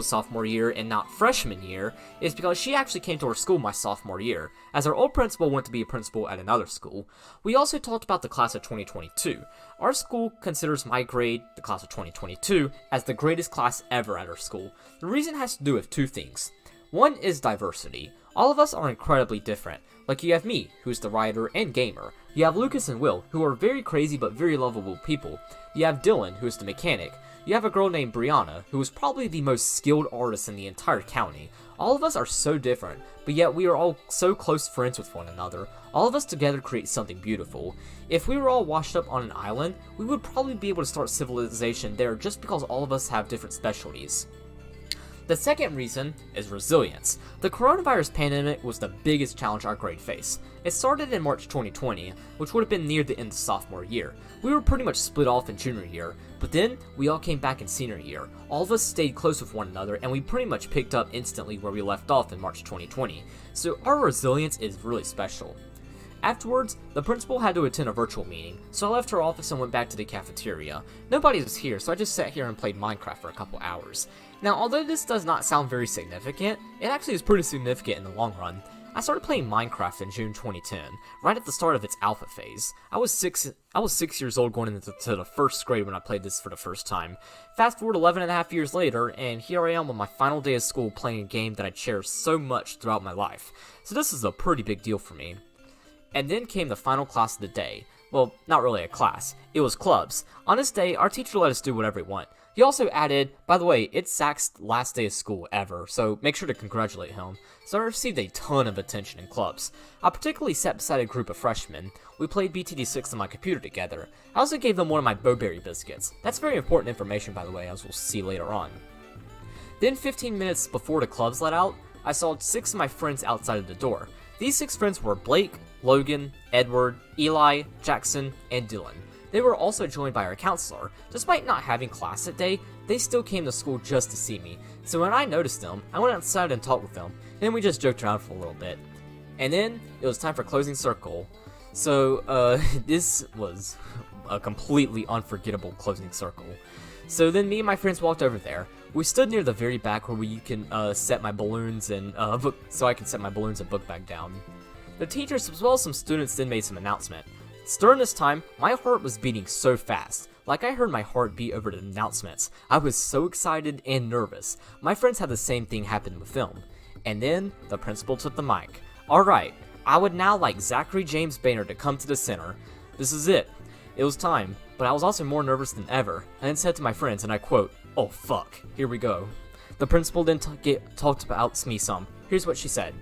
sophomore year and not freshman year is because she actually came to our school my sophomore year, as our old principal went to be a principal at another school. We also talked about the class of 2022. Our school considers my grade, the class of 2022, as the greatest class ever at our school. The reason has to do with two things. One is diversity. All of us are incredibly different. Like you have me, who's the writer and gamer. You have Lucas and Will, who are very crazy but very lovable people. You have Dylan, who is the mechanic. You have a girl named Brianna, who is probably the most skilled artist in the entire county. All of us are so different, but yet we are all so close friends with one another. All of us together create something beautiful. If we were all washed up on an island, we would probably be able to start civilization there just because all of us have different specialties. The second reason is resilience. The coronavirus pandemic was the biggest challenge our grade faced. It started in March 2020, which would have been near the end of sophomore year. We were pretty much split off in junior year, but then we all came back in senior year. All of us stayed close with one another, and we pretty much picked up instantly where we left off in March 2020. So our resilience is really special. Afterwards, the principal had to attend a virtual meeting, so I left her office and went back to the cafeteria. Nobody was here, so I just sat here and played Minecraft for a couple hours. Now, although this does not sound very significant, it actually is pretty significant in the long run. I started playing Minecraft in June 2010, right at the start of its alpha phase. I was 6 years old going into the first grade when I played this for the first time. Fast forward 11 and a half years later, and here I am on my final day of school playing a game that I cherished so much throughout my life. So this is a pretty big deal for me. And then came the final class of the day. Well, not really a class. It was clubs. On this day, our teacher let us do whatever we want. He also added, by the way, it's Zach's last day of school ever, so make sure to congratulate him. So I received a ton of attention in clubs. I particularly sat beside a group of freshmen. We played BTD6 on my computer together. I also gave them one of my Bowberry biscuits. That's very important information, by the way, as we'll see later on. Then 15 minutes before the clubs let out, I saw 6 of my friends outside of the door. These 6 friends were Blake, Logan, Edward, Eli, Jackson, and Dylan. They were also joined by our counselor. Despite not having class that day, they still came to school just to see me. So when I noticed them, I went outside and talked with them, and then we just joked around for a little bit. And then, it was time for closing circle. So, this was a completely unforgettable closing circle. So then me and my friends walked over there. We stood near the very back where you can set my balloons and so I can set my balloons and book bag down. The teachers as well as some students then made some announcement. During this time, my heart was beating so fast, like I heard my heart beat over the announcements. I was so excited and nervous. My friends had the same thing happen with them. And then, the principal took the mic. Alright, I would now like Zachary James Boehner to come to the center. This is it. It was time, but I was also more nervous than ever. I then said to my friends, and I quote, "Oh fuck, here we go." The principal then talked about me some. Here's what she said.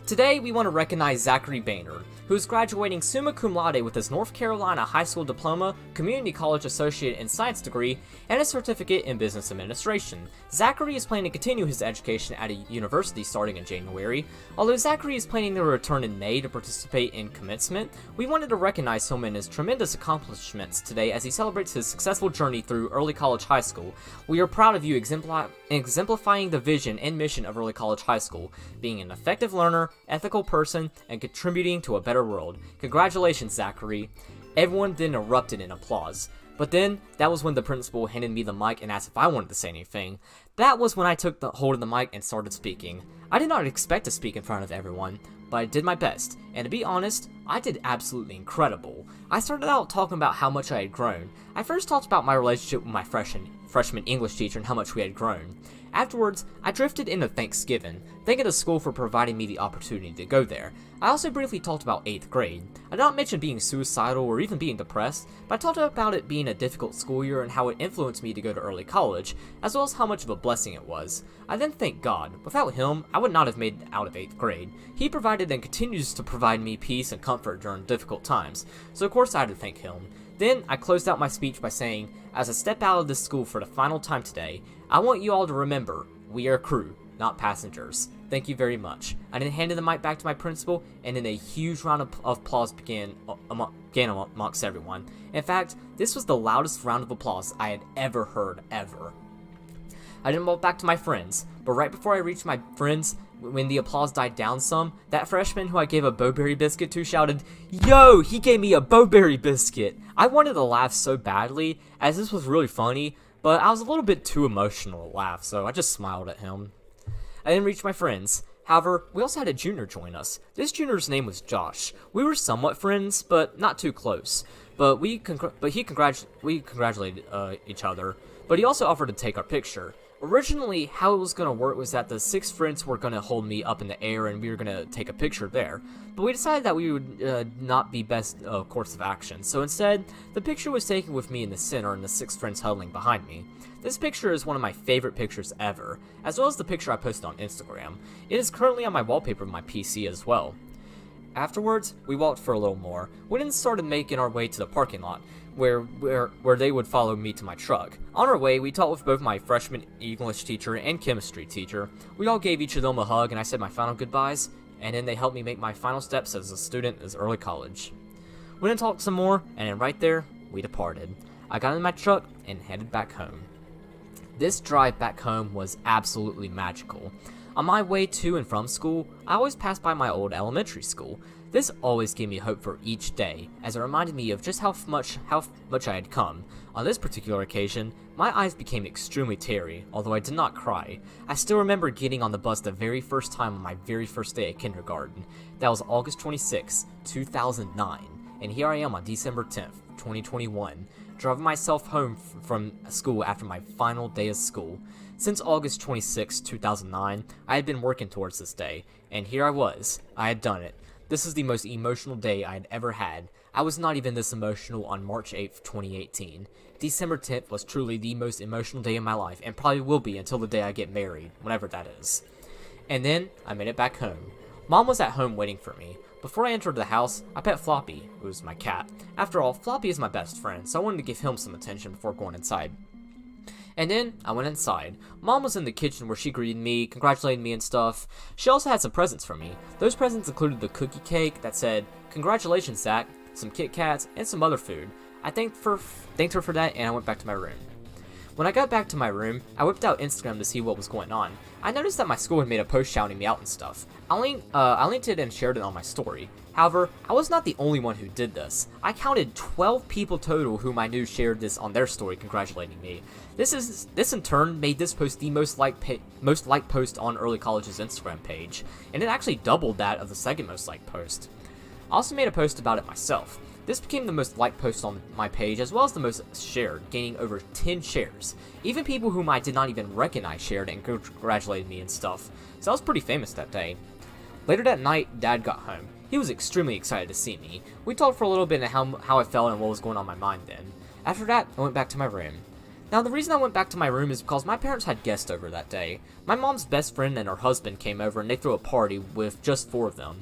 Today, we want to recognize Zachary Boehner, who is graduating summa cum laude with his North Carolina High School Diploma, Community College Associate in Science degree, and a certificate in Business Administration. Zachary is planning to continue his education at a university starting in January. Although Zachary is planning to return in May to participate in commencement, we wanted to recognize him and his tremendous accomplishments today as he celebrates his successful journey through Early College High School. We are proud of you exemplifying the vision and mission of Early College High School, being an effective learner, ethical person, and contributing to a better world. Congratulations, Zachary. Everyone then erupted in applause. But then, that was when the principal handed me the mic and asked if I wanted to say anything. That was when I took the hold of the mic and started speaking. I did not expect to speak in front of everyone, but I did my best, and to be honest, I did absolutely incredible. I started out talking about how much I had grown. I first talked about my relationship with my freshman English teacher and how much we had grown. Afterwards, I drifted into Thanksgiving, thanking the school for providing me the opportunity to go there. I also briefly talked about 8th grade. I did not mention being suicidal or even being depressed, but I talked about it being a difficult school year and how it influenced me to go to early college, as well as how much of a blessing it was. I then thanked God. Without him, I would not have made it out of 8th grade. He provided and continues to provide me peace and comfort during difficult times, so of course I had to thank him. Then, I closed out my speech by saying, as I step out of this school for the final time today, I want you all to remember, we are crew, not passengers. Thank you very much. I then handed the mic back to my principal, and then a huge round of applause began amongst everyone. In fact, this was the loudest round of applause I had ever heard, ever. I then walked back to my friends, but right before I reached my friends, when the applause died down some, that freshman who I gave a Bowberry biscuit to shouted, "Yo, he gave me a Bowberry biscuit!" I wanted to laugh so badly, as this was really funny, but I was a little bit too emotional to laugh, so I just smiled at him. I then reached my friends. However, we also had a junior join us. This junior's name was Josh. We were somewhat friends, but not too close. But we congratulated each other. But he also offered to take our picture. Originally, how it was going to work was that the 6 friends were going to hold me up in the air and we were going to take a picture there. But we decided that we would not be best course of action. So instead, the picture was taken with me in the center and the 6 friends huddling behind me. This picture is one of my favorite pictures ever, as well as the picture I posted on Instagram. It is currently on my wallpaper of my PC as well. Afterwards, we walked for a little more. We then started making our way to the parking lot, where they would follow me to my truck. On our way, we talked with both my freshman English teacher and chemistry teacher. We all gave each of them a hug and I said my final goodbyes, and then they helped me make my final steps as a student at early college. We then talked some more, and then right there, we departed. I got in my truck and headed back home. This drive back home was absolutely magical. On my way to and from school, I always passed by my old elementary school. This always gave me hope for each day, as it reminded me of just how much I had come. On this particular occasion, my eyes became extremely teary, although I did not cry. I still remember getting on the bus the very first time on my very first day at kindergarten. That was August 26, 2009, and here I am on December 10th, 2021, driving myself home from school after my final day of school. Since August 26, 2009, I had been working towards this day, and here I was. I had done it. This is the most emotional day I had ever had. I was not even this emotional on March 8th, 2018. December 10th was truly the most emotional day of my life, and probably will be until the day I get married, whenever that is. And then, I made it back home. Mom was at home waiting for me. Before I entered the house, I pet Floppy, who is my cat. After all, Floppy is my best friend, so I wanted to give him some attention before going inside. And then, I went inside. Mom was in the kitchen where she greeted me, congratulated me and stuff. She also had some presents for me. Those presents included the cookie cake that said, "Congratulations, Zach," some Kit Kats, and some other food. I thanked her for that, and I went back to my room. When I got back to my room, I whipped out Instagram to see what was going on. I noticed that my school had made a post shouting me out and stuff. I linked it and shared it on my story. However, I was not the only one who did this. I counted 12 people total whom I knew shared this on their story congratulating me. This in turn made this post the most liked post on Early College's Instagram page, and it actually doubled that of the second most liked post. I also made a post about it myself. This became the most liked post on my page, as well as the most shared, gaining over 10 shares. Even people whom I did not even recognize shared and congratulated me and stuff, so I was pretty famous that day. Later that night, Dad got home. He was extremely excited to see me. We talked for a little bit on how I felt and what was going on in my mind then. After that, I went back to my room. Now, the reason I went back to my room is because my parents had guests over that day. My mom's best friend and her husband came over and they threw a party with just 4 of them.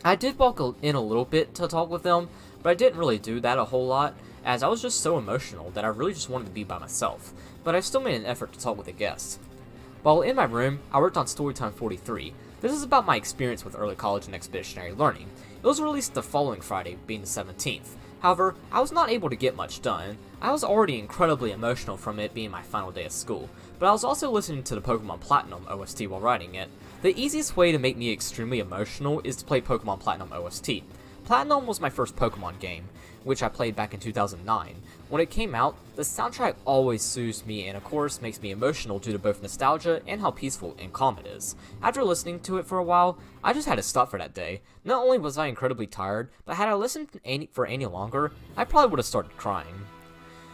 I did walk in a little bit to talk with them, but I didn't really do that a whole lot, as I was just so emotional that I really just wanted to be by myself, but I still made an effort to talk with the guests. While in my room, I worked on Storytime 43. This is about my experience with early college and expeditionary learning. It was released the following Friday, being the 17th. However, I was not able to get much done. I was already incredibly emotional from it being my final day of school, but I was also listening to the Pokemon Platinum OST while writing it. The easiest way to make me extremely emotional is to play Pokemon Platinum OST. Platinum was my first Pokemon game, which I played back in 2009. When it came out, the soundtrack always soothes me and of course makes me emotional due to both nostalgia and how peaceful and calm it is. After listening to it for a while, I just had to stop for that day. Not only was I incredibly tired, but had I listened for any longer, I probably would have started crying.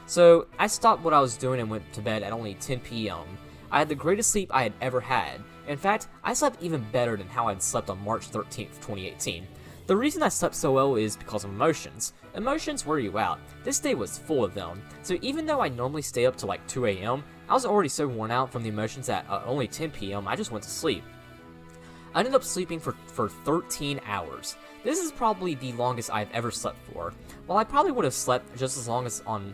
So, I stopped what I was doing and went to bed at only 10 p.m. I had the greatest sleep I had ever had. In fact, I slept even better than how I had slept on March 13th, 2018. The reason I slept so well is because of emotions. Emotions wear you out. This day was full of them, so even though I normally stay up to like 2 a.m., I was already so worn out from the emotions that at only 10 p.m. I just went to sleep. I ended up sleeping for 13 hours. This is probably the longest I've ever slept for. While I probably would have slept just as long as on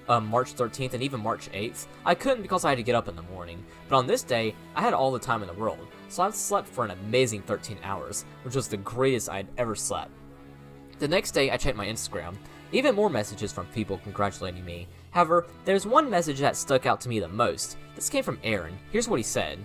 March 13th and even March 8th, I couldn't because I had to get up in the morning. But on this day, I had all the time in the world, so I slept for an amazing 13 hours, which was the greatest I had ever slept. The next day, I checked my Instagram. Even more messages from people congratulating me. However, there's one message that stuck out to me the most. This came from Aaron. Here's what he said.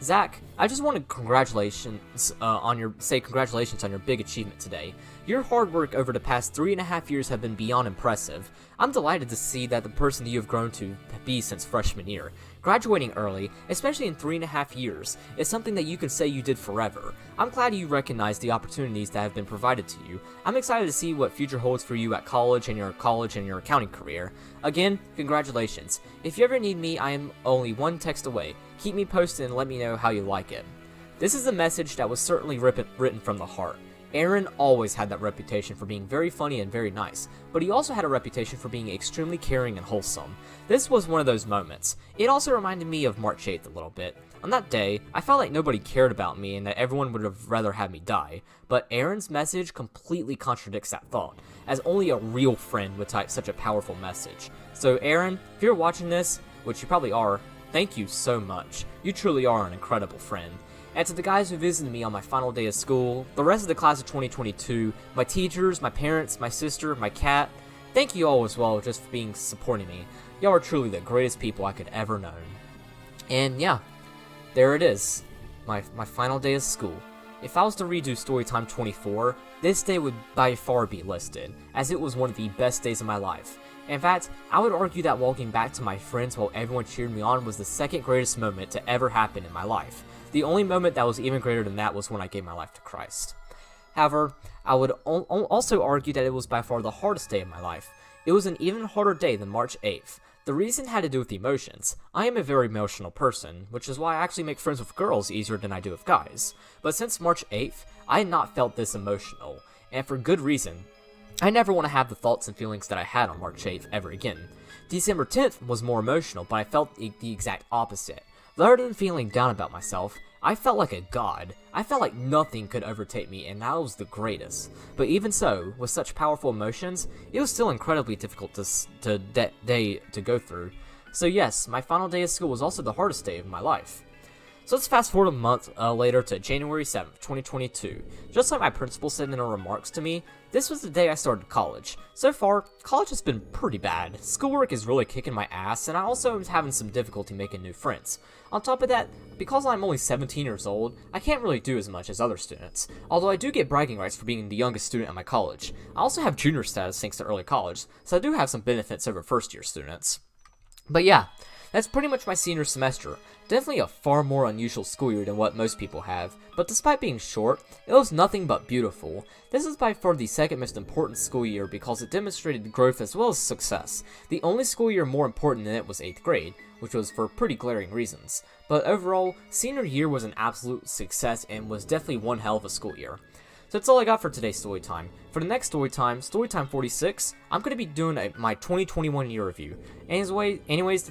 Zach, I just want to congratulations on your big achievement today. Your hard work over the past 3.5 years have been beyond impressive. I'm delighted to see that the person that you have grown to be since freshman year. Graduating early, especially in 3.5 years, is something that you can say you did forever. I'm glad you recognize the opportunities that have been provided to you. I'm excited to see what future holds for you at college and your accounting career. Again, congratulations. If you ever need me, I am only one text away. Keep me posted and let me know how you like it. This is a message that was certainly written from the heart. Aaron always had that reputation for being very funny and very nice, but he also had a reputation for being extremely caring and wholesome. This was one of those moments. It also reminded me of March 8th a little bit. On that day, I felt like nobody cared about me and that everyone would have rather had me die, but Aaron's message completely contradicts that thought, as only a real friend would type such a powerful message. So Aaron, if you're watching this, which you probably are, thank you so much. You truly are an incredible friend. And to the guys who visited me on my final day of school, the rest of the class of 2022, my teachers, my parents, my sister, my cat, thank you all as well just for supporting me. Y'all are truly the greatest people I could ever know. And yeah, there it is, my final day of school. If I was to redo Storytime 24, this day would by far be listed, as it was one of the best days of my life. In fact, I would argue that walking back to my friends while everyone cheered me on was the second greatest moment to ever happen in my life. The only moment that was even greater than that was when I gave my life to Christ. However, I would also argue that it was by far the hardest day of my life. It was an even harder day than March 8th. The reason had to do with emotions. I am a very emotional person, which is why I actually make friends with girls easier than I do with guys. But since March 8th, I had not felt this emotional, and for good reason. I never want to have the thoughts and feelings that I had on March 8th ever again. December 10th was more emotional, but I felt the exact opposite. Rather than feeling down about myself, I felt like a god. I felt like nothing could overtake me, and that was the greatest. But even so, with such powerful emotions, it was still incredibly difficult to go through. So yes, my final day of school was also the hardest day of my life. So let's fast forward a month later to January 7th, 2022. Just like my principal said in her remarks to me, this was the day I started college. So far, college has been pretty bad. Schoolwork is really kicking my ass, and I also am having some difficulty making new friends. On top of that, because I'm only 17 years old, I can't really do as much as other students, although I do get bragging rights for being the youngest student at my college. I also have junior status thanks to early college, so I do have some benefits over first year students. But yeah, that's pretty much my senior semester. Definitely a far more unusual school year than what most people have, but despite being short, it was nothing but beautiful. This is by far the second most important school year because it demonstrated growth as well as success. The only school year more important than it was 8th grade, which was for pretty glaring reasons. But overall, senior year was an absolute success and was definitely one hell of a school year. So that's all I got for today's Storytime. For the next Storytime 46, I'm going to be doing my 2021 year review. Anyways,